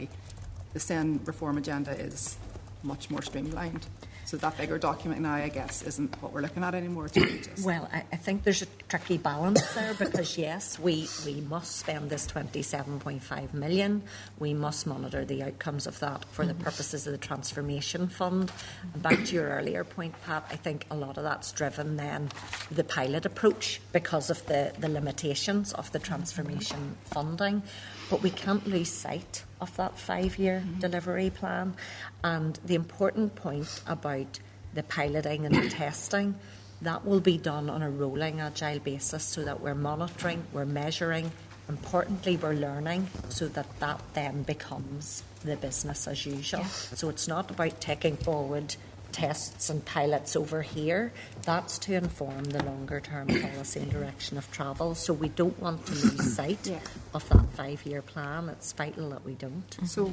S5: the SEN reform agenda is much more streamlined. So that bigger document now, I guess, isn't what we're looking at anymore. It's really just...
S9: Well, I think there's a tricky balance there because, yes, we must spend this 27.5 million. We must monitor the outcomes of that for the purposes of the transformation fund. And back to your earlier point, Pat, I think a lot of that's driven then the pilot approach because of the limitations of the transformation funding. But we can't lose sight of that 5-year delivery plan. And the important point about the piloting and the testing, that will be done on a rolling agile basis so that we're monitoring, we're measuring, importantly we're learning so that that then becomes the business as usual. Yeah. So it's not about taking forward tests and pilots over here. That's to inform the longer term policy and direction of travel. So we don't want to lose sight of that 5-year plan. It's vital that we don't.
S5: So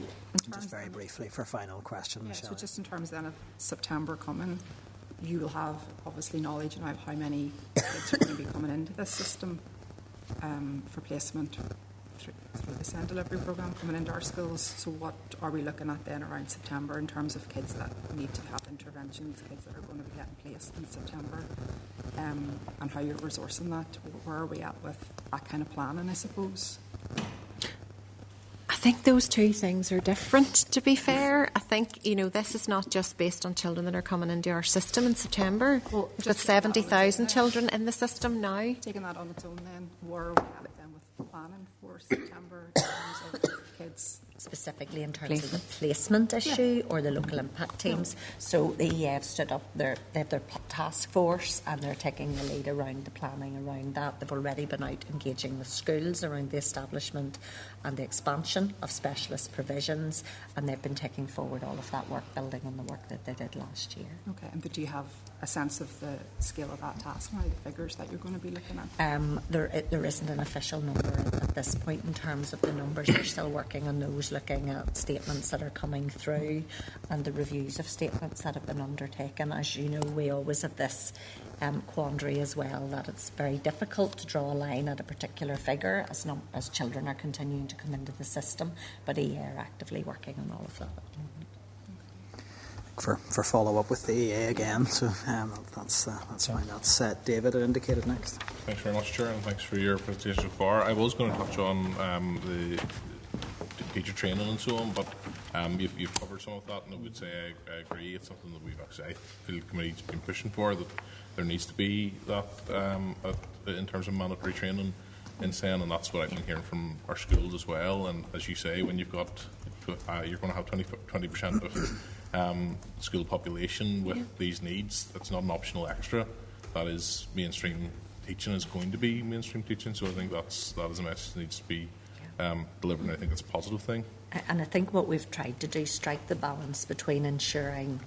S1: just very briefly for a final question, Michelle.
S5: So just in terms then of September coming, you will have obviously knowledge now of how many kids are going to be coming into this system for placement through the SEN delivery programme coming into our schools. So what are we looking at then around September in terms of kids that need to have interventions, kids that are going to be getting placed in September, and how you're resourcing that? Where are we at with that kind of planning, I suppose?
S10: I think those two things are different, to be fair. I think, this is not just based on children that are coming into our system in September. Well, we've got 70,000 children in the system now.
S5: Taking that on its own then, where are we at then with planning for September in terms of kids?
S9: Specifically in terms of the placement issue or the local impact teams. So the EA have stood up, they have their task force and they're taking the lead around the planning around that. They've already been out engaging with schools around the establishment and the expansion of specialist provisions, and they've been taking forward all of that work, building on the work that they did last year.
S5: Okay, and do you have a sense of the scale of that task now, the figures that you're going to be looking at?
S9: There isn't an official number at this point in terms of the numbers. They're still working on those, looking at statements that are coming through and the reviews of statements that have been undertaken. As you know, we always have this quandary as well, that it's very difficult to draw a line at a particular figure as children are continuing to come into the system, but EA are actively working on all of that.
S1: For follow up with the EA again, so that's fine. That's David indicated next.
S8: Thanks very much, Chair, and thanks for your presentation so far. I was going to touch on the teacher training and so on, but you've covered some of that, and I would say I agree. It's something that I feel the committee's been pushing for, that there needs to be that in terms of mandatory training in SEN, and that's what I've been hearing from our schools as well. And as you say, when you've got you're going to have 20% of school population with these needs, that's not an optional extra. That is mainstream teaching, is going to be mainstream teaching. So I think that is a message that needs to be delivered, and I think it's a positive thing.
S9: And I think what we've tried to do is strike the balance between ensuring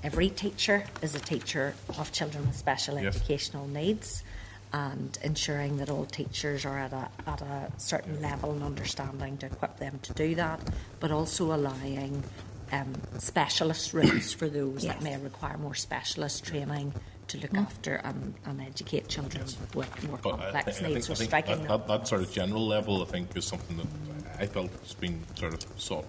S9: every teacher is a teacher of children with special educational needs, and ensuring that all teachers are at a certain level and understanding to equip them to do that, but also allowing specialist routes for those that may require more specialist training to look after and educate children with more complex needs.
S8: I think that sort of general level, I think, is something that I felt has been sort of sought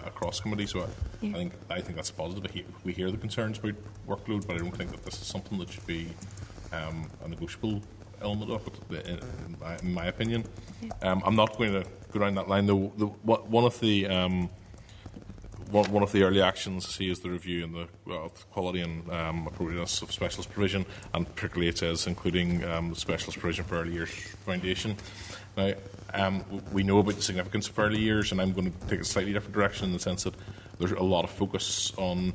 S8: across committee. So I think that's positive. We hear the concerns about workload, but I don't think that this is something that should be a negotiable element of it, in my opinion. I'm not going to go down that line, though. One of the early actions I see is the review and the quality and appropriateness of specialist provision, and particularly it says including the specialist provision for early years foundation. Now, we know about the significance of early years, and I'm going to take a slightly different direction in the sense that there's a lot of focus on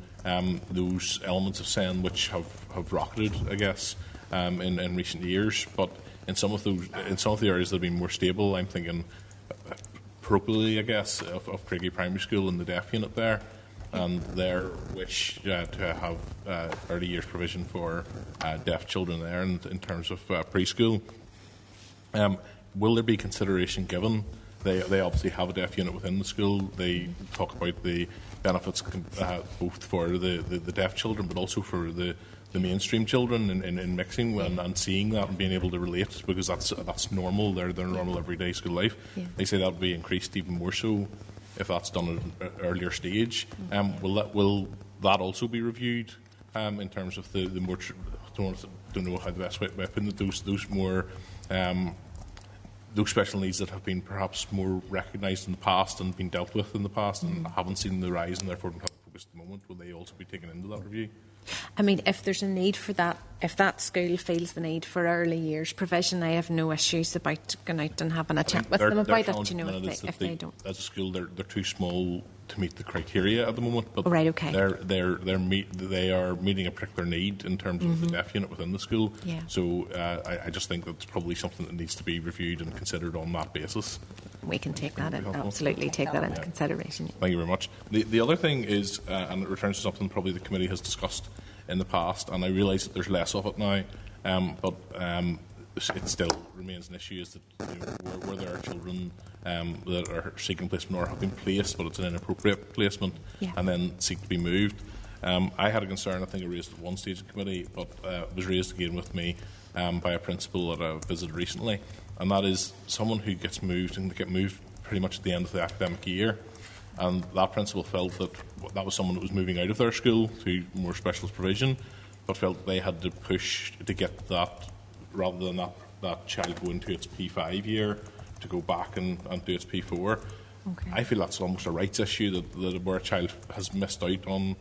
S8: those elements of SEN which have rocketed, I guess, in recent years. But in some of the areas that have been more stable, I'm thinking parochially, I guess, of Craigie Primary School and the deaf unit there, and their wish to have early years provision for deaf children there in terms of preschool. Will there be consideration given? They obviously have a deaf unit within the school. They talk about the benefits both for the deaf children, but also for the mainstream children in mixing and seeing that and being able to relate, because that's normal. They're normal everyday school life. They say that will be increased even more so if that's done at an earlier stage. Will that also be reviewed in terms of the more? Don't know how the best way to put it. Those more. Those special needs that have been perhaps more recognised in the past and been dealt with in the past and haven't seen the rise and therefore don't have the focus at the moment, will they also be taken into that review?
S10: I mean, if there's a need for that, if that school feels the need for early years provision, I have no issues about going out and having a chat with them about it. You know, if they don't,
S8: as a school, they're too small to meet the criteria at the moment. But
S10: right, okay.
S8: They are meeting a particular need in terms of the deaf unit within the school.
S10: Yeah.
S8: So I just think that's probably something that needs to be reviewed and considered on that basis.
S10: We can take that in, absolutely take that into consideration.
S8: Thank you very much. The other thing is, and it returns to something probably the committee has discussed in the past, and I realise that there's less of it now, but it still remains an issue, is that where there are children that are seeking placement or have been placed, but it's an inappropriate placement, and then seek to be moved. I had a concern, I think I raised at one stage in committee, but it was raised again with me by a principal that I visited recently, and that is someone who gets moved and get moved pretty much at the end of the academic year. And that principal felt that that was someone that was moving out of their school to more specialist provision, but felt they had to push to get that, rather than that child go into its P5 year, to go back and do its P4.
S10: Okay.
S8: I feel that's almost a rights issue, that where a child has missed out on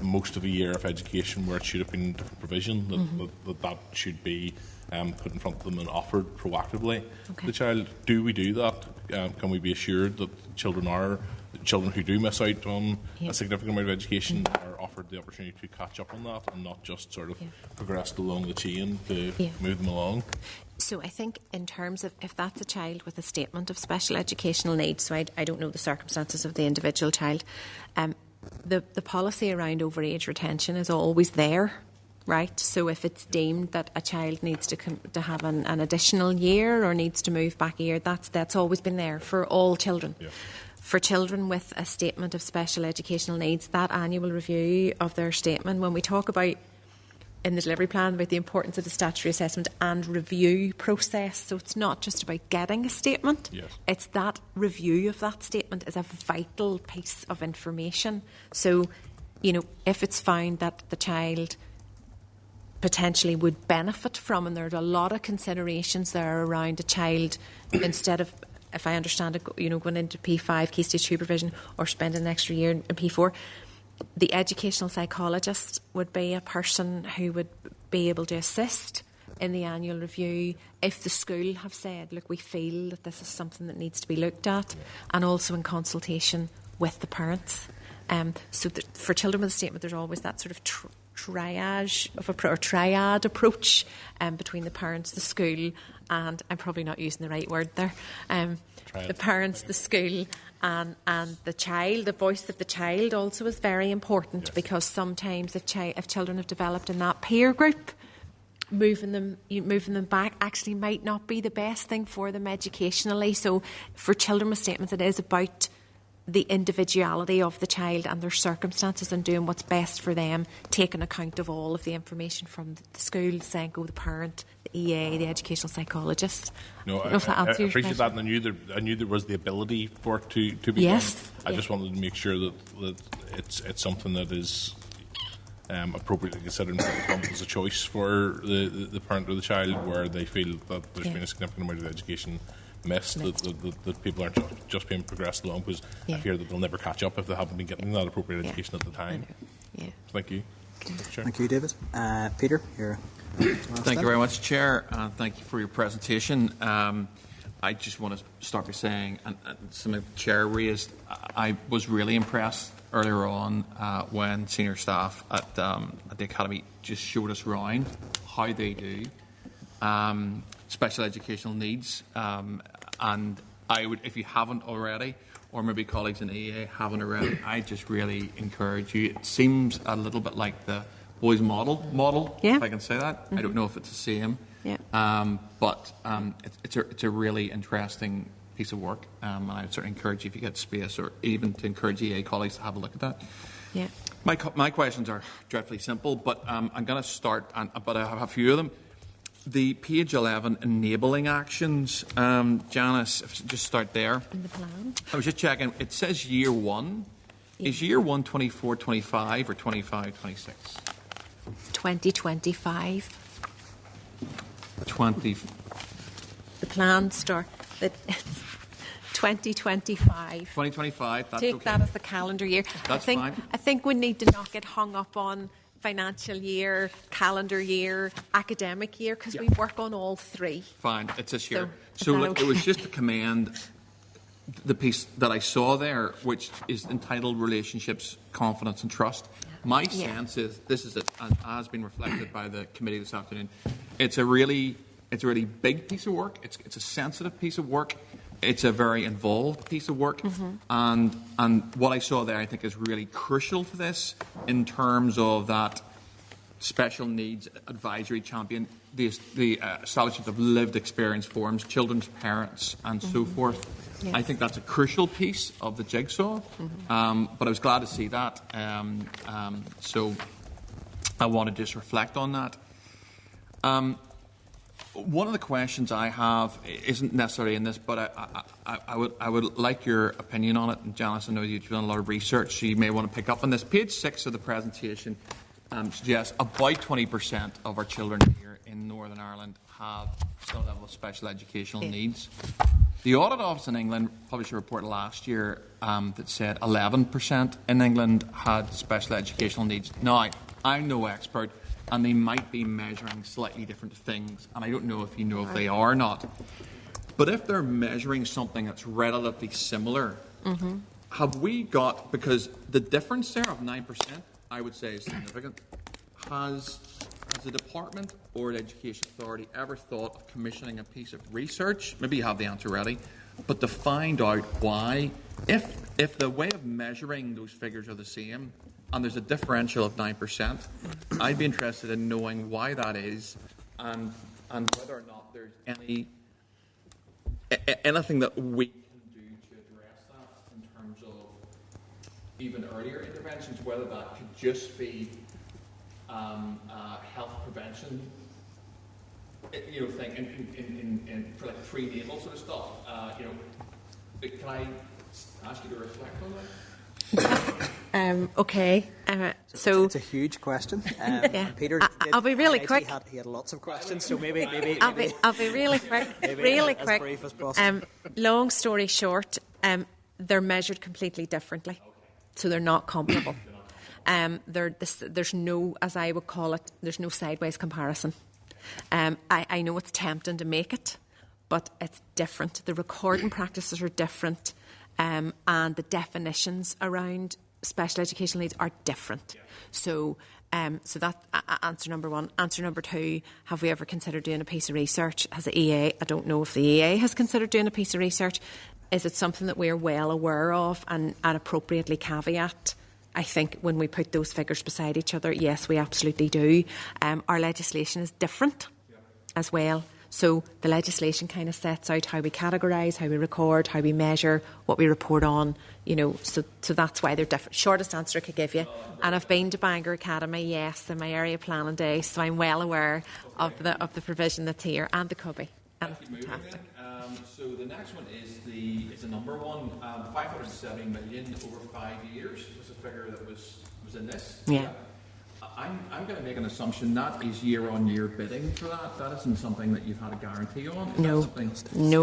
S8: most of a year of education where it should have been different provision, that should be put in front of them and offered proactively to the child. Do we do that? Can we be assured that children who do miss out on a significant amount of education are offered the opportunity to catch up on that and not just sort of progressed along the chain to move them along?
S10: So I think in terms of if that's a child with a statement of special educational needs, so I don't know the circumstances of the individual child, the policy around overage retention is always there. Right, so if it's deemed that a child needs to have an additional year or needs to move back a year, that's always been there for all children. Yeah. For children with a statement of special educational needs, that annual review of their statement, when we talk about in the delivery plan about the importance of the statutory assessment and review process, so it's not just about getting a statement, it's that review of that statement is a vital piece of information. So, you know, if it's found that the child potentially would benefit from, and there are a lot of considerations there around a child, instead of, if I understand it, you know, going into P5, Key Stage 2 provision, or spending an extra year in P4, the educational psychologist would be a person who would be able to assist in the annual review if the school have said, look, we feel that this is something that needs to be looked at, and also in consultation with the parents. For children with a statement, there's always that sort of triad approach between the parents, the school, and I'm probably not using the right word there. The parents, the school, and the child. The voice of the child also is very important, because sometimes if children have developed in that peer group, moving them back actually might not be the best thing for them educationally. So for children with statements, it is about the individuality of the child and their circumstances and doing what's best for them, taking account of all of the information from the school, the SENCO, the parent, the EA, the educational psychologist.
S8: No,
S10: I
S8: appreciate that, and I knew there was the ability for it to be done. I just wanted to make sure that it's something that is appropriately considered as a choice for the parent or the child, where they feel that there's been a significant amount of education missed, that people aren't just being progressed along, because I fear that they'll never catch up if they haven't been getting that appropriate education at the time. Thank you.
S1: Thank you, David. Peter, you're
S6: Thank you very much, Chair, and thank you for your presentation. I just want to start by saying, and something the Chair raised, I was really impressed earlier on when senior staff at the Academy just showed us around how they do special educational needs, and I would, if you haven't already, or maybe colleagues in EA haven't already, I just really encourage you. It seems a little bit like the boys model, if I can say that. I don't know if it's the same, but it's a really interesting piece of work, and I would certainly encourage you, if you get space, or even to encourage EA colleagues to have a look at that. My questions are dreadfully simple, but I'm going to start, but I have a few of them. The page 11 enabling actions, Janice, if you just start there.
S10: In the plan.
S6: I was just checking. It says year 1. Is year 1 24-25 or 25-26?
S10: 2025.
S6: 20.
S10: The plan start. 2025.
S6: 2025. That's
S10: Take that as the calendar year.
S6: That's fine.
S10: I think we need to not get hung up on financial year, calendar year, academic year, because we work on all three.
S6: Fine, it's this year. So look, it was just to commend the piece that I saw there, which is entitled Relationships, Confidence and Trust. My sense is, this is it, and has been reflected by the committee this afternoon, it's a really big piece of work. It's a sensitive piece of work. It's a very involved piece of work, and what I saw there, I think, is really crucial to this in terms of that special needs advisory champion, the establishment of lived experience forums, children's parents, and so forth. Yes. I think that's a crucial piece of the jigsaw, but I was glad to see that. So I want to just reflect on that. One of the questions I have isn't necessarily in this, but I would like your opinion on it. And Janice, I know you've done a lot of research, so you may want to pick up on this. Page 6 of the presentation suggests about 20% of our children here in Northern Ireland have some level of special educational needs. The Audit Office in England published a report last year that said 11% in England had special educational needs. Now, I'm no expert, and they might be measuring slightly different things, and I don't know if you know if they are or not. But if they're measuring something that's relatively similar, have we got, because the difference there of 9%, I would say, is significant. Has the department or the Education Authority ever thought of commissioning a piece of research? Maybe you have the answer ready, but to find out why, if the way of measuring those figures are the same, and there's a differential of 9%, I'd be interested in knowing why that is, and whether or not there's anything that we can do to address that in terms of even earlier interventions, whether that could just be health prevention, thing in for like prenatal sort of stuff. Can I ask you to reflect on that?
S10: Okay. So
S1: it's a huge question. Peter,
S10: I'll be really quick.
S1: He had lots of questions, so maybe
S10: I'll be really quick. Really quick.
S1: As brief as possible.
S10: Long story short, they're measured completely differently, so they're not comparable. There's no, as I would call it, there's no sideways comparison. I know it's tempting to make it, but it's different. The recording practices are different. And the definitions around special educational needs are different. So that's answer number one. Answer number two, have we ever considered doing a piece of research? Has the EA, I don't know if the EA has considered doing a piece of research. Is it something that we're well aware of and appropriately caveat I think when we put those figures beside each other, yes, we absolutely do. Our legislation is different as well. So the legislation kind of sets out how we categorise, how we record, how we measure, what we report on, so that's why they're different. Shortest answer I could give you. And I've been to Bangor Academy, yes, in my area planning days, so I'm well aware of the provision that's here, and the cubby. And it's fantastic.
S6: So the next one is the number one, 570 million over 5 years was a figure that was in this.
S10: Yeah.
S6: I'm going to make an assumption that is year-on-year bidding for that. That isn't something that you've had a guarantee on.
S10: No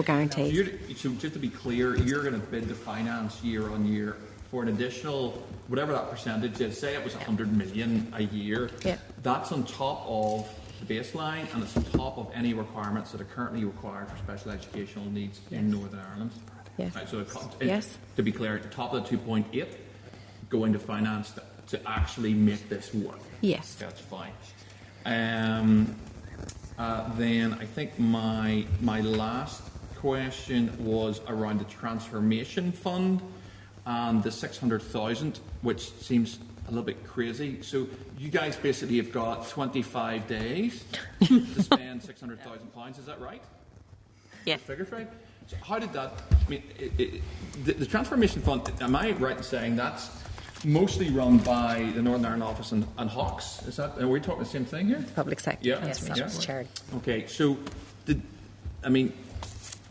S10: guarantee.
S6: So just to be clear, you're going to bid to finance year-on-year for an additional, whatever that percentage is. Say it was 100 million a year.
S10: Yeah.
S6: That's on top of the baseline, and it's on top of any requirements that are currently required for special educational needs in Northern Ireland.
S10: Yes.
S6: Right, so to be clear, at the top of the 2.8, going to finance to actually make this work.
S10: Yes.
S6: That's fine. Then I think my last question was around the transformation fund and the 600,000, which seems a little bit crazy. So you guys basically have got 25 days to spend £600,000. Is that right?
S10: Yeah.
S6: The figure's right. So how did that? I mean, the transformation fund. Am I right in saying that's mostly run by the Northern Ireland office and Hawks? Is that? Are we talking the same thing here?
S10: Public sector.
S6: Yeah.
S9: Yes, that's charity.
S6: Okay. So, did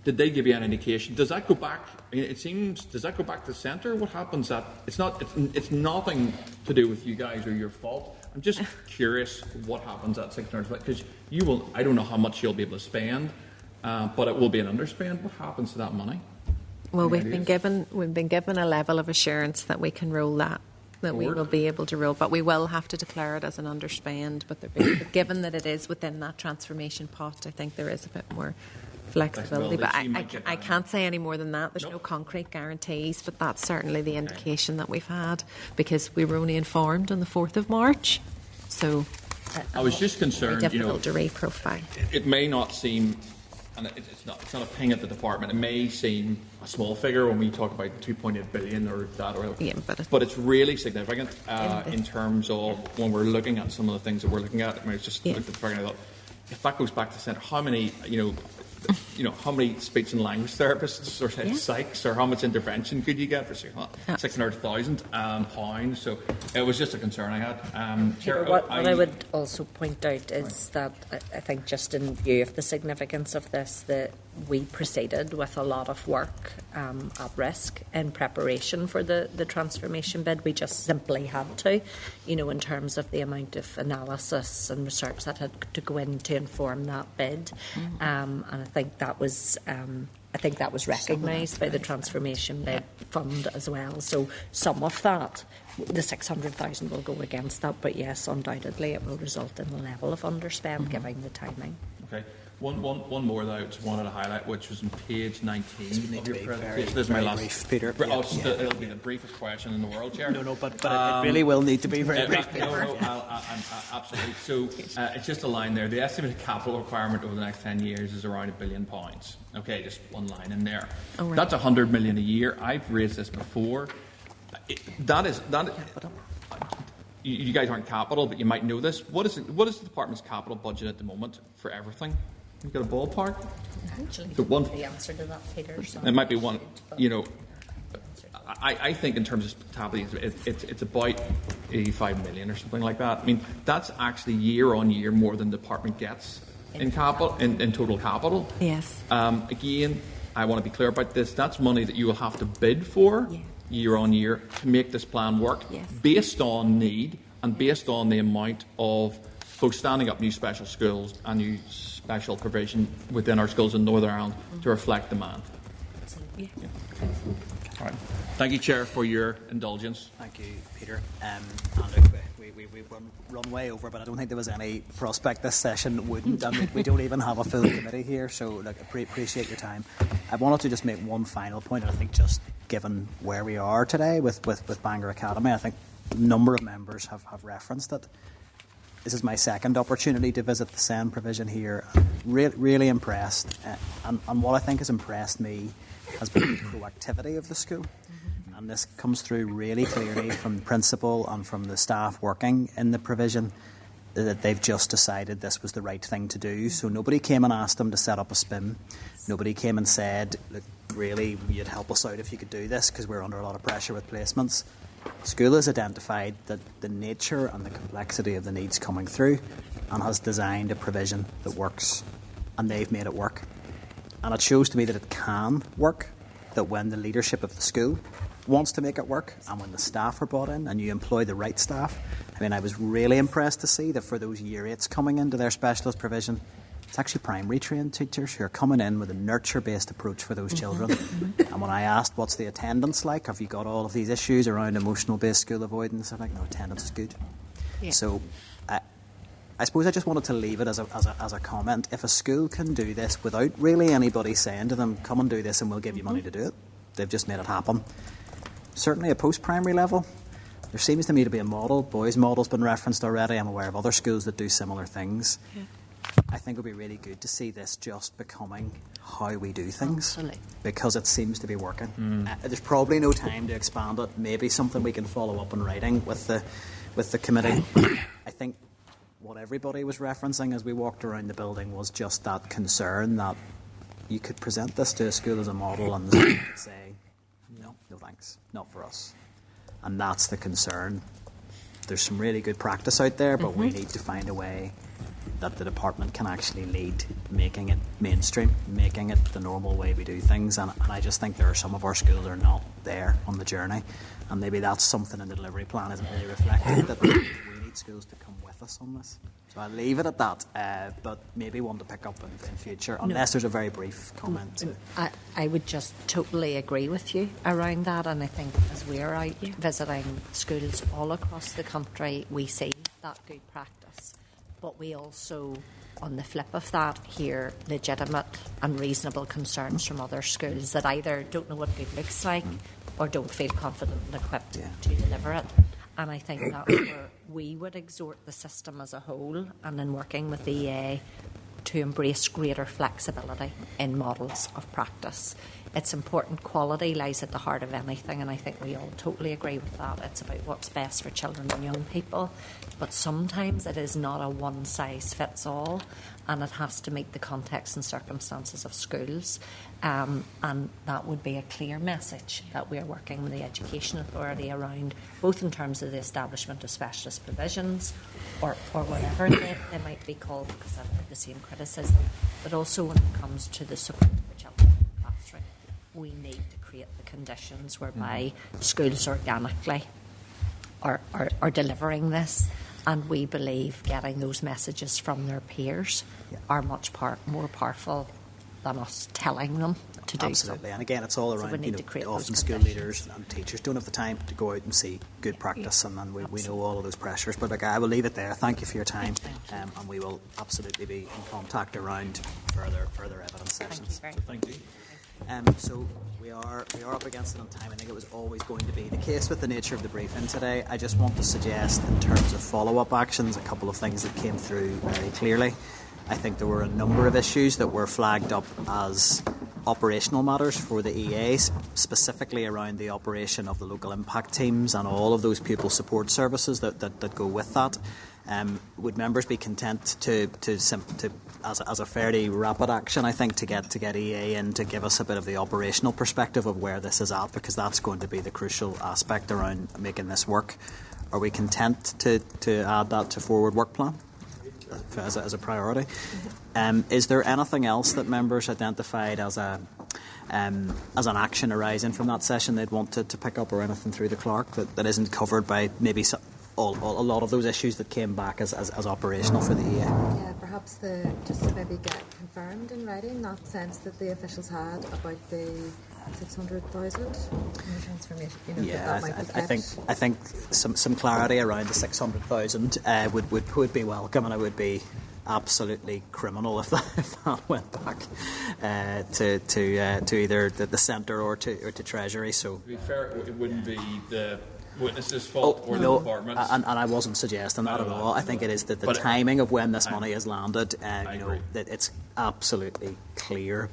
S6: they give you an indication? Does that go back? It seems. Does that go back to the centre? What happens? That it's not. It's nothing to do with you guys or your fault. I'm just curious what happens at 600, because you will. I don't know how much you'll be able to spend, but it will be an underspend. What happens to that money?
S10: Well, we've been given a level of assurance that we can roll that we will be able to roll, but we will have to declare it as an underspend. But given that it is within that transformation pot, I think there is a bit more flexibility. But I can't say any more than that. There's no concrete guarantees, but that's certainly the indication that we've had, because we were only informed on the 4th of March. So
S6: I was just concerned,
S10: difficult to reprofile.
S6: It may not seem, and it's not a ping at the department, it may seem a small figure when we talk about 2.8 billion or that, but it's really significant in terms of when we're looking at some of the things that we're looking at. I mean, it's just looked at the figure and I thought, if that goes back to the centre, how many, how many speech and language therapists or psychs, or how much intervention could you get for £600,000? So it was just a concern I had.
S9: What I would also point out is that I think, just in view of the significance of this, that we proceeded with a lot of work at risk in preparation for the transformation bid. We just simply had to, in terms of the amount of analysis and research that had to go in to inform that bid. And I think that was recognised by the transformation bid fund as well. So some of that, the 600,000, will go against that, but yes, undoubtedly it will result in a level of underspend given the timing.
S6: Okay. One more that I just wanted to highlight, which was on page 19 of your presentation. This is my last
S1: brief, Peter.
S6: It'll be the briefest question in the world, Chair.
S1: No, but it really will need to be very brief.
S6: Absolutely. So it's just a line there. The estimated capital requirement over the next 10 years is around £1 billion. Okay, just one line in there. Oh, right. That's 100 million a year. I've raised this before. You guys aren't capital, but you might know this. What is the department's capital budget at the moment for everything? You've got a ballpark?
S9: Actually, the answer to that, Peter.
S6: It might be one. I think in terms of stability, it's about 85 million or something like that. I mean, that's actually year on year more than the department gets in capital, in total capital.
S10: Yes.
S6: Again, I want to be clear about this. That's money that you will have to bid for year on year to make this plan work, based on need and based on the amount of both standing up new special schools and new special provision within our schools in Northern Ireland to reflect demand.
S10: Yeah.
S6: All right. Thank you, Chair, for your indulgence.
S1: Thank you, Peter. And we run way over, but I don't think there was any prospect this session wouldn't. And we don't even have a full committee here, so appreciate your time. I wanted to just make one final point, and I think just given where we are today with Bangor Academy, I think a number of members have referenced it. This is my second opportunity to visit the SEN provision here. Really impressed. And what I think has impressed me has been the proactivity of the school. and this comes through really clearly from the principal and from the staff working in the provision, that they've just decided this was the right thing to do. So nobody came and asked them to set up a SPIM. Nobody came and said, look, really, you'd help us out if you could do this because we're under a lot of pressure with placements. School has identified that the nature and the complexity of the needs coming through and has designed a provision that works, and they've made it work. And it shows to me that it can work, that when the leadership of the school wants to make it work and when the staff are brought in and you employ the right staff. I mean, I was really impressed to see that for those year 8s coming into their specialist provision, it's actually primary trained teachers who are coming in with a nurture-based approach for those children. And when I asked, what's the attendance like? Have you got all of these issues around emotional-based school avoidance? I'm like, no, attendance is good. Yeah. So I suppose I just wanted to leave it as a comment. If a school can do this without really anybody saying to them, come and do this and we'll give you money to do it, they've just made it happen. Certainly at post-primary level, there seems to me to be a model. Boys' model's been referenced already. I'm aware of other schools that do similar things. Yeah. I think it would be really good to see this just becoming how we do things. Absolutely. Because it seems to be working. There's probably no time to expand it. Maybe something we can follow up in writing with the committee. I think what everybody was referencing as we walked around the building was just that concern that you could present this to a school as a model and the school could say, no thanks, not for us. And that's the concern. There's some really good practice out there, but we need to find a way that the department can actually lead, making it mainstream, making it the normal way we do things. And I just think there are some of our schools that are not there on the journey. And maybe that's something in the delivery plan isn't really reflected, that we need schools to come with us on this. So I'll leave it at that, but maybe one to pick up in future, unless there's a very brief comment.
S9: I would just totally agree with you around that, and I think as we're out visiting schools all across the country, we see that good practice. But we also, on the flip of that, hear legitimate and reasonable concerns from other schools that either don't know what good looks like or don't feel confident and equipped to deliver it. And I think that's where we would exhort the system as a whole, and in working with the EA, to embrace greater flexibility in models of practice. It's important. Quality lies at the heart of anything, and I think we all totally agree with that. It's about what's best for children and young people, but sometimes it is not a one-size-fits-all, and it has to meet the context and circumstances of schools. And that would be a clear message that we're working with the Education Authority around, both in terms of the establishment of specialist provisions or whatever they might be called, because I've heard the same criticism, but also when it comes to the support for children in the classroom, we need to create the conditions whereby schools organically are delivering this. And we believe getting those messages from their peers are much more powerful than us telling them to do.
S1: Absolutely. And again, it's all around, often school leaders and teachers don't have the time to go out and see good practice, and then we know all of those pressures. But I will leave it there. Thank you for your time, and we will absolutely be in contact around further evidence sessions.
S9: Thank you.
S1: So we are up against it on time. I think it was always going to be the case with the nature of the briefing today. I just want to suggest, in terms of follow-up actions, a couple of things that came through very clearly. I think there were a number of issues that were flagged up as operational matters for the EA, specifically around the operation of the local impact teams and all of those pupil support services that go with that. Would members be content to as a fairly rapid action, I think, to get EA in to give us a bit of the operational perspective of where this is at, because that's going to be the crucial aspect around making this work. Are we content to add that to forward work plan as a priority? Is there anything else that members identified as an action arising from that session they'd want to pick up, or anything through the clerk that isn't covered by maybe a lot of those issues that came back as operational for the EA?
S5: Yeah, perhaps just to maybe get confirmed in writing that sense that the officials had about the 600,000 transformation.
S1: I think some clarity around the 600,000 would be welcome, and it would be absolutely criminal if that went back to either the centre or to Treasury. So
S6: to be fair, it wouldn't be the witness's fault or the department's.
S1: And I wasn't suggesting that at all. I think it is the timing of when this money has landed. That it's absolutely clear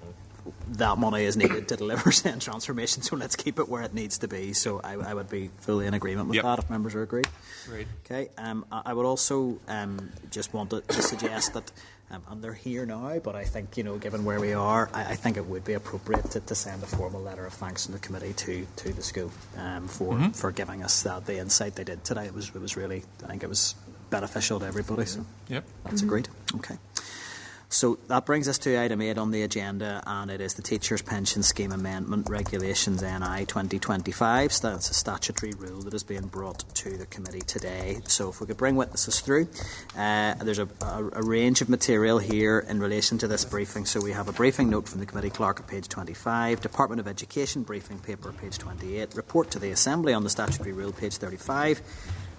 S1: that money is needed to deliver SEN transformation, so let's keep it where it needs to be. So I would be fully in agreement with that if members are agreed.
S6: Right.
S1: Okay. I would also just want to suggest that, and they're here now, but I think, given where we are, I think it would be appropriate to send a formal letter of thanks from the committee to the school for giving us the insight they did today. It was really, I think it was beneficial to everybody. So that's agreed. Okay. So that brings us to item 8 on the agenda, and it is the Teachers' Pension Scheme Amendment Regulations NI 2025. So that's a statutory rule that is being brought to the committee today. So if we could bring witnesses through. There's a range of material here in relation to this briefing. So we have a briefing note from the committee clerk at page 25, Department of Education briefing paper page 28, report to the Assembly on the statutory rule page 35,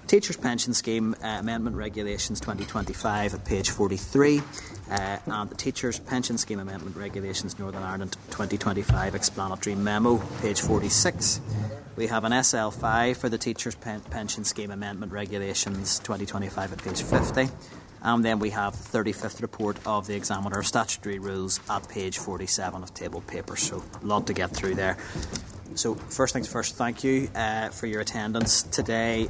S1: Teachers' Pension Scheme Amendment Regulations 2025 at page 43, and the Teachers' Pension Scheme Amendment Regulations Northern Ireland 2025 Explanatory Memo, page 46. We have an SL5 for the Teachers' Pension Scheme Amendment Regulations 2025 at page 50. And then we have the 35th report of the Examiner of Statutory Rules at page 47 of tabled papers. So a lot to get through there. So first things first, thank you for your attendance today.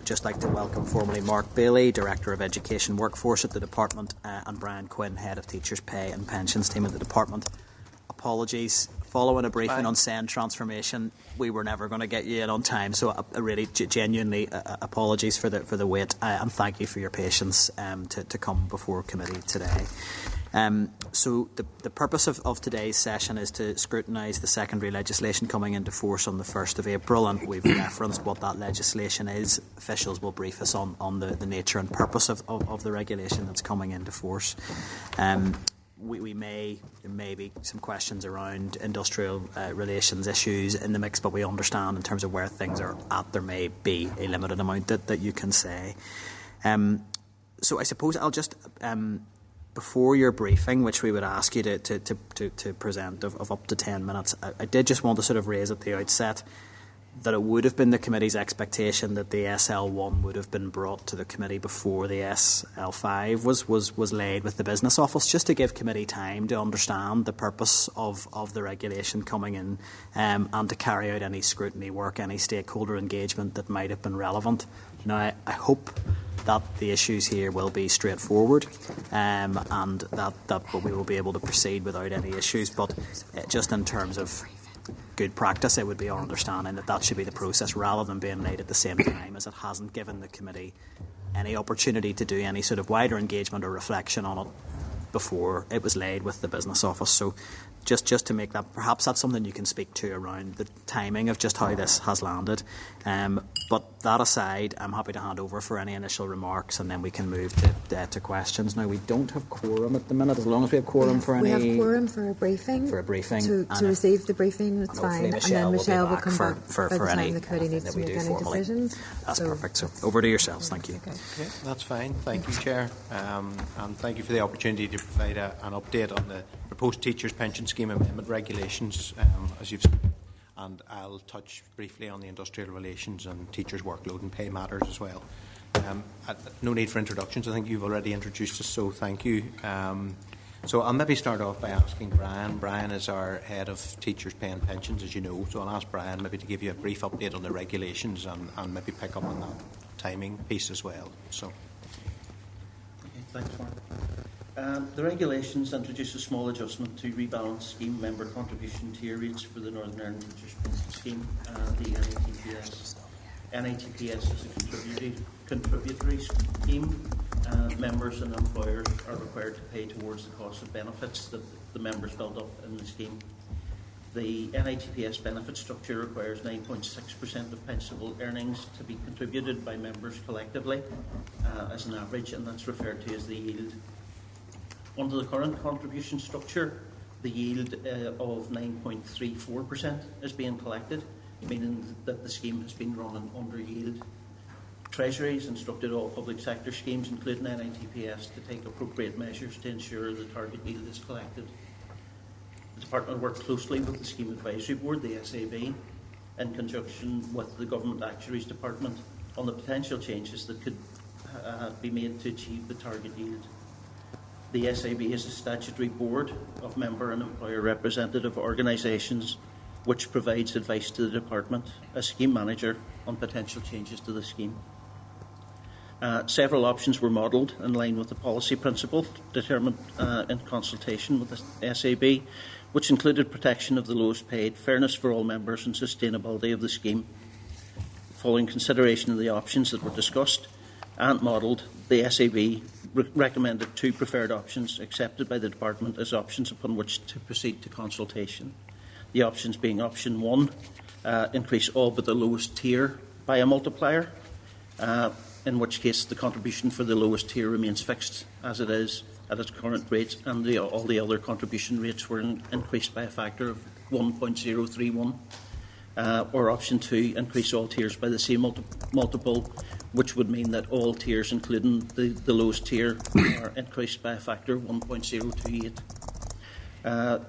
S1: Just like to welcome formally Mark Bailey, Director of Education Workforce at the Department, and Brian Quinn, Head of Teachers' Pay and Pensions Team at the Department. Apologies. Following a briefing on SEN transformation, we were never going to get you in on time, so really genuinely apologies for the wait, and thank you for your patience to come before committee today. So the purpose of today's session is to scrutinise the secondary legislation coming into force on the 1st of April, and we've referenced what that legislation is. Officials will brief us on the nature and purpose of the regulation that's coming into force. There may be some questions around industrial relations issues in the mix, but we understand in terms of where things are at, there may be a limited amount that you can say. So I suppose I'll just, before your briefing, which we would ask you to present of up to 10 minutes, I did just want to sort of raise at the outset that it would have been the committee's expectation that the SL1 would have been brought to the committee before the SL5 was laid with the Business Office, just to give committee time to understand the purpose of the regulation coming in, and to carry out any scrutiny work, any stakeholder engagement that might have been relevant. Now, I hope that the issues here will be straightforward, and that we will be able to proceed without any issues, but just in terms of good practice, it would be our understanding that should be the process, rather than being laid at the same time, as it hasn't given the committee any opportunity to do any sort of wider engagement or reflection on it before it was laid with the Business Office. So just to make that, perhaps that's something you can speak to around the timing of just how this has landed. But that aside, I'm happy to hand over for any initial remarks, and then we can move to questions. Now, we don't have quorum at the minute. As long as we have quorum for any...
S12: We have quorum for a briefing.
S1: For a briefing.
S12: To receive the briefing, it's fine. And then Michelle will come back
S1: for
S12: by the time
S1: any,
S12: the committee needs to make any decisions.
S1: That's perfect. So over to yourselves. Thank you.
S13: Okay, that's fine. Thank you, Chair. And thank you for the opportunity to provide an update on the proposed Teachers' Pension Scheme Amendment Regulations, as you've seen. And I'll touch briefly on the industrial relations and teachers' workload and pay matters as well. No need for introductions. I think you've already introduced us, so thank you. So I'll maybe start off by asking Brian. Brian is our head of teachers' pay and pensions, as you know. So I'll ask Brian maybe to give you a brief update on the regulations and maybe pick up on that timing piece as well. So.
S14: Okay, thanks, Mark. The regulations introduce a small adjustment to rebalance scheme member contribution tier rates for the Northern Ireland Teachers' Pension Scheme and the NITPS. NITPS is a contributory scheme. Members and employers are required to pay towards the cost of benefits that the members build up in the scheme. The NITPS benefit structure requires 9.6% of pensionable earnings to be contributed by members collectively as an average, and that's referred to as the yield. Under the current contribution structure, the yield of 9.34% is being collected, meaning that the scheme has been running under yield. Treasury has instructed all public sector schemes, including NITPS, to take appropriate measures to ensure the target yield is collected. The Department worked closely with the Scheme Advisory Board, the SAB, in conjunction with the Government Actuaries Department on the potential changes that could be made to achieve the target yield. The SAB is a statutory board of member and employer representative organisations which provides advice to the department as scheme manager on potential changes to the scheme. Several options were modelled in line with the policy principle determined in consultation with the SAB, which included protection of the lowest paid, fairness for all members and sustainability of the scheme. Following consideration of the options that were discussed and modelled, the SAB recommended two preferred options accepted by the department as options upon which to proceed to consultation. The options being option 1, increase all but the lowest tier by a multiplier, in which case the contribution for the lowest tier remains fixed as it is at its current rate, and all the other contribution rates were increased by a factor of 1.031. Or option 2, increase all tiers by the same multiple, which would mean that all tiers, including the lowest tier, are increased by a factor of 1.028.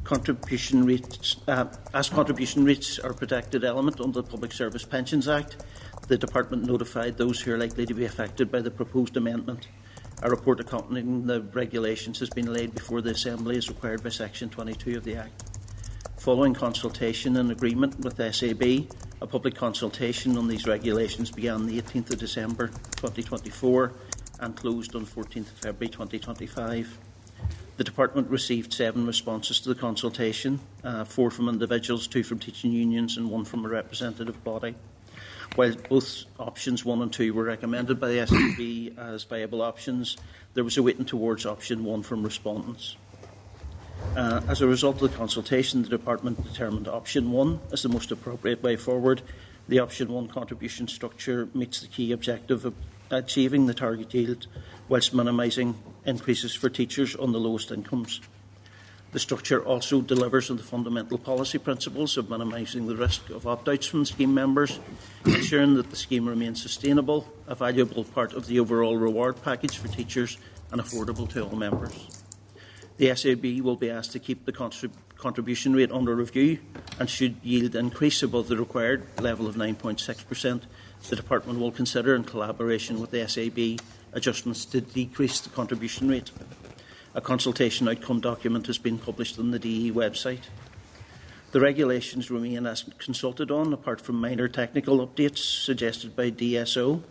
S14: Contribution rates, as contribution rates are a protected element under the Public Service Pensions Act, the Department notified those who are likely to be affected by the proposed amendment. A report accompanying the regulations has been laid before the Assembly as required by Section 22 of the Act. Following consultation and agreement with SAB, a public consultation on these regulations began the 18th of December 2024 and closed on 14th of February 2025. The Department received 7 responses to the consultation, 4 from individuals, 2 from teaching unions and 1 from a representative body. While both options 1 and 2 were recommended by the SAB as viable options, there was a weighting towards option 1 from respondents. As a result of the consultation, the Department determined option 1 as the most appropriate way forward. The option 1 contribution structure meets the key objective of achieving the target yield whilst minimising increases for teachers on the lowest incomes. The structure also delivers on the fundamental policy principles of minimising the risk of opt-outs from scheme members, ensuring that the scheme remains sustainable, a valuable part of the overall reward package for teachers and affordable to all members. The SAB will be asked to keep the contribution rate under review, and should yield increase above the required level of 9.6%, the Department will consider, in collaboration with the SAB, adjustments to decrease the contribution rate. A consultation outcome document has been published on the DE website. The regulations remain as consulted on, apart from minor technical updates suggested by DSO,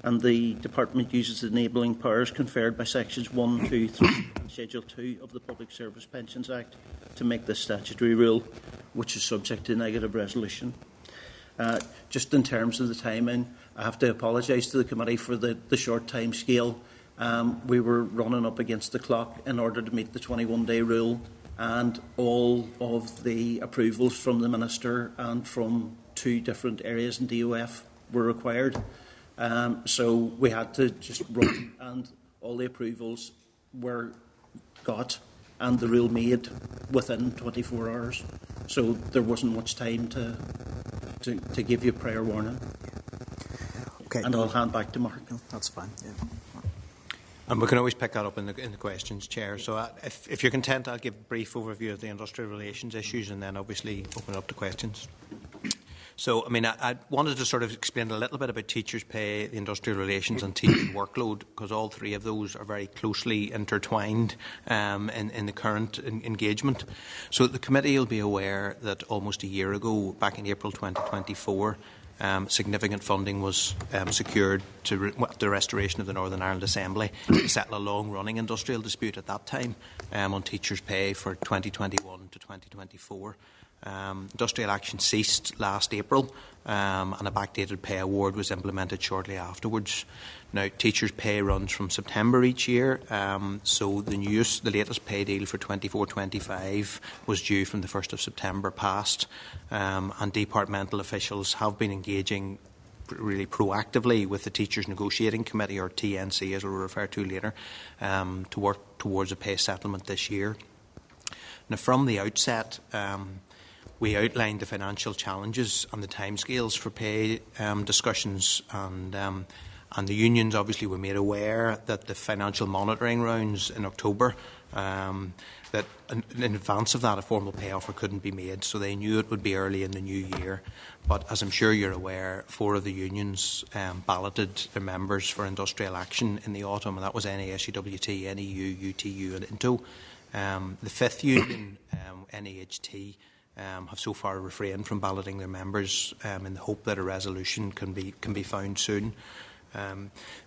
S14: and the Department uses the enabling powers conferred by Sections 1, 2, 3 and Schedule 2 of the Public Service Pensions Act to make this statutory rule, which is subject to negative resolution. Just in terms of the timing, I have to apologise to the committee for the short time scale. We were running up against the clock in order to meet the 21-day rule, and all of the approvals from the Minister and from 2 different areas in DOF were required. So we had to just run, and all the approvals were got and the rule made within 24 hours. So there wasn't much time to give you prior warning.
S1: Okay.
S14: And I'll hand back to Mark.
S1: That's fine. Yeah.
S13: And we can always pick that up in the questions, Chair. So if you're content, I'll give a brief overview of the industrial relations issues and then obviously open it up to questions. So, I mean, I wanted to sort of explain a little bit about teachers' pay, the industrial relations and teachers' workload, because all 3 of those are very closely intertwined in the current engagement. So the committee will be aware that almost a year ago, back in April 2024, significant funding was secured to the restoration of the Northern Ireland Assembly to settle a long-running industrial dispute at that time on teachers' pay for 2021 to 2024. Industrial action ceased last April, and a backdated pay award was implemented shortly afterwards. Now, teachers' pay runs from September each year, so the latest pay deal for 24-25 was due from the 1st of September past, and departmental officials have been engaging really proactively with the Teachers Negotiating Committee, or TNC as we'll refer to later, to work towards a pay settlement this year. Now, from the outset, we outlined the financial challenges and the timescales for pay discussions, and the unions obviously were made aware that the financial monitoring rounds in October that in advance of that a formal pay offer couldn't be made, so they knew it would be early in the new year. But as I'm sure you're aware, 4 of the unions balloted their members for industrial action in the autumn, and that was NASUWT, NEU, UTU and INTO. The 5th union, NAHT, have so far refrained from balloting their members in the hope that a resolution can be found soon.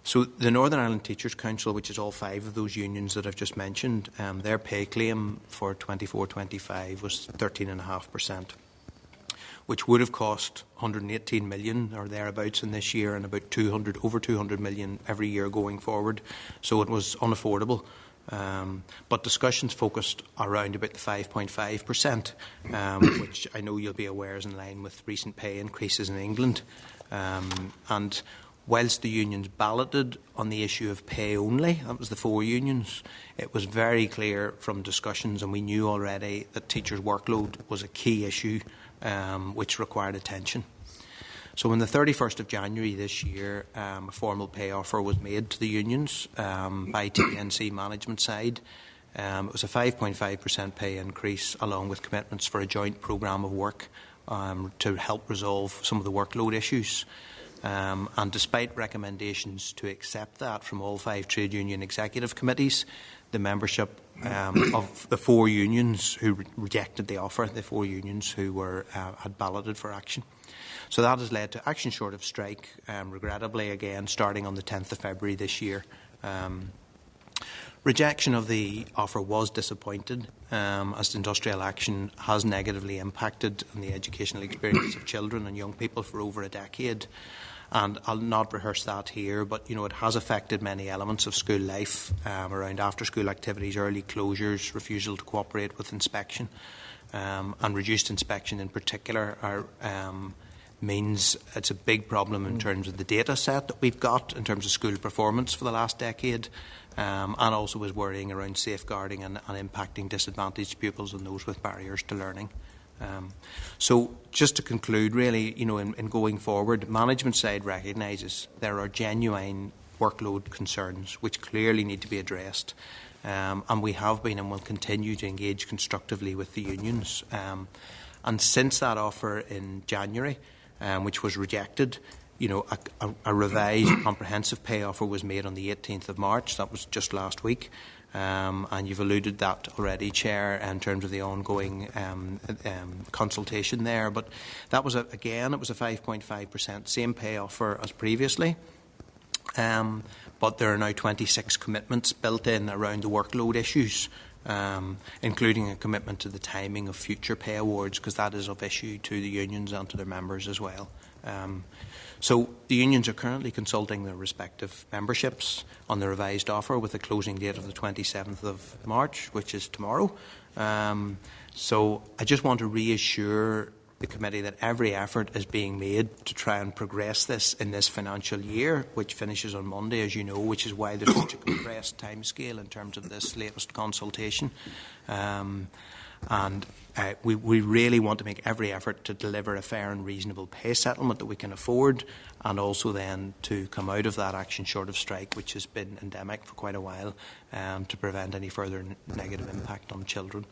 S13: So the Northern Ireland Teachers Council, which is all 5 of those unions that I've just mentioned, their pay claim for 24-25 was 13.5%, which would have cost 118 million or thereabouts in this year, and about over 200 million every year going forward. So it was unaffordable. But discussions focused around about the 5.5%, which I know you'll be aware is in line with recent pay increases in England. And whilst the unions balloted on the issue of pay only, that was the 4 unions, it was very clear from discussions, and we knew already, that teachers' workload was a key issue which required attention. So on the 31st of January this year, a formal pay offer was made to the unions by TNC management side. It was a 5.5% pay increase, along with commitments for a joint programme of work to help resolve some of the workload issues. And despite recommendations to accept that from all 5 trade union executive committees, the membership of the 4 unions who rejected the offer, the 4 unions who had balloted for action. So that has led to action short of strike, regrettably again starting on the 10th of February this year. Rejection of the offer was disappointed, as industrial action has negatively impacted on the educational experience of children and young people for over a decade. And I'll not rehearse that here, but it has affected many elements of school life around after-school activities, early closures, refusal to cooperate with inspection, and reduced inspection in particular means it's a big problem in terms of the data set that we've got in terms of school performance for the last decade, and also is worrying around safeguarding and impacting disadvantaged pupils and those with barriers to learning. So just to conclude, really, in going forward, management side recognises there are genuine workload concerns which clearly need to be addressed, and we have been and will continue to engage constructively with the unions. And since that offer in January, which was rejected, a revised comprehensive pay offer was made on the 18th of March. That was just last week. And you've alluded that already, Chair, in terms of the ongoing consultation there. But that was, it was a 5.5%, same pay offer as previously. But there are now 26 commitments built in around the workload issues, including a commitment to the timing of future pay awards, because that is of issue to the unions and to their members as well. So the unions are currently consulting their respective memberships on the revised offer with a closing date of the 27th of March, which is tomorrow. So I just want to reassure the committee that every effort is being made to try and progress this in this financial year, which finishes on Monday, as you know, which is why there's such a compressed timescale in terms of this latest consultation. And we really want to make every effort to deliver a fair and reasonable pay settlement that we can afford, and also then to come out of that action short of strike, which has been endemic for quite a while, to prevent any further negative impact on children.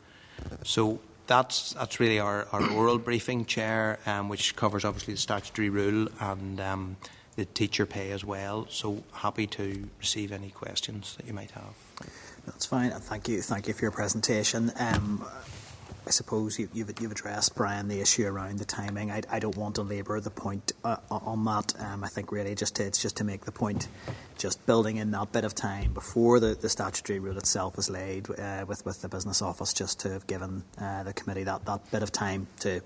S13: So that's really our oral briefing, Chair, which covers obviously the statutory rule and the teacher pay as well. So happy to receive any questions that you might have.
S1: That's fine. Thank you for your presentation. I suppose you've addressed, Brian, the issue around the timing. I don't want to labour the point on that. I think really it's just to make the point, just building in that bit of time before the statutory rule itself is laid with the Business Office, just to have given the committee that bit of time to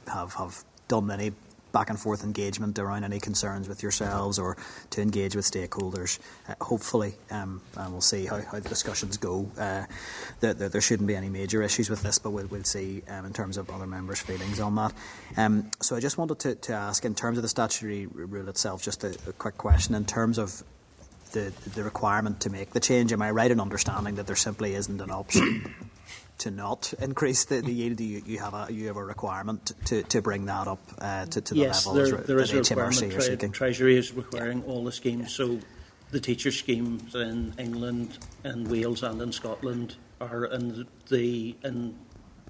S1: have done any back and forth engagement around any concerns with yourselves, or to engage with stakeholders, hopefully, and we'll see how the discussions go. There shouldn't be any major issues with this, but we'll see in terms of other members' feelings on that. So I just wanted to ask, in terms of the statutory rule itself, just a quick question in terms of the requirement to make the change. Am I right in understanding that there simply isn't an option to not increase the yield? You have a requirement to bring that up to the level
S14: there is a
S1: HMRC are seeking?
S14: Treasury is requiring all the schemes. So the teacher schemes in England, in Wales and in Scotland are in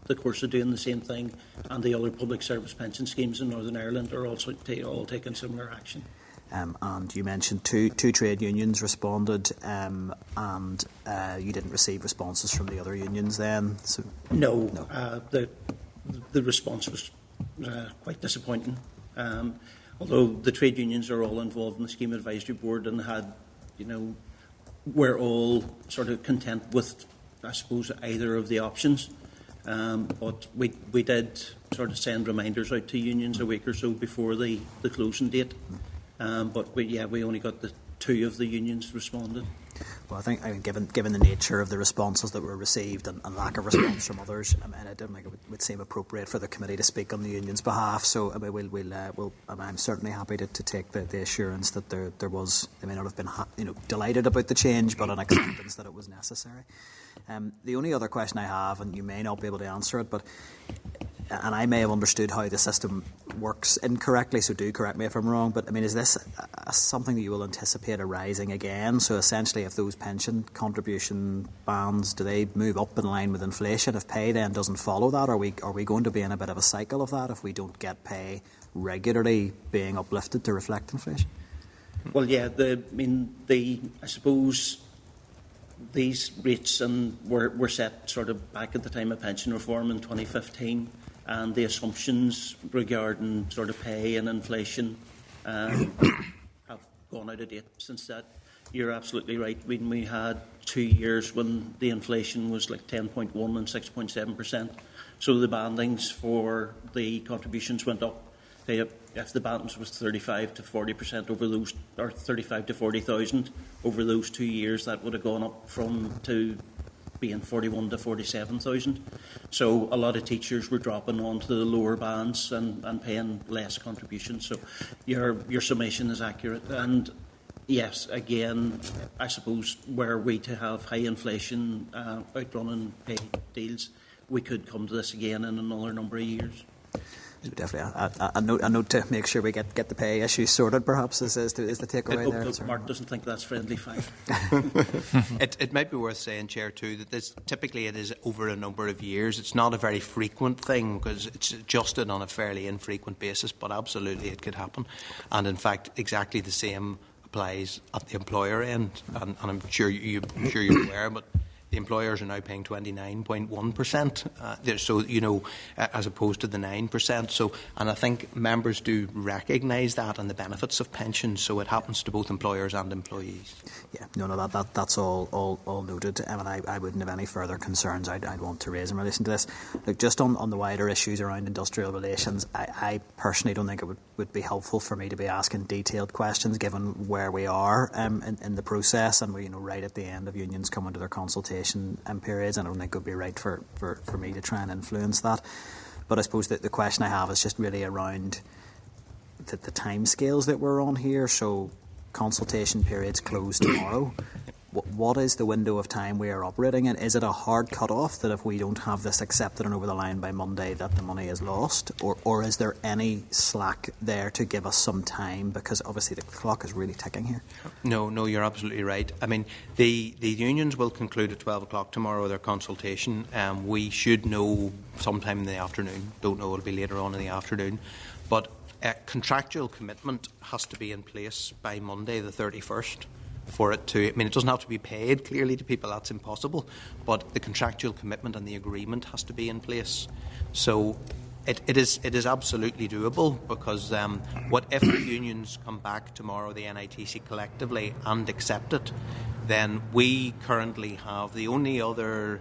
S14: the course of doing the same thing, and the other public service pension schemes in Northern Ireland are also all taking similar action.
S1: And you mentioned two trade unions responded, and you didn't receive responses from the other unions then? So,
S14: no. The response was quite disappointing. Although the trade unions are all involved in the Scheme Advisory Board and we're all sort of content with, I suppose, either of the options. But we did sort of send reminders out to unions a week or so before the closing date. But we only got the two of the unions responded.
S1: Well, I think given the nature of the responses that were received and lack of response from others, I don't think it would seem appropriate for the committee to speak on the union's behalf. So I'm certainly happy to take the assurance that there was. They may not have been delighted about the change, but an acceptance that it was necessary. The only other question I have, and you may not be able to answer it, and I may have understood how the system works incorrectly, so do correct me if I'm wrong, but is this something that you will anticipate arising again? So essentially, if those pension contribution bands, do they move up in line with inflation? If pay then doesn't follow that, are we going to be in a bit of a cycle of that if we don't get pay regularly being uplifted to reflect inflation?
S14: Well, yeah, I suppose these rates were set sort of back at the time of pension reform in 2015, and the assumptions regarding sort of pay and inflation have gone out of date since that. You're absolutely right. When we had 2 years when the inflation was like 10.1 and 6.7%, so the bandings for the contributions went up. If the bandings was 35 to 40% over those, or 35 to 40,000 over those 2 years, that would have gone up to being 41 to 47,000. So a lot of teachers were dropping onto the lower bands and paying less contributions. So your summation is accurate. And yes, again, I suppose were we to have high inflation outrunning pay deals, we could come to this again in another number of years.
S1: So definitely a note to make sure we get the pay issue sorted, perhaps, is the takeaway there.
S14: Hope Mark doesn't think that's friendly fire.
S13: It might be worth saying, Chair, too, that this typically it is over a number of years. It's not a very frequent thing because it's adjusted on a fairly infrequent basis, but absolutely it could happen. And in fact, exactly the same applies at the employer end. And I'm sure you're aware, but the employers are now paying 29.1%, so as opposed to the 9%. So, and I think members do recognise that and the benefits of pensions. So it happens to both employers and employees.
S1: Yeah, no, that's all noted. And I wouldn't have any further concerns I'd want to raise in relation to this. Look, just on the wider issues around industrial relations, I personally don't think it would be helpful for me to be asking detailed questions given where we are in the process, and we're right at the end of unions coming to their consultation periods. I don't think it would be right for me to try and influence that. But I suppose that the question I have is just really around the timescales that we're on here. So consultation periods close tomorrow. What is the window of time we are operating in? Is it a hard cut-off that if we don't have this accepted and over the line by Monday that the money is lost? Or is there any slack there to give us some time? Because obviously the clock is really ticking here.
S13: No, you're absolutely right. I mean, the unions will conclude at 12 o'clock tomorrow their consultation. We should know sometime in the afternoon. Don't know, it'll be later on in the afternoon. But contractual commitment has to be in place by Monday the 31st. For it to, it doesn't have to be paid clearly to people, that's impossible, but the contractual commitment and the agreement has to be in place. So it is absolutely doable, because what if the unions come back tomorrow, the NITC collectively, and accept it, then we currently have the only other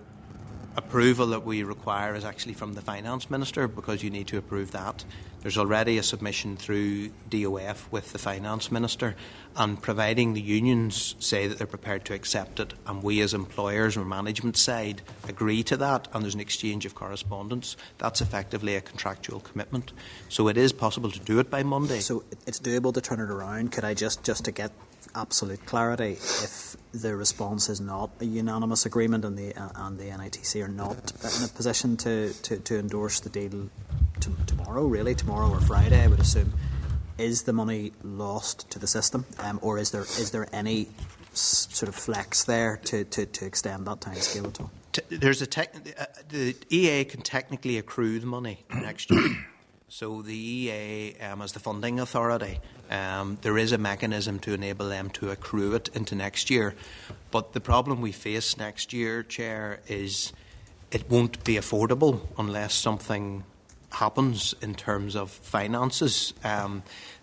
S13: approval that we require is actually from the Finance Minister, because you need to approve that. There's already a submission through DOF with the Finance Minister, and providing the unions say that they're prepared to accept it, and we as employers or management side agree to that, and there's an exchange of correspondence, that's effectively a contractual commitment. So it is possible to do it by Monday.
S1: So it's doable to turn it around. Could I just to get absolute clarity, if the response is not a unanimous agreement and the NITC are not in a position to endorse the deal tomorrow or Friday, I would assume, is the money lost to the system, or is there any sort of flex there to extend that time scale at all?
S13: the EA can technically accrue the money next year. So the EA, as the funding authority, there is a mechanism to enable them to accrue it into next year. But the problem we face next year, Chair, is it won't be affordable unless something happens in terms of finances.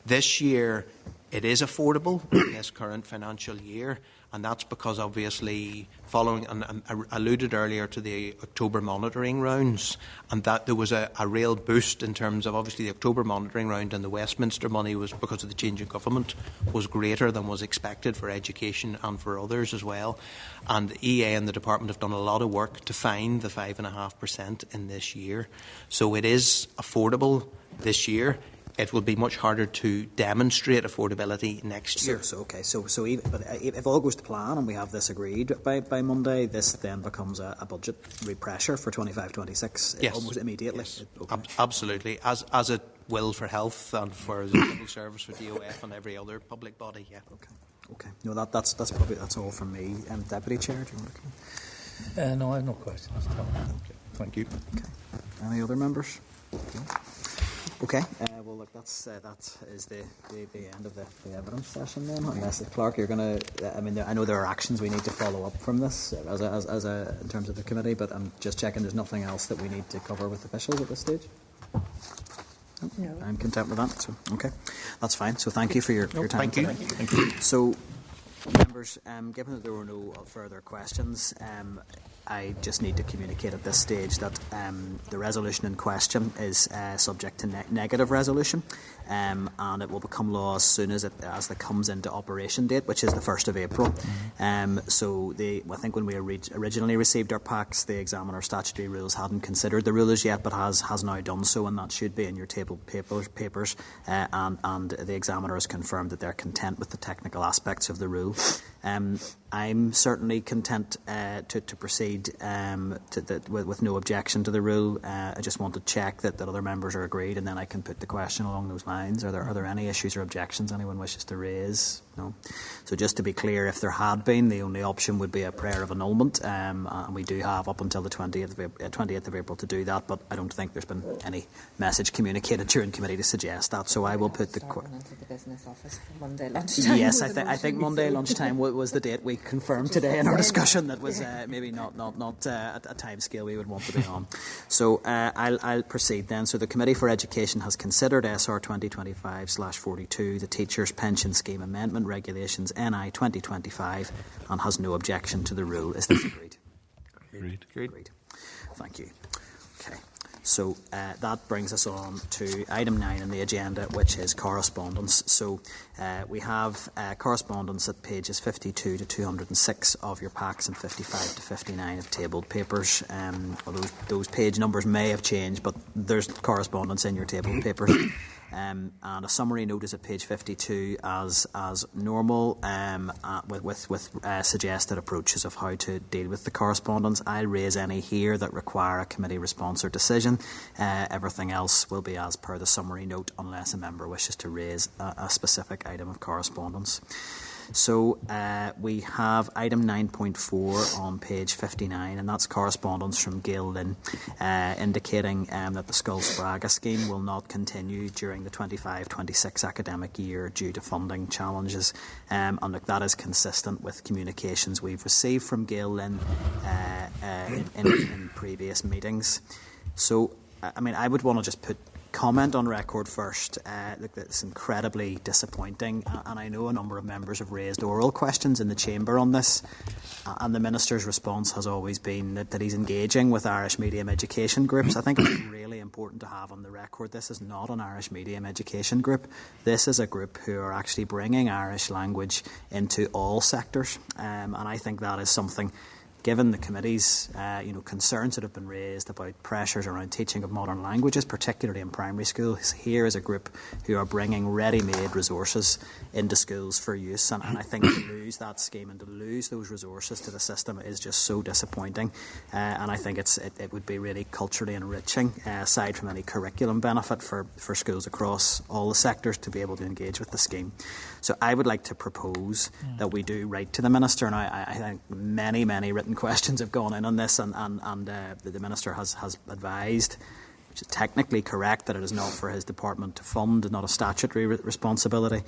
S13: This year, it is affordable in this current financial year, and that's because obviously following, and I alluded earlier to the October monitoring rounds, and that there was a real boost in terms of obviously the October monitoring round, and the Westminster money was, because of the change in government, was greater than was expected for education and for others as well. And the EA and the department have done a lot of work to find the 5.5% in this year. So it is affordable this year. It will be much harder to demonstrate affordability next year.
S1: So if all goes to plan and we have this agreed by Monday, this then becomes a budgetary pressure for 25-26
S13: yes.
S1: almost immediately.
S13: Yes. Okay. Absolutely, as it will for health and for the civil service, for DOF and every other public body. Yeah.
S1: Okay. No, that's all from me. Deputy Chair, do you want to come in?
S2: No, I have no questions.
S13: Okay. Thank you.
S1: Okay. Any other members? No. Okay, well, look, that is the end of the evidence session then. Unless, Clerk, you're going to, I know there are actions we need to follow up from this in terms of the committee, but I'm just checking there's nothing else that we need to cover with officials at this stage. No. I'm content with that. So, okay, that's fine. So thank you for your time today.
S13: Thank you.
S1: So, members, given that there were no further questions, I just need to communicate at this stage that the resolution in question is subject to negative resolution, and it will become law as soon as it comes into operation date, which is the 1st of April. So I think when we originally received our packs, the examiner statutory rules hadn't considered the rules yet, but has now done so, and that should be in your table papers. And the examiner has confirmed that they're content with the technical aspects of the rule. I'm certainly content to proceed with no objection to the rule. I just want to check that other members are agreed, and then I can put the question along those lines. Are there any issues or objections anyone wishes to raise? No. So just to be clear, if there had been, the only option would be a prayer of annulment, and we do have up until the 20th of April to do that, but I don't think there's been any message communicated during committee to suggest that. So I will put the
S12: business office for Monday lunchtime.
S1: Yes, I think Monday lunchtime was the date we confirmed today in our discussion. That was maybe not a time scale we would want to be on. So I'll proceed then. So the Committee for Education has considered SR 2025/42, the Teachers' Pension Scheme Amendment Regulations NI 2025, and has no objection to the rule. Is this agreed? Agreed. Thank you. Okay. So that brings us on to item 9 on the agenda, which is correspondence. So we have correspondence at pages 52 to 206 of your packs and 55 to 59 of tabled papers. Those page numbers may have changed, but there's correspondence in your tabled papers. And a summary note is at page 52 as normal, with suggested approaches of how to deal with the correspondence. I'll raise any here that require a committee response or decision. Everything else will be as per the summary note, unless a member wishes to raise a specific item of correspondence. So we have item 9.4 on page 59, and that's correspondence from Gail Lynn indicating that the Scoil Spraga scheme will not continue during the 25-26 academic year due to funding challenges. And look, that is consistent with communications we've received from Gail Lynn in previous meetings. So, I would want to just put comment on record first. Look, it's incredibly disappointing, and I know a number of members have raised oral questions in the chamber on this, and the Minister's response has always been that he's engaging with Irish medium education groups. I think it's really important to have on the record this is not an Irish medium education group. This is a group who are actually bringing Irish language into all sectors, and I think that is something, given the committee's concerns that have been raised about pressures around teaching of modern languages, particularly in primary schools. Here is a group who are bringing ready-made resources into schools for use, and I think to lose that scheme and to lose those resources to the system is just so disappointing, and I think it would be really culturally enriching, aside from any curriculum benefit for schools across all the sectors to be able to engage with the scheme. So I would like to propose that we do write to the Minister, and I think many written written questions have gone in on this, and the Minister has advised, which is technically correct, that it is not for his department to fund, not a statutory responsibility.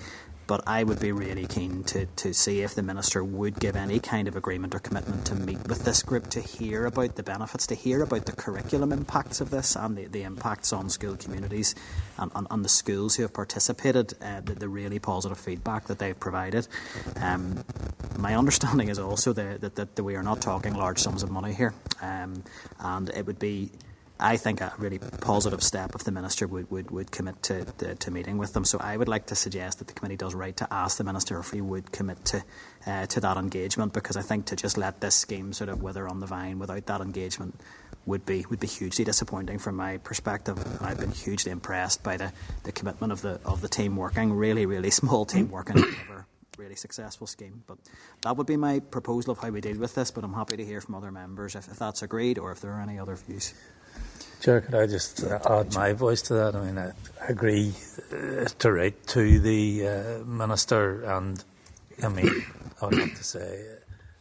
S1: But I would be really keen to see if the Minister would give any kind of agreement or commitment to meet with this group to hear about the benefits, to hear about the curriculum impacts of this and the impacts on school communities and the schools who have participated, the really positive feedback that they've provided. My understanding is also that we are not talking large sums of money here, and it would be, I think, a really positive step if the Minister would commit to meeting with them. So I would like to suggest that the committee does right to ask the Minister if he would commit to that engagement, because I think to just let this scheme sort of wither on the vine without that engagement would be hugely disappointing from my perspective. And I've been hugely impressed by the commitment of the team working, really small team working together. Really successful scheme. But that would be my proposal of how we deal with this, but I'm happy to hear from other members if that's agreed or if there are any other views.
S2: Chair, could I just add my voice to that? I mean, I agree to write to the Minister, and I mean, I would have to say,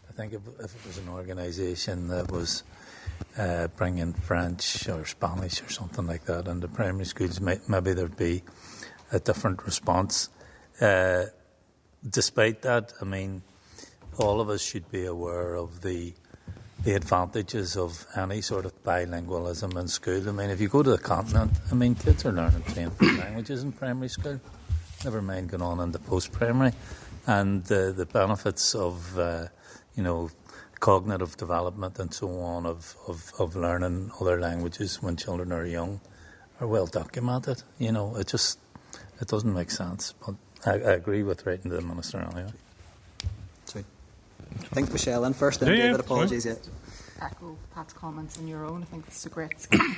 S2: I think if it was an organisation that was bringing French or Spanish or something like that into primary schools, maybe there'd be a different response. Despite that, I mean, all of us should be aware of the advantages of any sort of bilingualism in school. I mean, if you go to the continent, I mean, kids are learning 3 and 4 languages in primary school, never mind going on into post-primary. And the benefits of, cognitive development and so on of learning other languages when children are young are well documented. It doesn't make sense. But I agree with writing to the Minister anyway.
S1: I think Michelle in first, then David, apologies. Yeah.
S5: Echo Pat's comments on your own. I think it's a great scheme.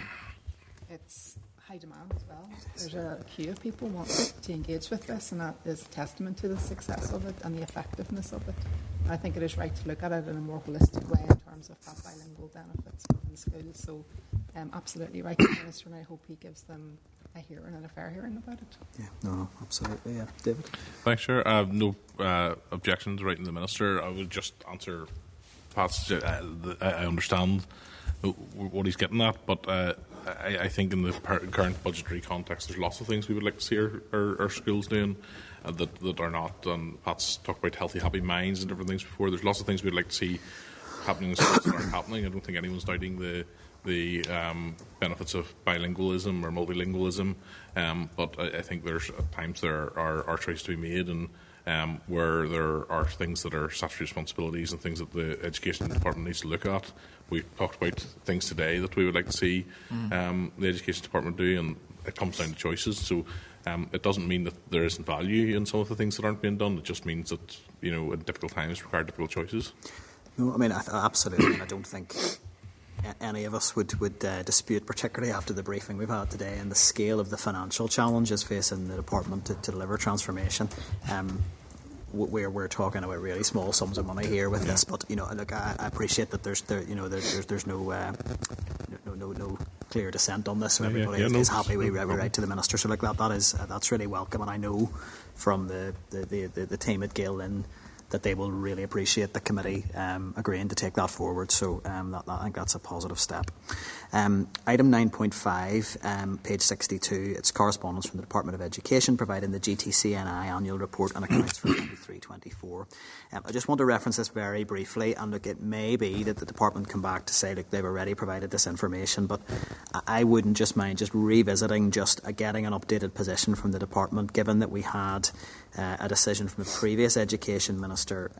S5: It's high demand as well. There's a queue of people wanting to engage with this, and that is a testament to the success of it and the effectiveness of it. And I think it is right to look at it in a more holistic way in terms of that bilingual benefits within schools. So absolutely right to the Minister, and I hope he gives them a hearing and a fair hearing about it.
S1: Yeah, no, absolutely, yeah. David?
S8: Thanks, Chair. I have no objections writing to the Minister. I would just answer Pat's. I understand what he's getting at, but I think in the current budgetary context, there's lots of things we would like to see our schools doing that are not. And Pat's talked about healthy, happy minds and different things before. There's lots of things we'd like to see happening in schools that aren't happening. I don't think anyone's doubting the benefits of bilingualism or multilingualism, but I think there's at times there are choices to be made, and where there are things that are statutory responsibilities and things that the Education Department needs to look at. We've talked about things today that we would like to see the Education Department do, and it comes down to choices. So it doesn't mean that there isn't value in some of the things that aren't being done. It just means that at difficult times require difficult choices.
S1: No, I mean, absolutely, and I don't think any of us would dispute, particularly after the briefing we've had today and the scale of the financial challenges facing the department to deliver transformation. We're talking about really small sums of money here with this, but look, I appreciate that there's no clear dissent on this, so everybody is happy we write to the Minister. So look, that's really welcome, and I know from the team at Gael Lynn that they will really appreciate the committee agreeing to take that forward. So I think that's a positive step. Item 9.5, page 62, it's correspondence from the Department of Education providing the GTCNI annual report and accounts for 23-24. I just want to reference this very briefly, and look, it may be that the department come back to say, look, they've already provided this information, but I wouldn't just mind just revisiting, getting an updated position from the department, given that we had a decision from the previous Education Minister,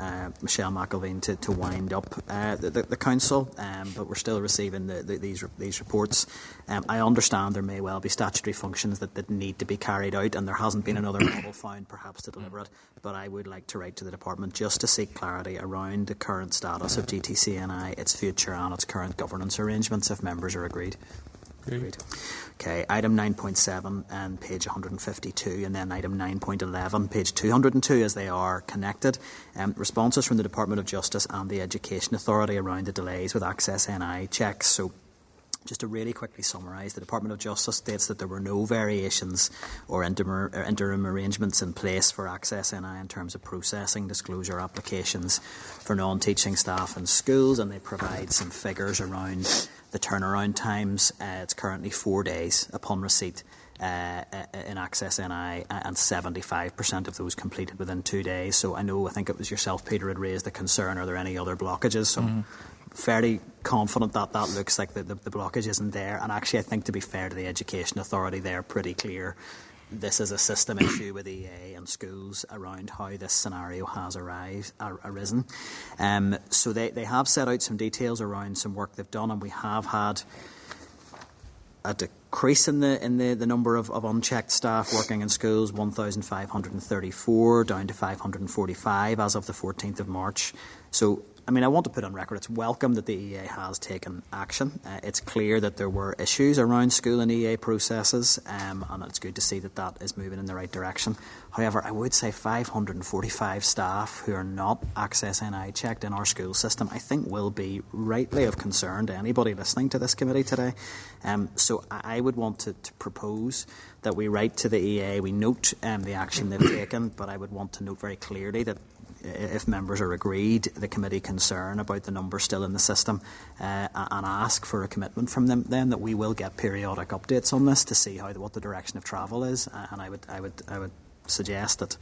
S1: Michelle McElveen, to wind up the council, but we're still receiving these reports. I understand there may well be statutory functions that need to be carried out, and there hasn't been another model found perhaps to deliver it, but I would like to write to the department just to seek clarity around the current status of GTCNI, its future and its current governance arrangements, if members are agreed. Agreed. Okay, item 9.7 and page 152, and then item 9.11, page 202, as they are connected. Responses from the Department of Justice and the Education Authority around the delays with Access NI checks. So Just to really quickly summarise, the Department of Justice states that there were no variations or interim arrangements in place for Access NI in terms of processing disclosure applications for non-teaching staff in schools, and they provide some figures around the turnaround times. It's currently 4 days upon receipt in Access NI, and 75% of those completed within 2 days. So I think it was yourself, Peter, had raised the concern, are there any other blockages? So fairly confident that looks like the blockage isn't there. And actually, I think, to be fair to the Education Authority, they're pretty clear this is a system issue with EA and schools around how this scenario has arisen. So they have set out some details around some work they've done, and we have had a decrease in the number of unchecked staff working in schools, 1,534 down to 545 as of the 14th of March. So, I want to put on record it's welcome that the EA has taken action. It's clear that there were issues around school and EA processes, and it's good to see that is moving in the right direction. However, I would say 545 staff who are not Access NI checked in our school system, I think, will be rightly of concern to anybody listening to this committee today. So I would want to propose that we write to the EA, we note the action they've taken, but I would want to note very clearly that if members are agreed, the committee concern about the numbers still in the system, and ask for a commitment from them then that we will get periodic updates on this to see what the direction of travel is. And I would suggest that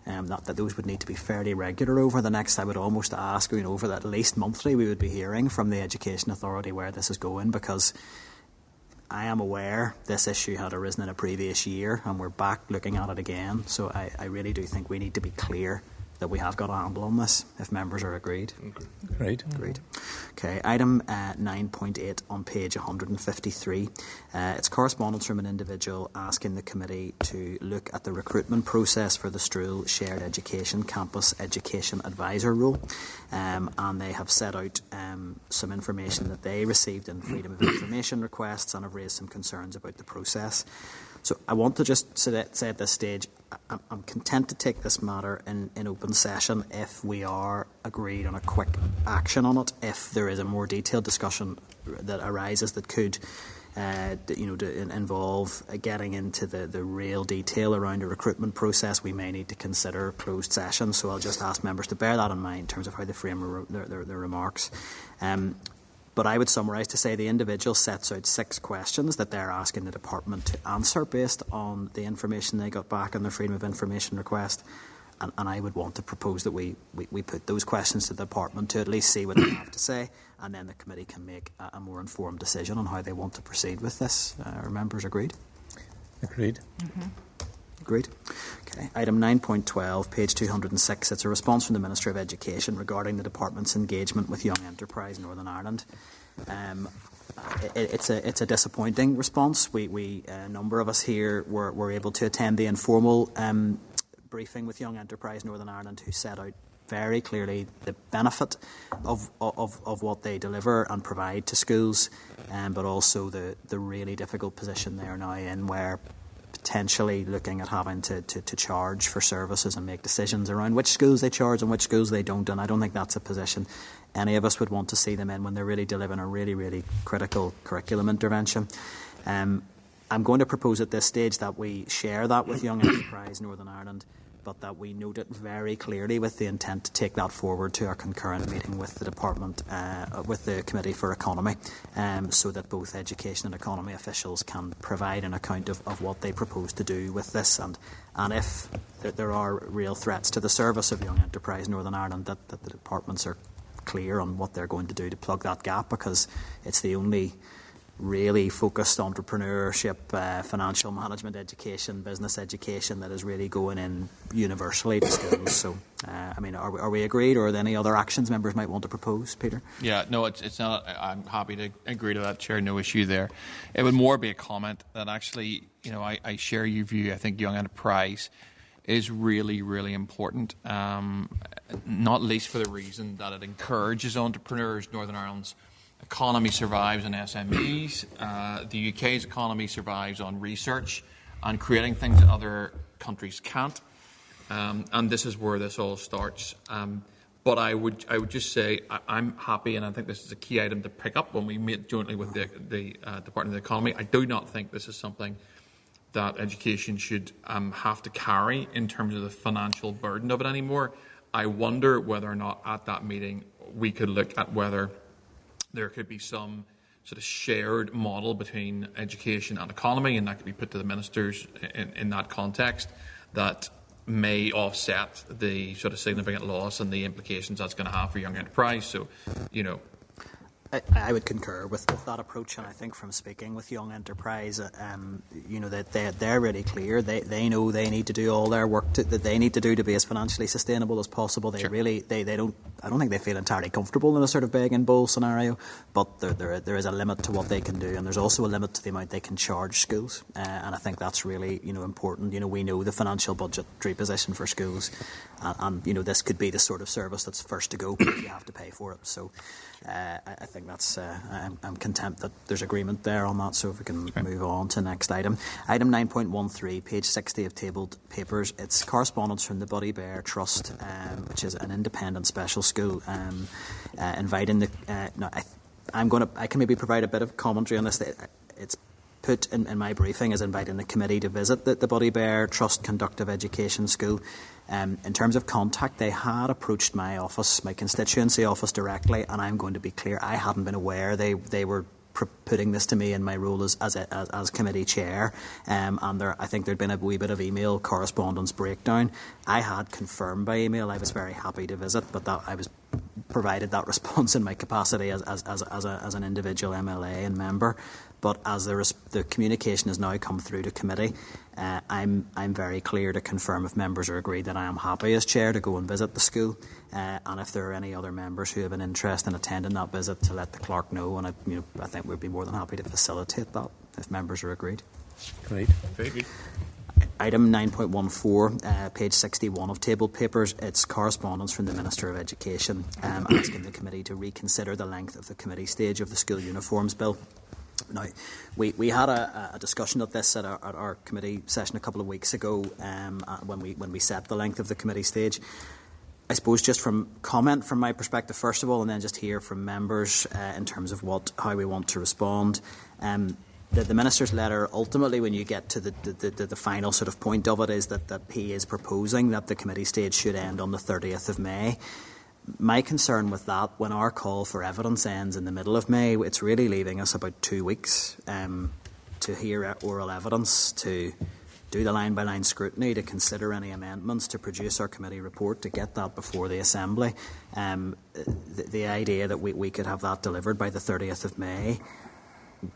S1: that those would need to be fairly regular over the next. I would almost ask, over that at least monthly, we would be hearing from the Education Authority where this is going, because I am aware this issue had arisen in a previous year and we're back looking at it again. So I really do think we need to be clear that we have got a handle on this, if members are agreed.
S2: Agreed.
S1: Okay, item 9.8 on page 153. It's correspondence from an individual asking the committee to look at the recruitment process for the Struhl Shared Education Campus Education Advisor role. And they have set out some information that they received in Freedom of Information requests and have raised some concerns about the process. So I want to just say at this stage, I'm content to take this matter in open session if we are agreed on a quick action on it. If there is a more detailed discussion that arises that could involve getting into the real detail around a recruitment process, we may need to consider closed session. So I'll just ask members to bear that in mind in terms of how they frame their remarks. But I would summarise to say the individual sets out 6 questions that they're asking the department to answer based on the information they got back on their Freedom of Information request. And I would want to propose that we put those questions to the department to at least see what they have to say, and then the committee can make a more informed decision on how they want to proceed with this. Are members agreed?
S2: Agreed.
S12: Mm-hmm.
S1: Agreed. Okay. Item 9.12, page 206. It's a response from the Minister of Education regarding the department's engagement with Young Enterprise Northern Ireland. It's a disappointing response. A number of us here were able to attend the informal briefing with Young Enterprise Northern Ireland, who set out very clearly the benefit of what they deliver and provide to schools, but also the really difficult position they are now in, where potentially looking at having to charge for services and make decisions around which schools they charge and which schools they don't. And I don't think that's a position any of us would want to see them in when they're really delivering a really, really critical curriculum intervention. I'm going to propose at this stage that we share that with Young Enterprise Northern Ireland, but that we note it very clearly with the intent to take that forward to our concurrent meeting with the department, with the Committee for Economy, so that both education and economy officials can provide an account of what they propose to do with this, and if there are real threats to the service of Young Enterprise Northern Ireland, that the departments are clear on what they're going to do to plug that gap, because it's the only really focused entrepreneurship, financial management education, business education that is really going in universally to schools. So, are we agreed, or are there any other actions members might want to propose, Peter?
S6: Yeah, no, it's not. I'm happy to agree to that, Chair. No issue there. It would more be a comment that actually, I share your view. I think Young Enterprise is really, really important, not least for the reason that it encourages entrepreneurs. Northern Ireland's economy survives on SMEs. The UK's economy survives on research and creating things that other countries can't. And this is where this all starts. But I would just say I'm happy, and I think this is a key item to pick up when we meet jointly with the Department of the Economy. I do not think this is something that education should have to carry in terms of the financial burden of it anymore. I wonder whether or not at that meeting we could look at whether there could be some sort of shared model between education and economy, and that could be put to the ministers in that context, that may offset the sort of significant loss and the implications that's going to have for young enterprise. So,
S1: I would concur with that approach, and I think from speaking with Young Enterprise, that they're really clear. They know they need to do all their work that they need to do to be as financially sustainable as possible. They don't. I don't think they feel entirely comfortable in a sort of beg and bowl scenario, but there is a limit to what they can do, and there's also a limit to the amount they can charge schools. And I think that's really important. We know the financial budgetary position for schools, and this could be the sort of service that's first to go if you have to pay for it. So I think that's. I'm content that there's agreement there on that. So if we can move on to the next item, item 9.13, page 60 of tabled papers. It's correspondence from the Buddy Bear Trust, which is an independent special school, inviting the. I can maybe provide a bit of commentary on this. It's put in my briefing as inviting the committee to visit the Buddy Bear Trust Conductive Education School. In terms of contact, they had approached my office, my constituency office directly, and I'm going to be clear, I hadn't been aware they were putting this to me in my role as committee chair, and I think there'd been a wee bit of email correspondence breakdown. I had confirmed by email I was very happy to visit, but that I was provided that response in my capacity as an individual MLA and member. But as the communication has now come through to committee, I'm very clear to confirm if members are agreed that I am happy as chair to go and visit the school, and if there are any other members who have an interest in attending that visit, to let the clerk know. And I think we'd be more than happy to facilitate that if members are agreed.
S2: Great.
S6: Very good.
S1: Item 9.14, page 61 of tabled papers. It's correspondence from the Minister of Education asking the committee to reconsider the length of the committee stage of the school uniforms bill. Now, we had a discussion of this at our committee session a couple of weeks ago when we set the length of the committee stage. I suppose just from comment from my perspective first of all, and then just hear from members in terms of how we want to respond. The Minister's letter, ultimately, when you get to the final sort of point of it, is that he is proposing that the committee stage should end on the 30th of May. My concern with that, when our call for evidence ends in the middle of May, it's really leaving us about 2 weeks to hear oral evidence, to do the line-by-line scrutiny, to consider any amendments, to produce our committee report, to get that before the Assembly. The idea that we could have that delivered by the 30th of May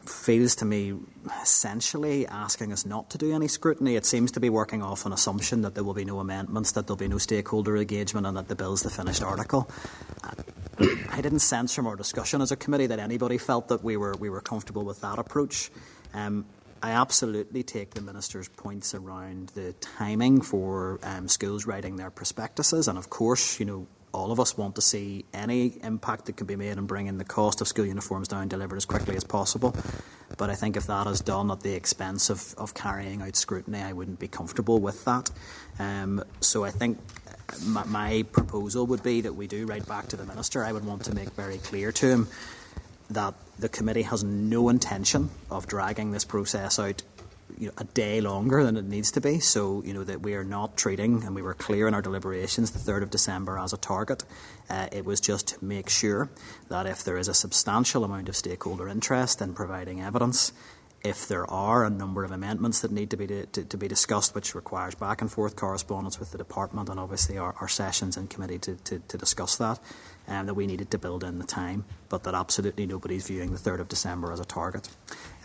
S1: feels to me essentially asking us not to do any scrutiny. It seems to be working off an assumption that there will be no amendments, that there will be no stakeholder engagement, and that the bill is the finished article. I didn't sense from our discussion as a committee that anybody felt that we were comfortable with that approach. I absolutely take the Minister's points around the timing for schools writing their prospectuses, and of course, all of us want to see any impact that can be made in bringing the cost of school uniforms down delivered as quickly as possible. But I think if that is done at the expense of carrying out scrutiny, I wouldn't be comfortable with that. So I think my proposal would be that we do write back to the Minister. I would want to make very clear to him that the committee has no intention of dragging this process out a day longer than it needs to be, so that we are not treating, and we were clear in our deliberations, the 3rd of December as a target. It was just to make sure that if there is a substantial amount of stakeholder interest in providing evidence, if there are a number of amendments that need to be discussed, which requires back and forth correspondence with the department and obviously our sessions in committee to discuss that, that we needed to build in the time, but that absolutely nobody's viewing the 3rd of December as a target.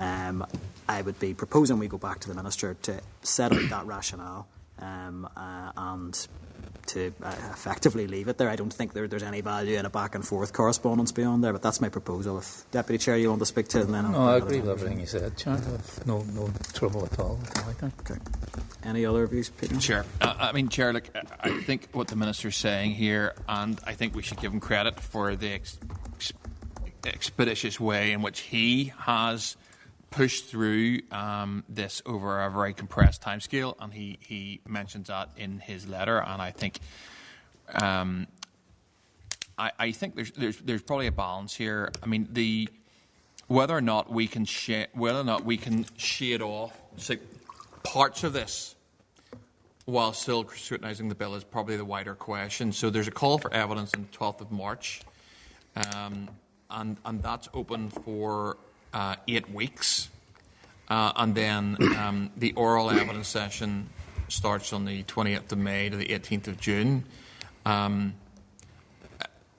S1: I would be proposing we go back to the Minister to set out that rationale and to effectively leave it there. I don't think there's any value in a back and forth correspondence beyond there, but that's my proposal. If Deputy Chair, you want to speak to it, then
S2: I agree with everything you said, Chair. No trouble at all.
S1: Okay. Any other views, Peter?
S6: Chair. Chair, I think what the Minister's saying here, and I think we should give him credit for the expeditious way in which he has pushed through this over a very compressed timescale, and he mentions that in his letter, and I think I think there's probably a balance here. I mean, whether or not we can shade off parts of this while still scrutinising the bill is probably the wider question. So there's a call for evidence on the 12th of March, and that's open for 8 weeks. And then the oral evidence session starts on the 28th of May to the 18th of June.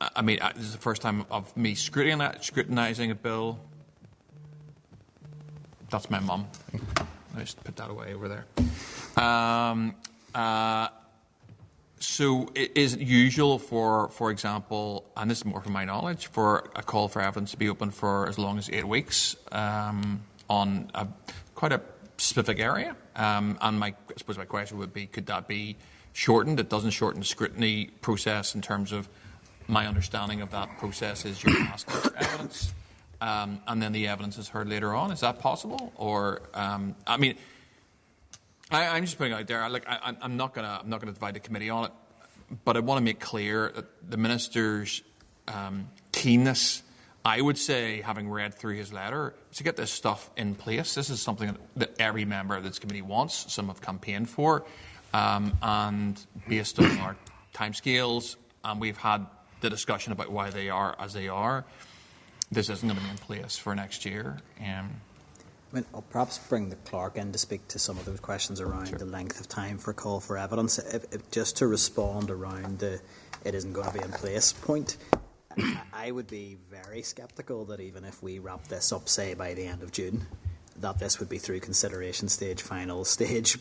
S6: I mean, this is the first time of me scrutinising a bill. That's my mum. I just put that away over there. So it is usual for example, and this is more from my knowledge, for a call for evidence to be open for as long as 8 weeks on quite a specific area. And I suppose my question would be, could that be shortened? It doesn't shorten the scrutiny process in terms of my understanding of that process is you're asking for evidence, and then the evidence is heard later on. Is that possible? Or I mean, I'm just putting it out there. Like, I'm not gonna divide the committee on it, but I want to make clear that the minister's keenness, I would say, having read through his letter, to get this stuff in place. This is something that every member of this committee wants. Some have campaigned for, and based on our timescales, and we've had the discussion about why they are as they are, this isn't going to be in place for next year. I
S1: mean, I'll perhaps bring the clerk in to speak to some of those questions around the length of time for call for evidence. If just to respond around the it isn't going to be in place point, I would be very sceptical that even if we wrap this up, say, by the end of June, that this would be through consideration stage, final stage,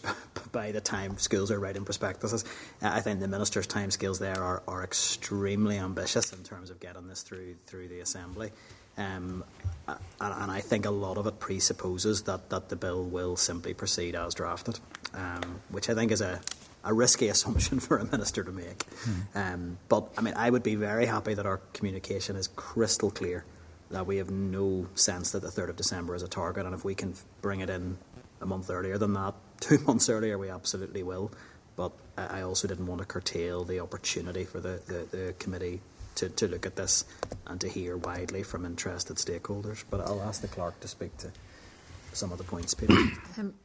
S1: by the time schools are writing prospectuses. I think the Minister's timescales there are extremely ambitious in terms of getting this through the Assembly. And I think a lot of it presupposes that the bill will simply proceed as drafted, which I think is a risky assumption for a minister to make. But I mean, I would be very happy that our communication is crystal clear, that we have no sense that the 3rd of December is a target, and if we can bring it in a month earlier than that, 2 months earlier, we absolutely will. But I also didn't want to curtail the opportunity for the committee to look at this and to hear widely from interested stakeholders. But I'll ask the clerk to speak to some of the points, Peter.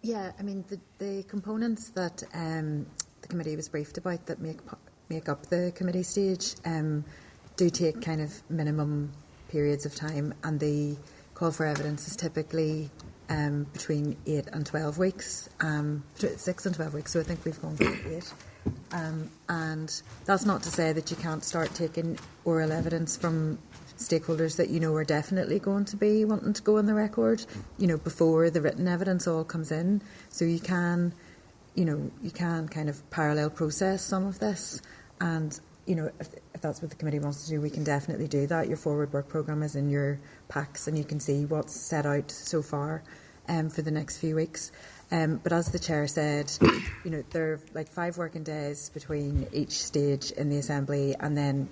S12: Yeah, I mean, the components that the committee was briefed about that make up the committee stage do take kind of minimum periods of time, and the call for evidence is typically between 8 and 12 weeks, 6 and 12 weeks, so I think we've gone for 8. And that's not to say that you can't start taking oral evidence from stakeholders that you know are definitely going to be wanting to go on the record, you know, before the written evidence all comes in. So you can kind of parallel process some of this, and you know, if that's what the committee wants to do, we can definitely do that. Your forward work programme is in your packs, and you can see what's set out so far for the next few weeks. But as the chair said, you know, there are like 5 working days between each stage in the Assembly, and then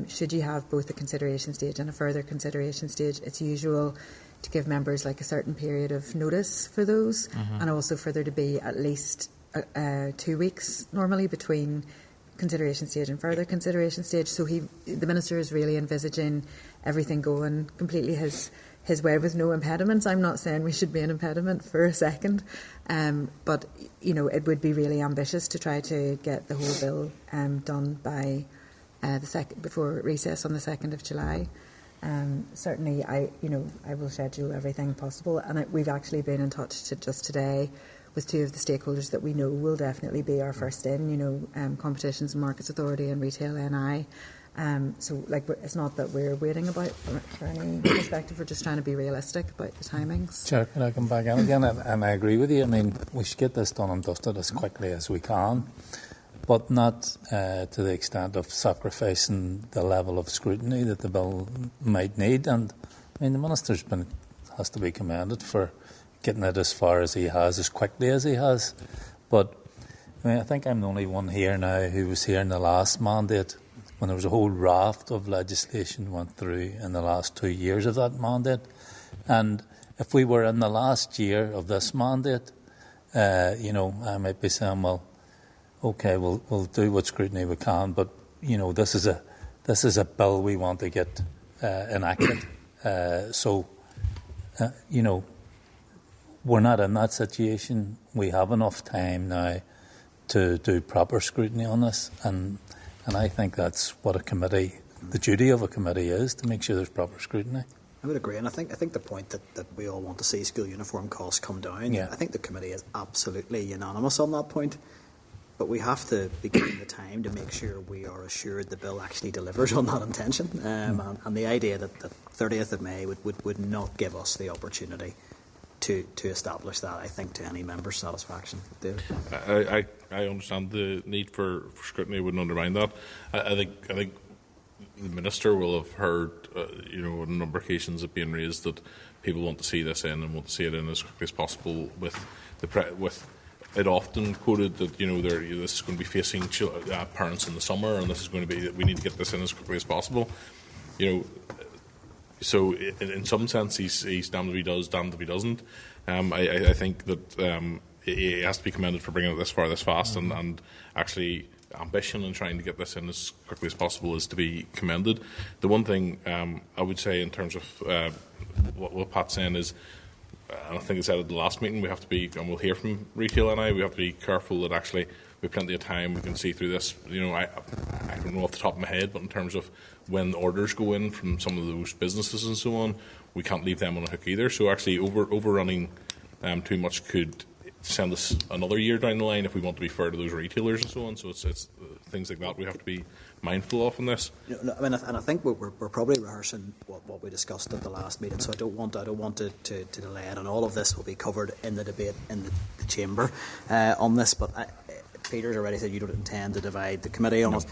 S12: should you have both a consideration stage and a further consideration stage, it's usual to give members like a certain period of notice for those, and also for there to be at least 2 weeks normally between consideration stage and further consideration stage. So the Minister is really envisaging everything going completely his way with no impediments. I'm not saying we should be an impediment for a second, but you know, it would be really ambitious to try to get the whole bill done by before recess on the 2nd of July. Certainly, I will schedule everything possible, and we've actually been in touch just today with 2 of the stakeholders that we know will definitely be our first in, you know, Competitions and Markets Authority and Retail NI. So, like, it's not that we're waiting about for any perspective. We're just trying to be realistic about the timings.
S2: Chair, can I come back in again? And I agree with you. I mean, we should get this done and dusted as quickly as we can, but not to the extent of sacrificing the level of scrutiny that the bill might need. And I mean, the Minister's has to be commended for getting it as far as he has, as quickly as he has. But I mean, I think I'm the only one here now who was here in the last mandate when there was a whole raft of legislation went through in the last 2 years of that mandate. And if we were in the last year of this mandate, you know, I might be saying, well, okay, we'll do what scrutiny we can, but you know, this is a this is a bill we want to get enacted. We're not in that situation. We have enough time now to do proper scrutiny on this, and I think that's what the duty of a committee is, to make sure there's proper scrutiny.
S1: I would agree, and I think the point that we all want to see school uniform costs come down, I think the committee is absolutely unanimous on that point. But we have to be given the time to make sure we are assured the bill actually delivers on that intention. And the idea that the 30th of May would not give us the opportunity to establish that, I think, to any member's satisfaction. David?
S8: I understand the need for scrutiny. I wouldn't undermine that. I think the Minister will have heard, on a number of occasions it being raised that people want to see this in and want to see it in as quickly as possible. With it often quoted that this is going to be facing parents in the summer, and this is going to be, we need to get this in as quickly as possible. So in some sense he's damned if he does, damned if he doesn't. I think that he has to be commended for bringing it this far, this fast, and actually ambition in trying to get this in as quickly as possible is to be commended. The one thing I would say in terms of what Pat's saying is, and I think I said at the last meeting, we have to be, and we'll hear from Retail NI, we have to be careful that actually we have plenty of time, we can see through this. I don't know off the top of my head, but in terms of when orders go in from some of those businesses and so on, we can't leave them on a hook either. So actually overrunning too much could send us another year down the line if we want to be fair to those retailers and so on. So it's things like that we have to be mindful of in this.
S1: And I think we're probably rehearsing what we discussed at the last meeting. So I don't want to delay it, and all of this will be covered in the debate in the chamber on this. But Peter's already said you don't intend to divide the committee on it.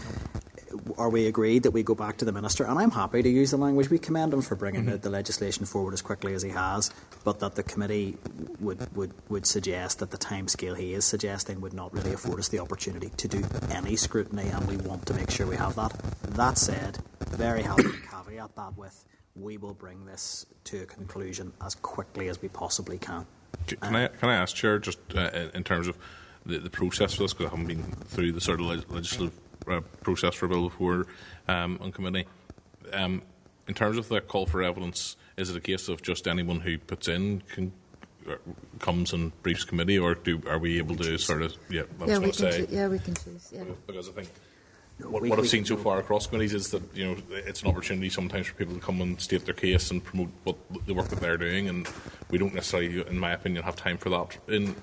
S1: Are we agreed that we go back to the Minister? And I'm happy to use the language. We commend him for bringing the legislation forward as quickly as he has, but that the committee would suggest that the timescale he is suggesting would not really afford us the opportunity to do any scrutiny, and we want to make sure we have that. That said, very happy to caveat that with, we will bring this to a conclusion as quickly as we possibly can.
S8: Can I ask, Chair, just in terms of the process for this, because I haven't been through the sort of legislative process for a bill before on committee. In terms of the call for evidence, is it a case of just anyone who puts in comes and briefs committee, or are we able to sort of? Yeah, we can
S12: choose. Yeah.
S8: Because I think what I've seen so far across committees is that it's an opportunity sometimes for people to come and state their case and promote the work that they're doing, and we don't necessarily, in my opinion, have time for that. In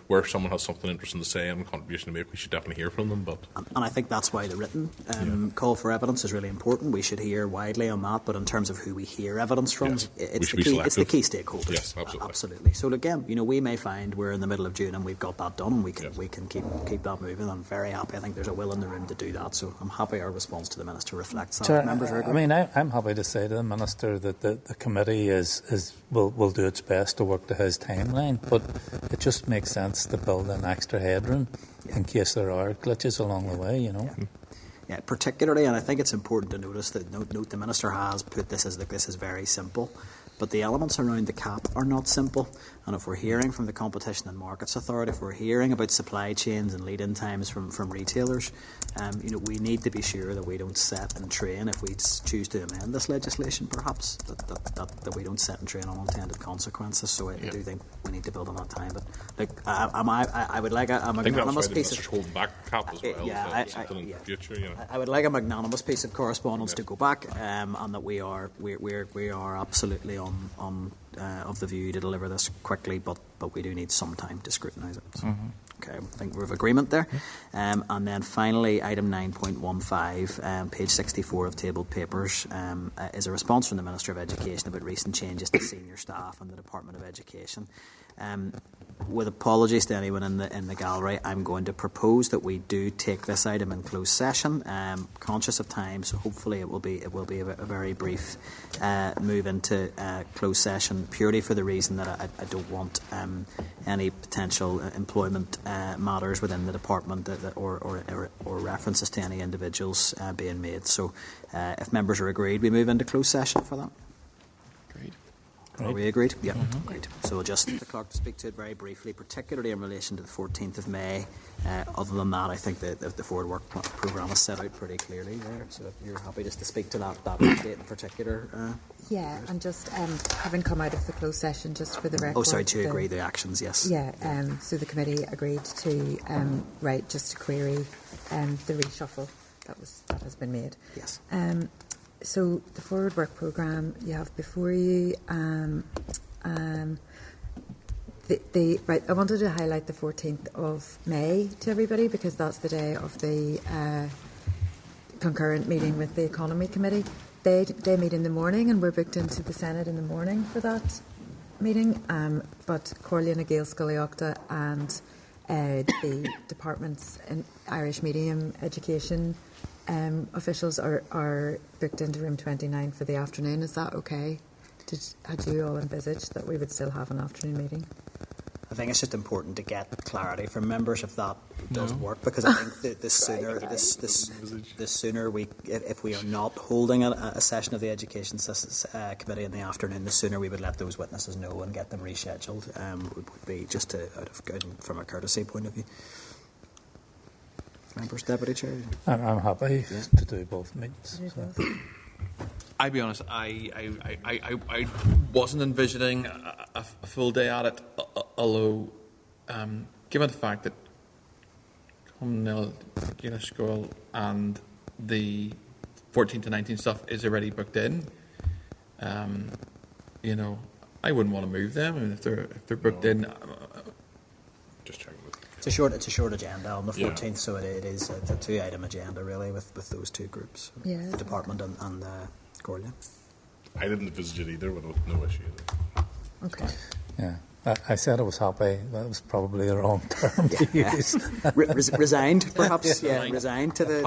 S8: where someone has something interesting to say and a contribution to make, we should definitely hear from them.
S1: And I think that's why the written call for evidence is really important. We should hear widely on that, but in terms of who we hear evidence from, it's the key stakeholders.
S8: Yes,
S1: absolutely. So again, we may find we're in the middle of June and we've got that done, and we can keep that moving. I'm very happy. I think there's a will in the room to do that. So I'm happy our response to the Minister reflects that.
S2: Sure, I'm happy to say to the Minister that the committee will do its best to work to his timeline, but it just makes sense to build an extra headroom in case there are glitches along the way.
S1: Yeah, particularly, and I think it's important to notice that note the Minister has put this as this is very simple, but the elements around the cap are not simple. And if we're hearing from the Competition and Markets Authority, if we're hearing about supply chains and lead-in times from retailers, we need to be sure that we don't set and train, if we choose to amend this legislation, perhaps, that we don't set and train on unintended consequences. So I do think we need to build on that time. But I would like a magnanimous piece of
S8: holding back cap as well. In the future,
S1: I would like a magnanimous piece of correspondence to go back, and that we are absolutely on of the view to deliver this quickly, but we do need some time to scrutinise it. So. Okay, I think we're of agreement there. And then finally, item 9.15, page 64 of tabled papers, is a response from the Minister of Education about recent changes to senior staff and the Department of Education. With apologies to anyone in the gallery, I'm going to propose that we do take this item in closed session. Conscious of time, so hopefully it will be a very brief move into closed session, purely for the reason that I don't want any potential employment matters within the department or references to any individuals being made. So if members are agreed, we move into closed session for that.
S6: Agreed.
S1: Are we agreed? Yeah, great. So we'll just the clerk to speak to it very briefly, particularly in relation to the 14th of May. Other than that, I think the forward work programme is set out pretty clearly there. So if you're happy just to speak to that date in particular.
S12: Yeah, and just having come out of the closed session, just for the record.
S1: Oh, sorry, to agree the actions, yes.
S12: Yeah, so the committee agreed to write just to query the reshuffle that has been made.
S1: Yes.
S12: So the forward work programme you have before you. Right, I wanted to highlight the 14th of May to everybody because that's the day of the concurrent meeting with the Economy Committee. They meet in the morning and we're booked into the Senate in the morning for that meeting. But Corleon and Gail Sculliocta and the department's in Irish medium education officials are booked into room 29 for the afternoon. Is that okay? Had you all envisaged that we would still have an afternoon meeting?
S1: I think it's just important to get clarity from members if that does work, because I think that the sooner we, if we are not holding a session of the Education Committee in the afternoon, the sooner we would let those witnesses know and get them rescheduled. Would be just from a courtesy point of view. Members, Deputy Chair.
S2: I'm happy to do both meetings. So.
S6: I'll be honest, I wasn't envisioning a full day at it, although given the fact that Cumnell, School and the 14 to 19 stuff is already booked in, I wouldn't want to move them. I mean, if they're booked in,
S8: just checking.
S1: It's a short agenda on the 14th, so it is a 2-item agenda really with those two groups, the department and Corleon.
S8: I didn't envisage it either, but no issue either.
S12: Okay.
S2: Yeah. I said I was happy. That was probably the wrong term to use.
S1: Resigned, perhaps. Resigned to the.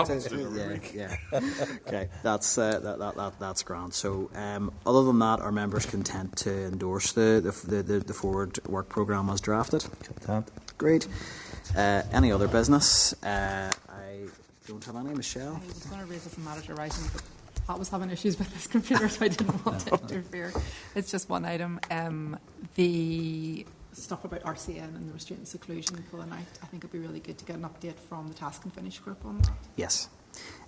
S1: Okay, that's grand. So, other than that, are members content to endorse the forward work programme as drafted?
S2: Content.
S1: Great. Any other business? I don't have any. Michelle.
S5: I was going to raise some matters arising, but Pat was having issues with his computer, so I didn't want to interfere. It's just one item. The stuff about RCN and the restraint and seclusion pulling out, I think it'd be really good to get an update from the Task and Finish group on that.
S1: Yes.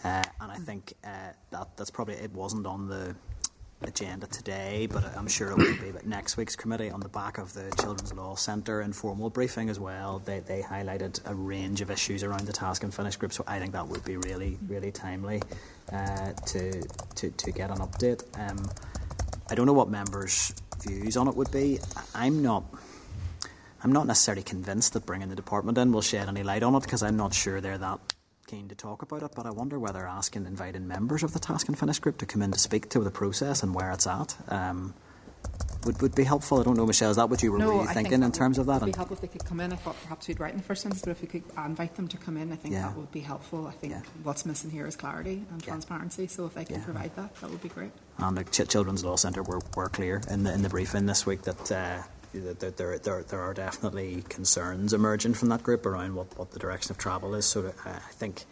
S1: And I think that's probably, it wasn't on the agenda today, but I'm sure it will be. But next week's committee, on the back of the Children's Law Centre informal briefing as well, they highlighted a range of issues around the Task and Finish group. So I think that would be really, really timely to get an update. I don't know what members' views on it would be. I'm not necessarily convinced that bringing the department in will shed any light on it, because I'm not sure they're that keen to talk about it, but I wonder whether inviting members of the Task and Finish group to come in to speak to the process and where it's at would be helpful. I don't know, Michelle, is that what you were thinking in terms of that?
S5: It would be helpful if they could come in. I thought perhaps we'd write in the first instance, but if we could invite them to come in, I think that would be helpful. I think what's missing here is clarity and transparency, so if they can provide that would be great. And the
S1: Children's Law Centre were clear in the briefing this week that there are definitely concerns emerging from that group around what the direction of travel is. So I think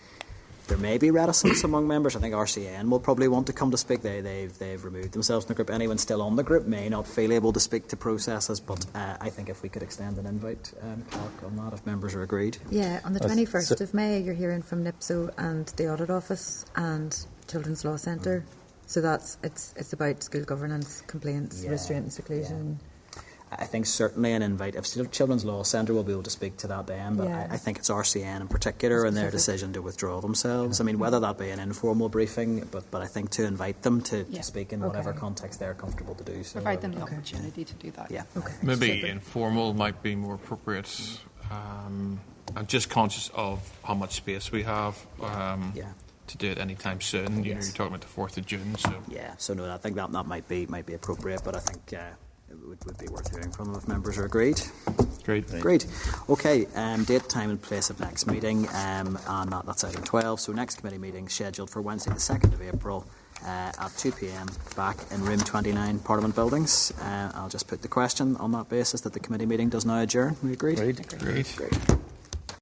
S1: there may be reticence among members. I think RCN will probably want to come to speak. They've removed themselves from the group. Anyone still on the group may not feel able to speak to processes, but I think if we could extend an invite, Clark, on that, if members are agreed.
S12: Yeah, on the 21st of May, you're hearing from NIPSO and the Audit Office and Children's Law Centre. So it's about school governance, complaints, restraint and seclusion.
S1: Yeah. I think certainly an invite. If Children's Law Centre will be able to speak to that then, but I think it's RCN in particular and their decision to withdraw themselves. I mean, whether that be an informal briefing, but I think to invite them to speak in whatever context they're comfortable to do so.
S5: Provide them the opportunity to do that.
S1: Yeah.
S12: Okay.
S6: Maybe informal might be more appropriate. I'm just conscious of how much space we have to do it anytime soon. You're talking about the 4th of June. So
S1: so no, I think that might be appropriate, but I think it would be worth hearing from them if members are agreed. Great. Okay, date, time and place of next meeting, and that's item 12. So next committee meeting scheduled for Wednesday the 2nd of April at 2 p.m. back in room 29 Parliament Buildings. I'll just put the question on that basis that the committee meeting does now adjourn. We agreed?
S6: Great.